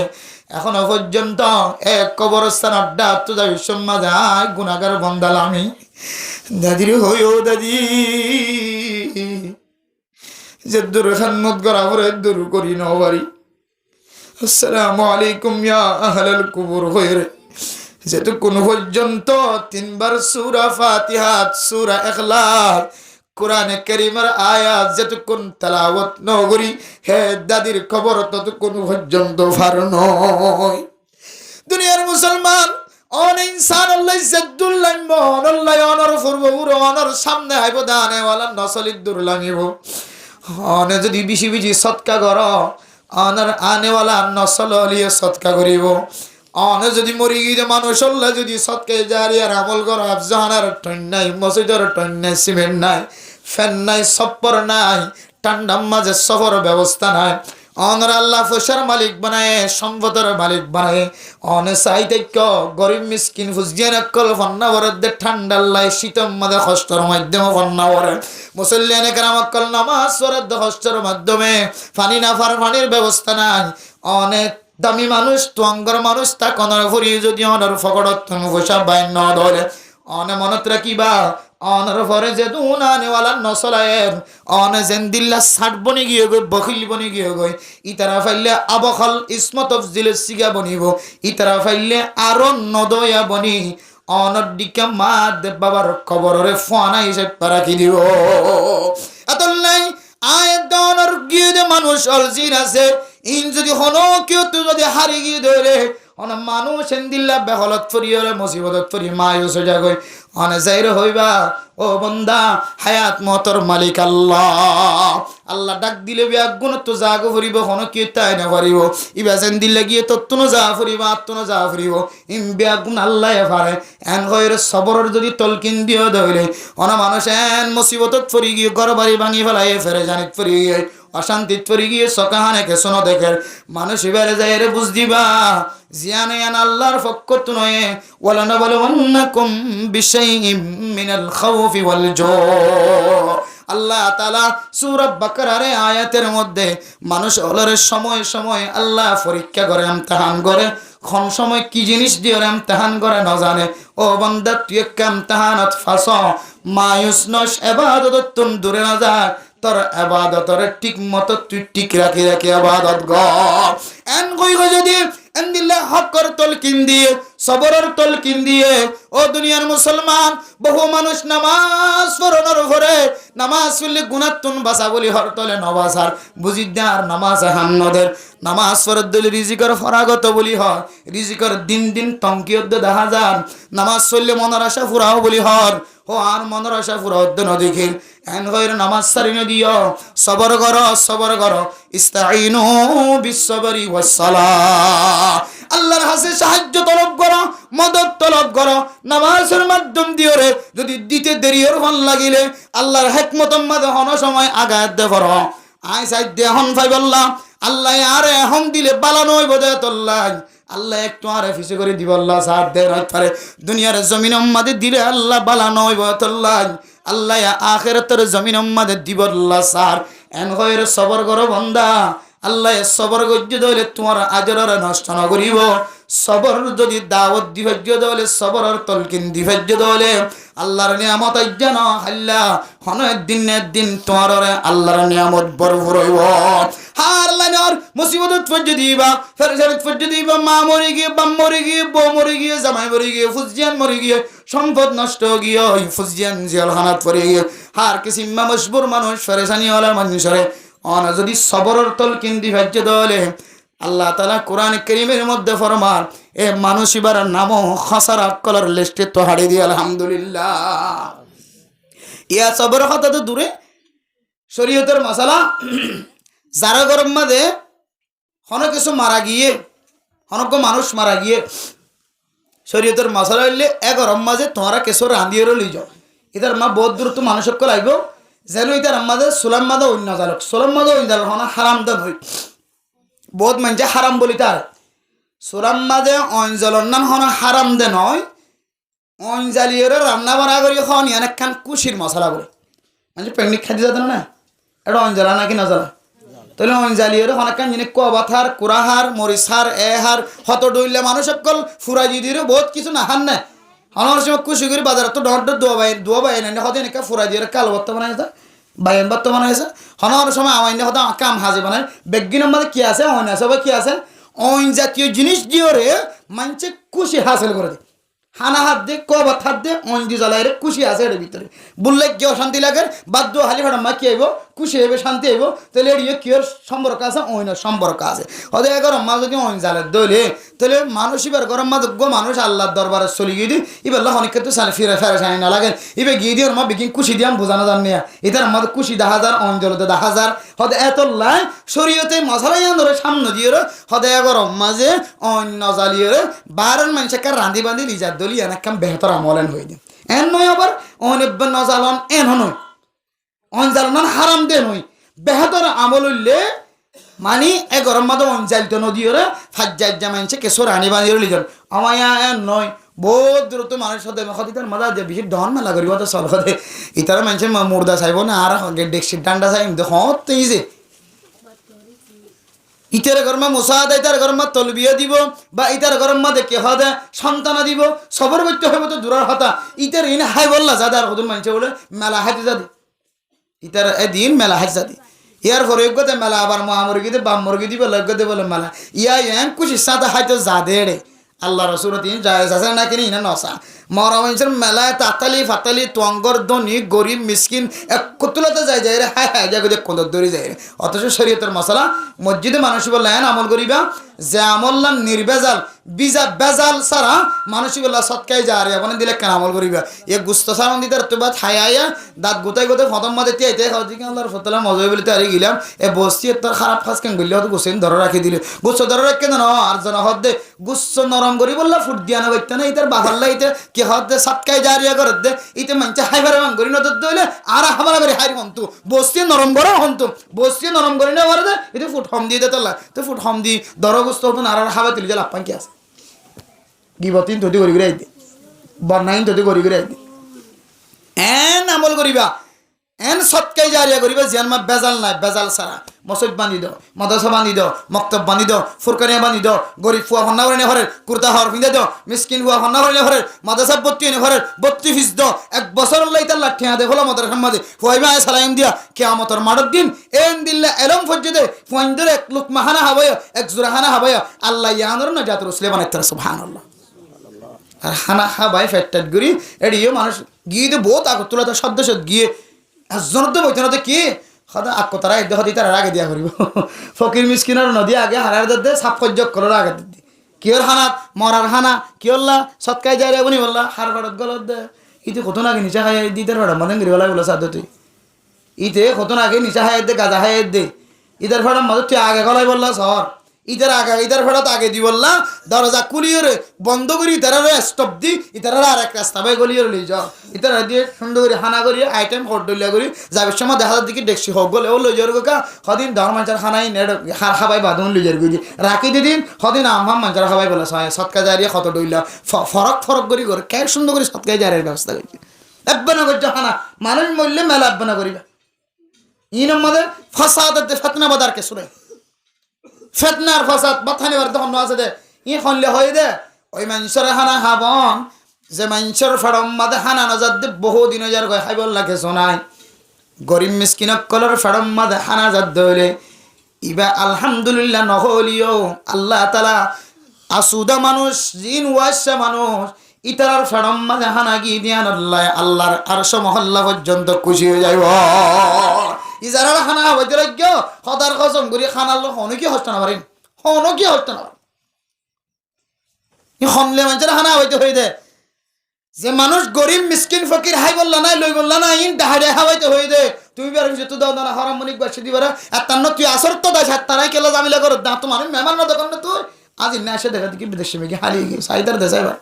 এখনো পর্যন্ত এক কবরস্থান আড্ডা তো যাবি সমাজ আয় গুনাহগার বন্দাল আমি দাদির হইও দাদি যে দূর খানমত করা পরে দূর করি নবারি আসসালামু আলাইকুম ইয়া আহলাল কুবুর হইরে যেতক্ষণ পর্যন্ত 3 বার সূরা ফাতিহা সূরা ইখলাস কোরআনে কারীমের আয়াত যেতক্ষণ তেলাওয়াত ন করি হে দাদির খবর ততক্ষণ পর্যন্ত ফার নয় দুনিয়ার মুসলমান অন ইনসান আল্লাহ ইজ্জতুল্লাহ মন আল্লাহ অনর ফুরবুর অনর সামনে আইব দানে ওয়ালা নসলিদ দূর লামিব অনে যদি বিশি বিশি সদকা করো অনর আনেওয়ালা নসল লিয়ে সদকা করিব অনে যদি মরি গিয়ে মানুষ আল্লাহ যদি সদকা জারিয়ার আমল করো আফজাহানার টন নাই মসজিদের টন নাই সিমেন্ট নাই ফ্যান নাই সপ্পর নাই ঠান্ডার মাঝে সফর ব্যবস্থা নাই অনর আল্লাহ ফসার মালিক বানায় সম্পদের মালিক বানায় অনে সাইতেক্য গরিব মিসকিন ফুজিয়ান অকল ফন্নাবরদ্দে ঠান্ডার লাই শীতম মাঝে কষ্টর মাধ্যমে ফন্নাবরে মুসল্লিয়ানে কেরাম অকল নামাজ পড়াদ্দ কষ্টর মাধ্যমে পানি না পানির ব্যবস্থা নাই অনেক দামি মানুষ তুয়াঙ্গর মানুষ তা কনর ফুরি যদি অনর ফকড়ত তুমি ফসা বাইন ন ধরে অনে মনত রাখিবা অনর পরে যে দুনা নেওয়ালা নসলায়ের অন জেন্দিল্লা 60 বনি গিয়ে গই বখিল বনি গিয়ে গই ইতারা ফাইলে আবখাল ইসমত অফজিলের সিগা বনিব ইতারা ফাইলে আরো নদয়া বনি অনর দিকে মা দেব বাবার কবরে ফোনা হিসেবে রাখি দিব এতলাই আয়াত দনর গিয়ে দে মানুষ অলজির আছে ইন যদি হনো কেউ তুই যদি হারি গিয়ে ধরে অন মানুষ এন্দিল্লা বেহলত ফরিয়রে মুসিবতত ফরি মায়ুস হয়ে যাগই অনে যাইর হইবা ও বন্দা হায়াত মতর মালিক আল্লাহ আল্লাহ ডাক দিলে বিয়াগুন তো জাগো ফরিব হনো কি তাই না ফরিব ইবা এন্দিল্লা গিয়ে তত্তুনো যা ফরিব আত্তুনো যা ফরিব ইম বিয়াগুন আল্লাহ পারে এন কইরে সবরের যদি তলকিন দিও দইলে অন মানুষ এন মুসিবতত ফরি গিয়ে ঘর বাড়ি ভাঙি ফেলায় ফেরে জানিত ফরি গিয়ে অশান্তিত ফরি গিয়ে সকাহানে কে শোনো দেখের মানুষ এবারে যায় রে বুঝ দিবা জিয়ানে আন আল্লাহর ফক্কত নয় ওয়ালা নাবলুন্নাকুম বিশাইইম মিনাল খাউফি ওয়াল জু আল্লাহ তাআলা সূরা বাকারার আয়াতের মধ্যে মানুষ হলরে সময় সময় আল্লাহ পরীক্ষা করে ইমতিহান করে কোন সময় কি জিনিস দিয়ে ইমতিহান করে না জানে ও বান্দা তুই ইমতিহানত ফাস মায়ুসনস ইবাদত তুম দূরে না যা তোর ইবাদতরে ঠিক মতো তুই ঠিক রাখি রাখি ইবাদত গর এন কই যদি এন্দিল্লা হকর তলকিন দিয়ে সবরের তলকিন দিয়ে ও দুনিয়ার মুসলমান বহু মানুষ নামাজ পড়ানোর পরে নামাজ পড়লে গুনাতুন বাসা বলি হর তলে নবাসার বুঝিদার নামাজ হান্নদের নামাজ পড়ার দলে রিজিকর ফরাগত বলি হয় রিজিকর দিন দিন তঙ্কিয়দ্দ দেখা যান নামাজ পড়লে মনের আশা ফুরাও বলি হর ও আর মনের আশা ফুরাওদ্দ নদিখিল এন কইর নামাজ সারি নদিও সবর করো ইস্তাইনু বিসসবরি ওয়াস সালাহ আল্লাহর কাছে সাহায্য তলব করো মদদ তলব করো নামাজের মাধ্যম দিও রে যদি দিতে দেরি হর ভাল লাগিলে আল্লাহর হিকমতের মাঝে হন সময় আগায় দে করো আই সাইদ দে হন ফাইবাল্লাহ আল্লাহ আরে হন দিলে বালা নয় বদে তোল্লাই আল্লাহ একটু আরে ফিসে করে দিব আল্লাহ সাথ দে রাত পারে দুনিয়ার জমিন মাঝে দিলে আল্লাহ বালা নয় বদে তোল্লাই আল্লাহ আখিরাতের জমিন মাঝে দিব আল্লাহ সার এন কইরে সবর করো বান্দা আল্লাহ সবর গজ্জ ধরে তোমার আজররে নষ্ট না করিব সবর যদি দাওয়াত দিভজ্য দলে সবরের তলকিন দিভজ্য দলে আল্লাহর নিয়ামত যেন আল্লাহ হনের দিন তোমার আল্লাহর নিয়ামত ভরপুর হইব হার লাইনর মুসিবত ফজ্জ দিবা ফেরজাত ফজ্জ দিবা মা মরে গিয়ে বাম মরে গিয়ে বউ মরে গিয়ে জামাই মরে গিয়ে ফুজিয়ান মরে গিয়ে সম্পদ নষ্ট গিয়ে ফুজিয়ান জেলখানাত পড়ে গিয়ে হার কিসিম্মা মজবুর মানুষ ফেরেশানি ওয়ালা মানুষরে অন যদি সবরের তলকিন দিভজ্য দলে আল্লাহ তাআলা কোরআন কারীমের মধ্যে ফরমান এ মানুষ ইবার নামও খাসারা কলার লিস্টে তো হাড়ি দিয়ে আলহামদুলিল্লাহ ইয়া সবর কথা তো দূরে শরীয়তের মশালা যারা গরম মাঝে হন কিছু মারা গিয়ে হনক মানুষ মারা গিয়ে শরীয়তের মশালা হইলে এ গরম মাঝে তোমরা কিছু রাঁধিয়ে লই যাও এটার মা বহুত দূর তো মানুষকে লাগব যেন এটার মাঝে সোলাম মাদা অন্য জালক সোলাম মাদা অন্য জালক হন হারাম দান হই বহুত মানুষে হারাম বলি তার সোলাম মাঝে অঞ্জলর নাম হন হারাম দে নয় অঞ্জালিয়রে রান্না বাড়া করি হন অনেক খান কুশির মশলা বলে মানে পিকনিক খাইতে যেত না এটা অঞ্জলা নাকি না জ্বালা তাহলে অঞ্জালিয়রে অনেক খান জিনিস কবাথার কুড়াহার মরিচার এহার হত ডইলে মানুষ সকল ফুরাজি দিয়ে বহুত কিছু না হান না আমার সময় কুশি করে বাজার তো ডর দোয়া বাই না হতে এনেকা ফুরাজিয়রে কালো ভর্তা বানাইছে বাইন ভর্তা বানাইছে হনার সময় আমার হতে কাম হাজে বানায় বেগিনের মধ্যে কি আছে অন্য আছে কি আছে অইন জাতীয় জিনিস দিওরে মানুষে খুশি হাসিল করে দেয় হানা হাত দে কবাত হাত দে অইন দি জ্বালাই রে খুশি আছে এর ভিতরে বললে কি অশান্তি লাগে বাধ্য হালি ভাড়া মা কি আইব খুশি হইবে শান্তি আইব তাহলে এর কি সম্পর্ক আছে অইনের সম্পর্ক আছে হতে এগারো মা যদি অইন জ্বালে দলে তাহলে মানুষ এবার গরম মা গো মানুষ আল্লাহর দরবারে চলে গিয়ে দিই এবার অনেক ক্ষেত্রে সালে ফিরে ফেরে সানি না লাগে এবার গিয়ে দিয়ে মা বিকিন খুশি দিয়াম বোঝানো জান নিয়া এটার আমাদের খুশি 10,000 অঞ্জলতে 10,000 হতে এত লাই শরীয়তে মশালাই ধরে সামনে দিয়ে হতে এগারো মাঝে অন্য জ্বালিয়ে বারণ মানুষকে রাঁধি বাঁধি লিজার দলি এনাকাম বেহতর আমলেন হয়ে দিন এন নয় আবার অনেক নজালন এন নয় অঞ্জালন হারাম দে নয় বেহতর আমল হইলে মানে এ গরম মাদে অঞ্জালিত নদীরে ফাজ্জার জামাইছে কেশর আনি বাঁধিয়ে লিজন আমার এন নয় বহুত দূরত্ব মানুষ হতে হতে মাদা যে বেশি ডন মেলা করিব তো চল হতে ইতারা মানুষের মুর্দা চাইব না আর ডেক্সির ডান্ডা চাইব হতে যে ইতার গরমা মুসা দেয় ইতার গরমা তলবিয়া দিব বা ইতার গরমা দেখে হদে সন্তানা দিব সবর বৈত্য হইব তো দূরের হতা ইতার ইন হাই বললা যাদার কদুন মানুষ বলে মেলা হাইতে যাদি ইতার এদিন মেলা হাইতে যাদি ইয়ার ফরগতে মেলা আবার মহামুরগি দে বাম মুরগি দিব লগতে বলে মেলা ইয়া এম কুছি সাদা হাইতে যাদে রে আল্লাহ রসুল তিন যায় আছে না কিনি না নসা মরা মানুষের মেলায় তাতালি ফাতালি তঙ্গর ধনী গরিব মিসকিন এক কুতুলাতে যায় যায় রে হ্যাঁ হ্যাঁ যাকে দেখ কোন দৌড়ি যায় রে অথচ শরীয়তের মশলা মসজিদে মানুষ বললেন আমল করিবা যে আমল্লা নির্বেজাল বিজা বেজাল সারা মানুষ বললা সৎকাই যা রে আপনি দিলে কেন আমল করিবা এ গুস্ত সারন দিতে তো বাদ হাই আয়া দাঁত গোতাই গোতাই ফতম মাদে তিয়াইতে খাওয়াতে আল্লাহর ফতলা মজা বলে তারি গেলাম এ বসতি তার খারাপ খাস কেন বললে হয়তো গোসেন ধরে রাখি দিলে গুচ্ছ ধরে রাখে না আর জন হদ দে গুচ্ছ নরম করি বললা ফুট দিয়া না বাইতে না ইতার বাহাল্লা ইতে কি হদ দে সৎকাই জারিয়া করে দে ইতে মানছে হাইবার মান করি না তো দইলে আর হামারা বাড়ি হাই হন্তু বসতি নরম করো হন্তু বসতি নরম করি না করে দে ইতে ফুট হম দিয়ে দে তাল্লা তো ফুট হম দি ধরো গুস্ত হতো আর হাবা তুলি যা লাপান কি আছে গিবতিন ততি করি করে আইতে বন্যাইন ততি করি করে আইতে এন আমল করিবা এন সৎকাই জারিয়া করিবা জিয়ান মা বেজাল নাই বেজাল সারা মসজিদ বান্ধি দাও মাদ্রাসা বান্ধি দাও মক্তব বান্ধি দাও ফুরকানিয়া বান্ধি দাও গরিব ফুয়া হন্না করে হরের কুর্তা হর পিঁধে দাও মিসকিন ফুয়া হন্না করে হরের মাদ্রাসা বত্তি এনে হরের 32 ফিস দাও এক বছর লাই তার লাঠিয়া দে হলো মাদ্রাসার মাঝে ফুয়াইবা সালাইম দিয়া কিয়ামতের মাডর দিন এন দিল্লা এলম ফজ্জদে ফুয়াইন্দর এক লুকমা হানা হাবায়া এক জোড়া হানা হাবায়া আল্লাহ ইয়ানর না জাত রাসূল বানাইতার সুবহানাল্লাহ আর হানা হাবাই ফেটটাট গরি এডিও মানুষ গিয়ে দে বহুত আগতুলা তো শব্দ শব্দ গিয়ে জনতে বইতে কি সদা আকো তারা একদম হতে তারা আগে দিয়া করিব ফকির মিসকিনের নদী আগে হারার দে সাপ সহ্য করার আগে দি কিয়র হানাত মরার হানা কিয়ল্লা সৎকাই যায় রে বনি বললা হার বাড়ত গলত দে ইতে কত আগে নিচা খাই দিতে বাড়া মনে গিরিওয়ালা বলে সাদ তুই ইতে কত আগে নিচা খাই দে গাজা খাই দে ইদার ফাড়া মদত তুই আগে গলাই বললা শহর ইতার আগে ইতার ফেরত আগে দি বললা দরজা কুলিয়ে বন্ধ করি ইতারা স্টপ দি ইতারা আর এক রাস্তা ভাই গলিয়ে লই যাও ইতারা দিয়ে সুন্দর করে হানা করি আইটেম হটডলিয়া করি যাবে সময় দেখা দিকে দেখছি হোক বলে ও লই যার গোকা সদিন ধর মানুষের খানাই নেট হার খাবাই বাঁধন লই যার গুজি রাখি দিদিন সদিন আমার মানুষের খাবাই বলে সৎকা জারিয়া কত ডইলা ফরক ফরক করি করে কে সুন্দর করে সৎকাই জারিয়ার ব্যবস্থা করছি একবার না করছো খানা মানুষ মরলে মেলা একবার না করিবা ইন আমাদের ফাসাদ ফেতনা বাদার কে শুনে ফেতনার ফাসাদ বাথানি বার তখন আছে দে ই খনলে হয়ে দে ওই মানুষের হানা হাবন যে মানুষের ফেরম মাদে হানা নজার দে বহুদিন যার গয় খাইবল লাগে শোনায় গরিব মিসকিনক কলর ফেরম মাদে হানা যার দইলে ইবা আলহামদুলিল্লাহ নহলিও আল্লাহ তালা আসুদা মানুষ জিন ওয়াসা মানুষ ইতার ফেরম মাদে হানা গিয়ে দিয়ান আল্লাহ আল্লাহর আরশ মহল্লা পর্যন্ত খুশি হয়ে যাইব ইজারার খানা হইতে রাজ্য সদার কসম করি খানার হনো কি হস্ত না পারেন হনো কি হস্ত না পারেন হনলে মানুষের খানা হইতে হয়ে দে যে মানুষ গরিব মিসকিন ফকির হাই বললা না লই বললা না ইন ডাহারে হাওয়াইতে হয়ে দে তুমি বের হইছে তো দাও না হারাম মনিক বাসি দিবারা আর তার তুই আসর তো দাস আর তারাই কেলা জামিলা করো দা তোমার মেহমান না দোকান না তুই আজ না এসে দেখা দেখি বিদেশে মেয়ে হারিয়ে গিয়ে সাইদার দেশাই ভাই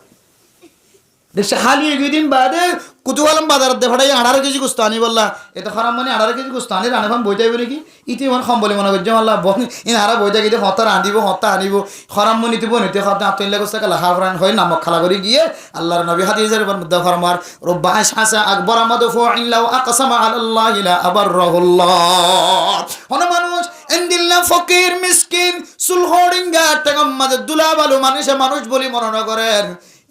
দেশে হালিয়ে গিয়ে দিন বাদে কুতুয়ালাম বাজার দে ভাড়াই 18 কেজি গোস্ত আনি বললা এত খারাপ মানে 18 কেজি গোস্ত আনি রানে ভাম বইটাইব নাকি ইতি মন কম বলে মনে করছে আল্লাহ বন ইন হারা বইটা গিয়ে হতা রাঁধিব হতা আনিব খরাম মনিতে বনিতে হতা আতইলা গোস্ত কালা হাফরান হয় নামক খালা করে গিয়ে আল্লাহর নবী হাদিসের মধ্যে ফরমার রব্বা হাসা আকবর আমাদ ফাইল্লাহ আকসামা আলাল্লাহ লা আবরহুল্লাহ হন মানুষ এন্দিল্লা ফকির মিসকিন সুলহডিঙ্গা টাকাম্মাদ দুলাবালু মানুষ বলি মনে করেন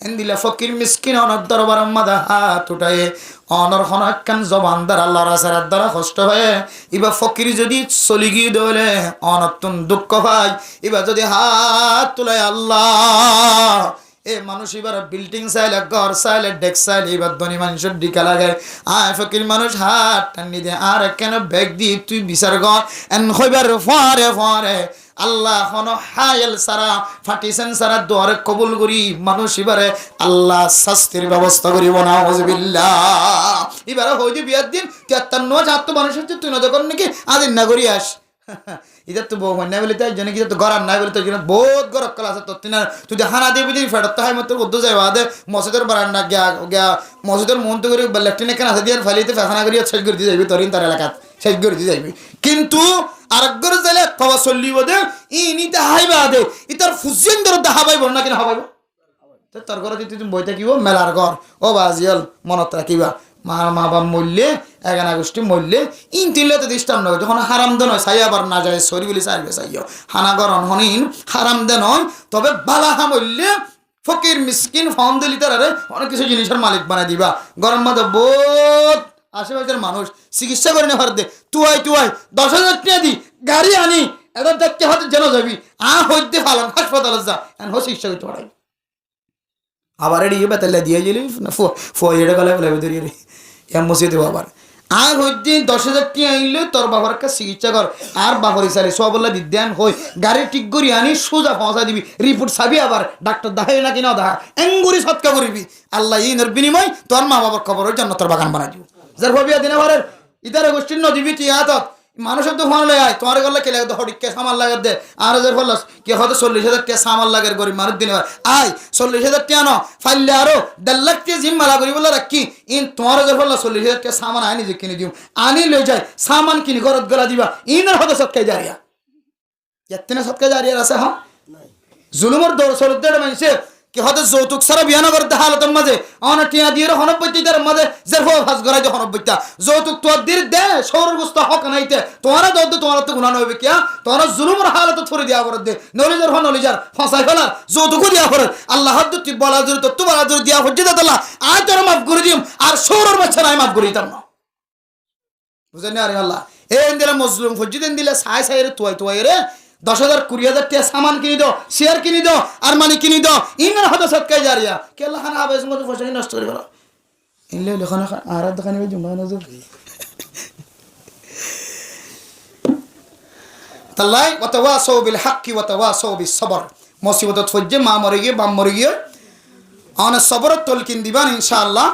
এন্দিলা ফকির মিসকিন অনর দরবার মাদা হাত উঠায় অনর হনকান জবানদার আল্লাহর আসার দ্বারা কষ্ট হয় ইবা ফকির যদি চলি গিয়ে দলে অনতুন দুঃখ হয় ইবা যদি হাত তুলায় আল্লাহ এ মানুষ এবার বিল্ডিং চাইলে ঘর চাইলে ডেক চাইলে এবার ধনী মানুষের ডিকা লাগে আয় ফকির মানুষ হাত টানি দে আর কেন ব্যাগ দি তুই বিচার কর এন হইবার ফরে ফরে আল্লাহ হন হায়েল সারা ফাটিছেন সারা দোয়ারে কবুল করি মানুষ এবারে আল্লাহ শাস্তির ব্যবস্থা করিব না হজবিল্লাহ এবারে হইতে বিয়ার দিন 53 হাত তো মানুষের তুই না যখন নাকি আদিন না করি আস ইদার তো বউ নাই বলে তাই জন্য কি তো গরার নাই বলে তো বহুত গরক কলা আছে তোর তুই হানা দিয়ে দিবি ফেরত তো হয় মতো উদ্দ যাই বাদে মসজিদের বারান্না গিয়া মসজিদের মন তো করে লেফটেন্ট কেন আছে দিয়ে ফালিতে ফেখানা করিয়া শেষ করে দিয়ে যাবি তোরিন তার এলাকাত শেষ করে দিয়ে যাবি কিন্তু আরেকগর যাইলে কবা চল্লিব দে ইনিতে হাইবা দে ইতার ফুজিন ধর দেখা পাইব না কিনা হবাইব তোর ঘরে তুই বই থাকিব মেলার ঘর ও বাজিয়াল মনত রাখিবা মা বাপ মরলে এগানা গোষ্ঠী মরলে ইন তিনলে তো দৃষ্টান নয় যখন হারাম দেন হয় চাই আবার না যায় সরি বলি চাইবে চাইও হানাগর অনহনীন হারাম দেন হয় তবে বালাহা মরলে ফকির মিসকিন ফন দিলি তার অনেক কিছু জিনিসের মালিক বানাই দিবা গরম মধ্যে বহুত আশেপাশের মানুষ চিকিৎসা করে নেওয়ার দে তুই 10,000 টাকা দি গাড়ি আনি এদের দেখতে হতে যেন যাবি হইতে ফালাম হাসপাতালে যা চিকিৎসা করতে পারাই আবার এড়িয়ে বেতাল্লা দিয়ে গেলি ফয়েটা গলায় বলে ধরিয়ে রে মসজিদে আবার আর হইতে 10,000 টাকা আনলে তোর বাবার কাছে চিকিৎসা কর আর বাহরি চালি সবল্লা দিদ্যান হই গাড়ি ঠিক করি আনি সোজা পৌঁছা দিবি রিপোর্ট চাবি আবার ডাক্তার দেখাই নাকি না দেখা এঙ্গুরি সৎকা করবি আল্লাহ ইনের বিনিময় তোর মা বাবার খবরের জন্য তোর বাগান বানাই দিব যার ভাবিয়া দিনে ভারের ইতারে গোষ্ঠীর নদীবি টিয়াত মানুষের তো ফোন লাই তোমার গেলে কে লাগে হরিক কে সামান লাগে দে আর হাজার ফলস কে হয়তো 40,000 টাকা সামান লাগে গরিব মানুষ দিনে আয় 40,000 টাকা ন ফাইলে আরো 1.5 লাখ টাকা জিম্মালা করি বলে রাখি ইন তোমার হাজার ফলস 40,000 টাকা সামান আনি যে কিনে দিও আনি লই যায় সামান কিনি ঘরত গলা দিবা ইনের হয়তো সৎকাই জারিয়া এতনে সৎকাই জারিয়া আছে হ্যাঁ জুলুমর দৌড় সরুদ্দের মানুষে কি হয়তো যৌতুক সারা বিয়া নগর হালতের মাঝে অনেক টিয়া দিয়ে হনব্বইটার মাঝে যে ফাঁস গড়াই যে হনব্বইটা যৌতুক তোর দিয়ে দে সৌর গোস্ত হক নাইতে তোমার দৌড় তোমার তো গুণা নইবে কিয়া তোমার জুলুমর হালত থরে দিয়া করে দে নলিজার নলিজার ফসাই ফেলার যৌতুক দিয়া করে আল্লাহ তুই বলা জোর তো বলা জোর দিয়া হচ্ছে দাদা আয় তোর মাফ করে দিম আর সৌরর বাচ্চা নাই মাফ করে দিতাম না বুঝলেন আরে আল্লাহ এই দিলে মজলুম ফজিদিন দিলে সাই সাই রে তুয়াই রে 10,000 20,000 টাকা সামান কিনি দাও শেয়ার কিনি দাও আর মানি কিনি দাও ইনার হাতে সৎকাই জারিয়া কেলা খানা আবেজ মতো পয়সা নষ্ট করে গেল ইনলে লেখানা আর দোকানে জুমা নজর তাল্লাই ওয়া তাওয়াসাউ বিল হাক্কি ওয়া তাওয়াসাউ বিস সবর মুসিবত ফজ্জে মা মরে গিয়ে বাম মরে গিয়ে আনা সবরত তলকিন দিবান ইনশাআল্লাহ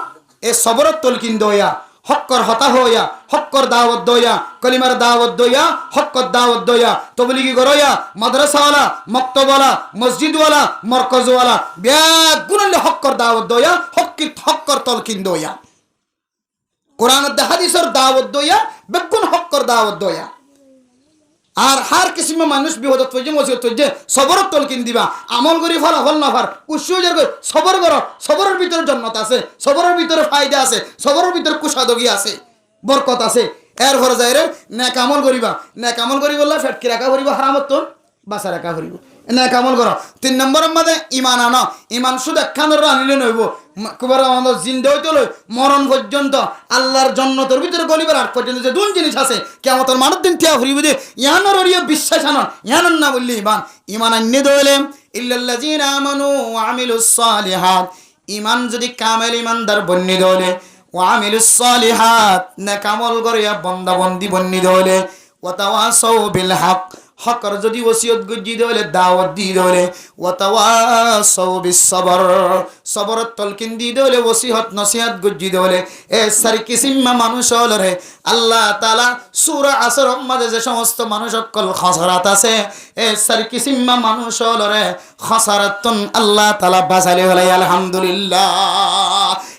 এ সবরত তলকিন দয়া হক্কর হতা হইয়া হক্কর দাওয়াত দয়া কলিমার দাওয়াত দয়া হক্কর দাওয়াত দয়া তবলিগি গরয়া মাদ্রাসাওয়ালা মক্তবওয়ালা মসজিদওয়ালা মরকজওয়ালা বেগুনলে হক্কর দাওয়াত দয়া হক্কর তলকিন দয়া কোরআন হাদিসের দাওয়াত দয়া বেগুন হক্কর দাওয়াত দয়া আর হার কিসিম মানুষ বিপদত পড়ছে মসজিদ পড়ছে সবরত তলকিন দিবা আমল করি ফলাফল না ফার উৎসর্গ করে সবর করো সবরের ভিতরে জন্নত আছে সবরের ভিতরে ফায়দা আছে সবরের ভিতরে কুশাদগি আছে বরকত আছে এর ঘরে যাই রে নেক আমল করিবা নেক আমল করি বললা ফেটকি রাখা করিবা হারামত তো বাসা রাখা করিব নেক আমল করো। 3 নম্বরের মধ্যে ঈমান আনো। ঈমান শুধু একখানের আনিলে নইব, কুবার আমাদের জিন্দা হইতে লই মরণ পর্যন্ত আল্লাহর জান্নাতের ভিতরে গলিবার আগ পর্যন্ত যে দুন জিনিস আছে কিয়ামতের মানের দিন টিয়া হইব যে ইয়ানোর ওরিয়া বিশ্বাস আনো, ইয়ানোর না বললি ঈমান। ঈমান আননে দইলে ইল্লাল্লাযিনা আমানু ওয়া আমিলুস সালিহাত, ঈমান যদি কামেল ঈমানদার বন্নি দইলে ওয়া আমিলুস সালিহাত, নেক আমল করিয়া বান্দা বান্দি বন্নি দইলে ওয়া তাওয়াসাউ বিল হক, হকর যদি ওসিয়ত গুজি দলে দাওয়াত দি দলে ওয়া তাওয়াসাউ বিস সবর, সবরত তলকিন দি দলে ওসিয়ত নসিহত গুজি দলে এ সারি কিসিমা মানুষ হলরে আল্লাহ তাআলা সূরা আসর মধ্যে যে সমস্ত মানুষ সকল খাসারাত আছে এ সারি কিসিমা মানুষ হলরে খাসারাতুন আল্লাহ তাআলা বাঁচালে হলে আলহামদুলিল্লাহ।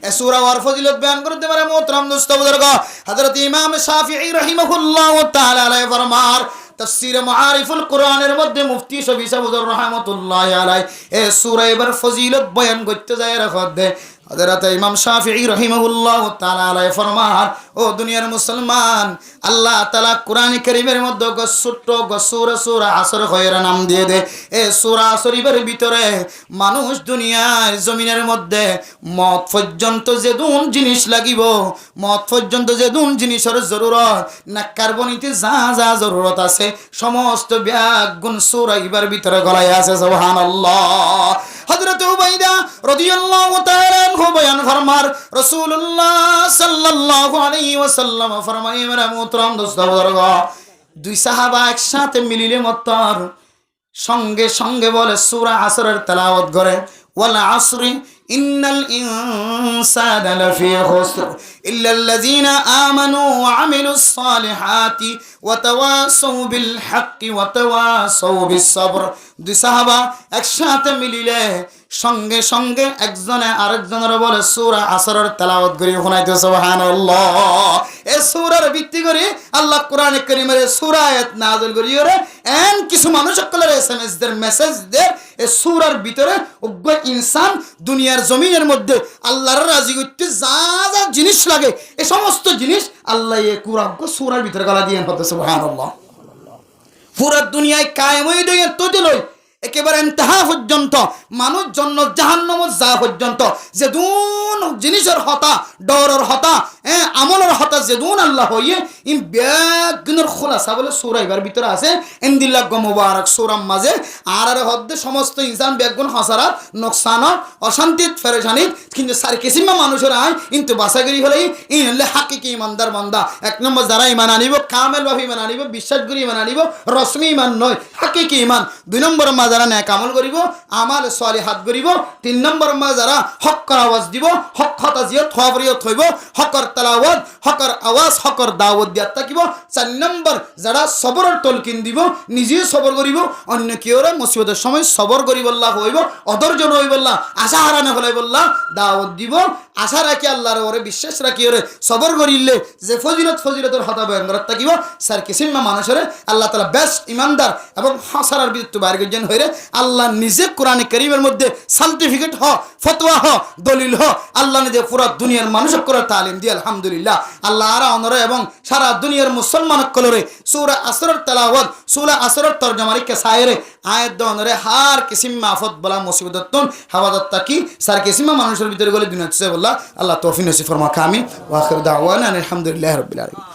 এ সূরা ওয়ার ফজিলত বয়ান করতে পারে মোহতরম দোস্ত বুজুর্গ হযরত ইমাম শাফিঈ রাহিমাহুল্লাহু তাআলা আলাইহি ফরমার তাফসীর মাআরিফুল কোরআনের মধ্যে মুফতি শফি সাহুজুর রাহমাতুল্লাহি আলাইহি এ সূরা এবার ফজিলত বয়ান করতে যায় রাখতে হযরত ইমাম শাফিঈ রাহিমাহুল্লাহু তাআলা আলাইহি ফরমান, ও দুনিয়ার মুসলমান, আল্লাহ তাআলা কোরআনে কারীমের মধ্যে ছোট্ট সূরা আসর খয়রা নাম দিয়ে দে। এ সূরা আসরের ভিতরে মানুষ দুনিয়ার জমিনের মধ্যে মত পর্যন্ত যে দুন জিনিস লাগিব, মত পর্যন্ত যে দুন জিনিসের জরুরত না কার্বনিতে যা যা জরুরত আছে সমস্ত ব্যাগুণ সূরা ইবার ভিতরে গলায় আছে। সুবহানাল্লাহ। হযরত উবাইদা রাদিয়াল্লাহু তাআলা আনহু বয়ান ফরমার রাসূলুল্লাহ সাল্লাল্লাহু আলাইহি ওয়াসাল্লাম ফরমায়, মেরা মোহতরম দোস্ত বুজুর্গ, দুই সাহাবা একসাথে মিলিলে মতর সঙ্গে সঙ্গে বলে সূরা আসরের তেলাওয়াত করে, ওয়াল আসরি ইন্নাল ইনসানা লাফি খুসর ইল্লাল্লাযিনা আমানু ওয়া আমিলুস সালিহাতি ওয়া তাওয়াসাউ বিল হাক্কি ওয়া তাওয়াসাউ বিস সবর। দুই সাহাবা একসাথে মিলিলে সঙ্গে সঙ্গে একজনে আরেকজনের বলে সূরা আসরের তেলাওয়াত করি শোনাইতে। সুবহানাল্লাহ। এই সূরার ভিত্তি করে আল্লাহ কোরআনে কারীমের সূরা আয়াত নাযিল করিওরে এন কিছু মানুষ সকলের এসএমএস দের মেসেজ দের এই সূরার ভিতরে উগ্র ইনসান দুনিয়ার জমিনের মধ্যে আল্লাহর রাজি করতে যা যা জিনিস লাগে এই সমস্ত জিনিস আল্লাহ এই কোরআন সূরার ভিতরে গলা দিয়ে হতে। সুবহানাল্লাহ। পুরো দুনিয়ায় কায়েম হয়ে দিয়ে তো দিলই একেবারে ইন্তাহা পর্যন্ত মানুষ জন্য জাহান্নামত যা পর্যন্ত যে দুন জিনিসের হতা ডরের হতা আমলের হতা যে দুন আল্লাহ হইয়ে ইন বেগুনের খোলাসা বলে সূরা এবার ভিতরে আছে ইনদিল্লাহ মুবারক সূরার মাঝে আর হদ্দে সমস্ত ইনসান বেগুন হাসারাত নোকসানত অশান্তিত ফেরেশানিত কিন্তু সার কিসিমা মানুষের আয় কিন্তু বাসাগিরি হলে ইন হলে হাকিকি ইমানদার বান্দা। এক নম্বর যারা ইমান আনিব কামেল ভাবে ইমান আনিব বিশ্বাস করি ইমান আনিব রসমি ইমান নয় হাকিকি ইমান। দুই নম্বর মা যারা নেক আমল করিব আমাল সালিহাত করিব। 3 নম্বর মা যারা হক্কর আওয়াজ দিব হক কথা জিয়ত খবরিয়ত হইব হকর তেলাওয়াত হকর আওয়াজ হকর দাওয়াত দিয়া থাকিব। 4 নম্বর যারা সবরের তলকিন দিব নিজে সবর করিব অন্য কেউরে মুসিবতের সময় সবর করিব আল্লাহ হইব অধৈর্য হইব আল্লাহ আশা হারানো হলে আল্লাহ দাওয়াত দিব আশা রাখি আল্লাহর ওরে বিশ্বাস রাখি ওরে সবর করিলে যে ফজিলতের হতা বয়ান করার থাকিব স্যার কিসিমা মানুষের আল্লাহ তাআলা বেস্ট ইমানদার এবং হাসারার বিরুদ্ধে বাইরে গজন হইরে আল্লাহ নিজে কোরআনে কারীমের মধ্যে সার্টিফিকেট হ ফতোয়া হ দলিল হ আল্লাহ নিজে পুরো দুনিয়ার মানুষক করে তালিম দি। আলহামদুলিল্লাহ। আল্লাহ আরা অনরে এবং সারা দুনিয়ার মুসলমান কলরে সূরা আসরের তেলাওয়াত সূরা আসরের তরজমারি কে সায়রে আয়াত দনরে হার কিসিমা আফত বলা মুসিবততুন হাওয়াদাত তাকি স্যার কিসিমা মানুষের ভিতরে গলে দুনিয়া চে বল্লাহ আল্লাহ তৌফিক নসিব ফরমা কামি ওয়া আখির দাওয়ানা আলহামদুলিল্লাহি রাব্বিল আলামিন।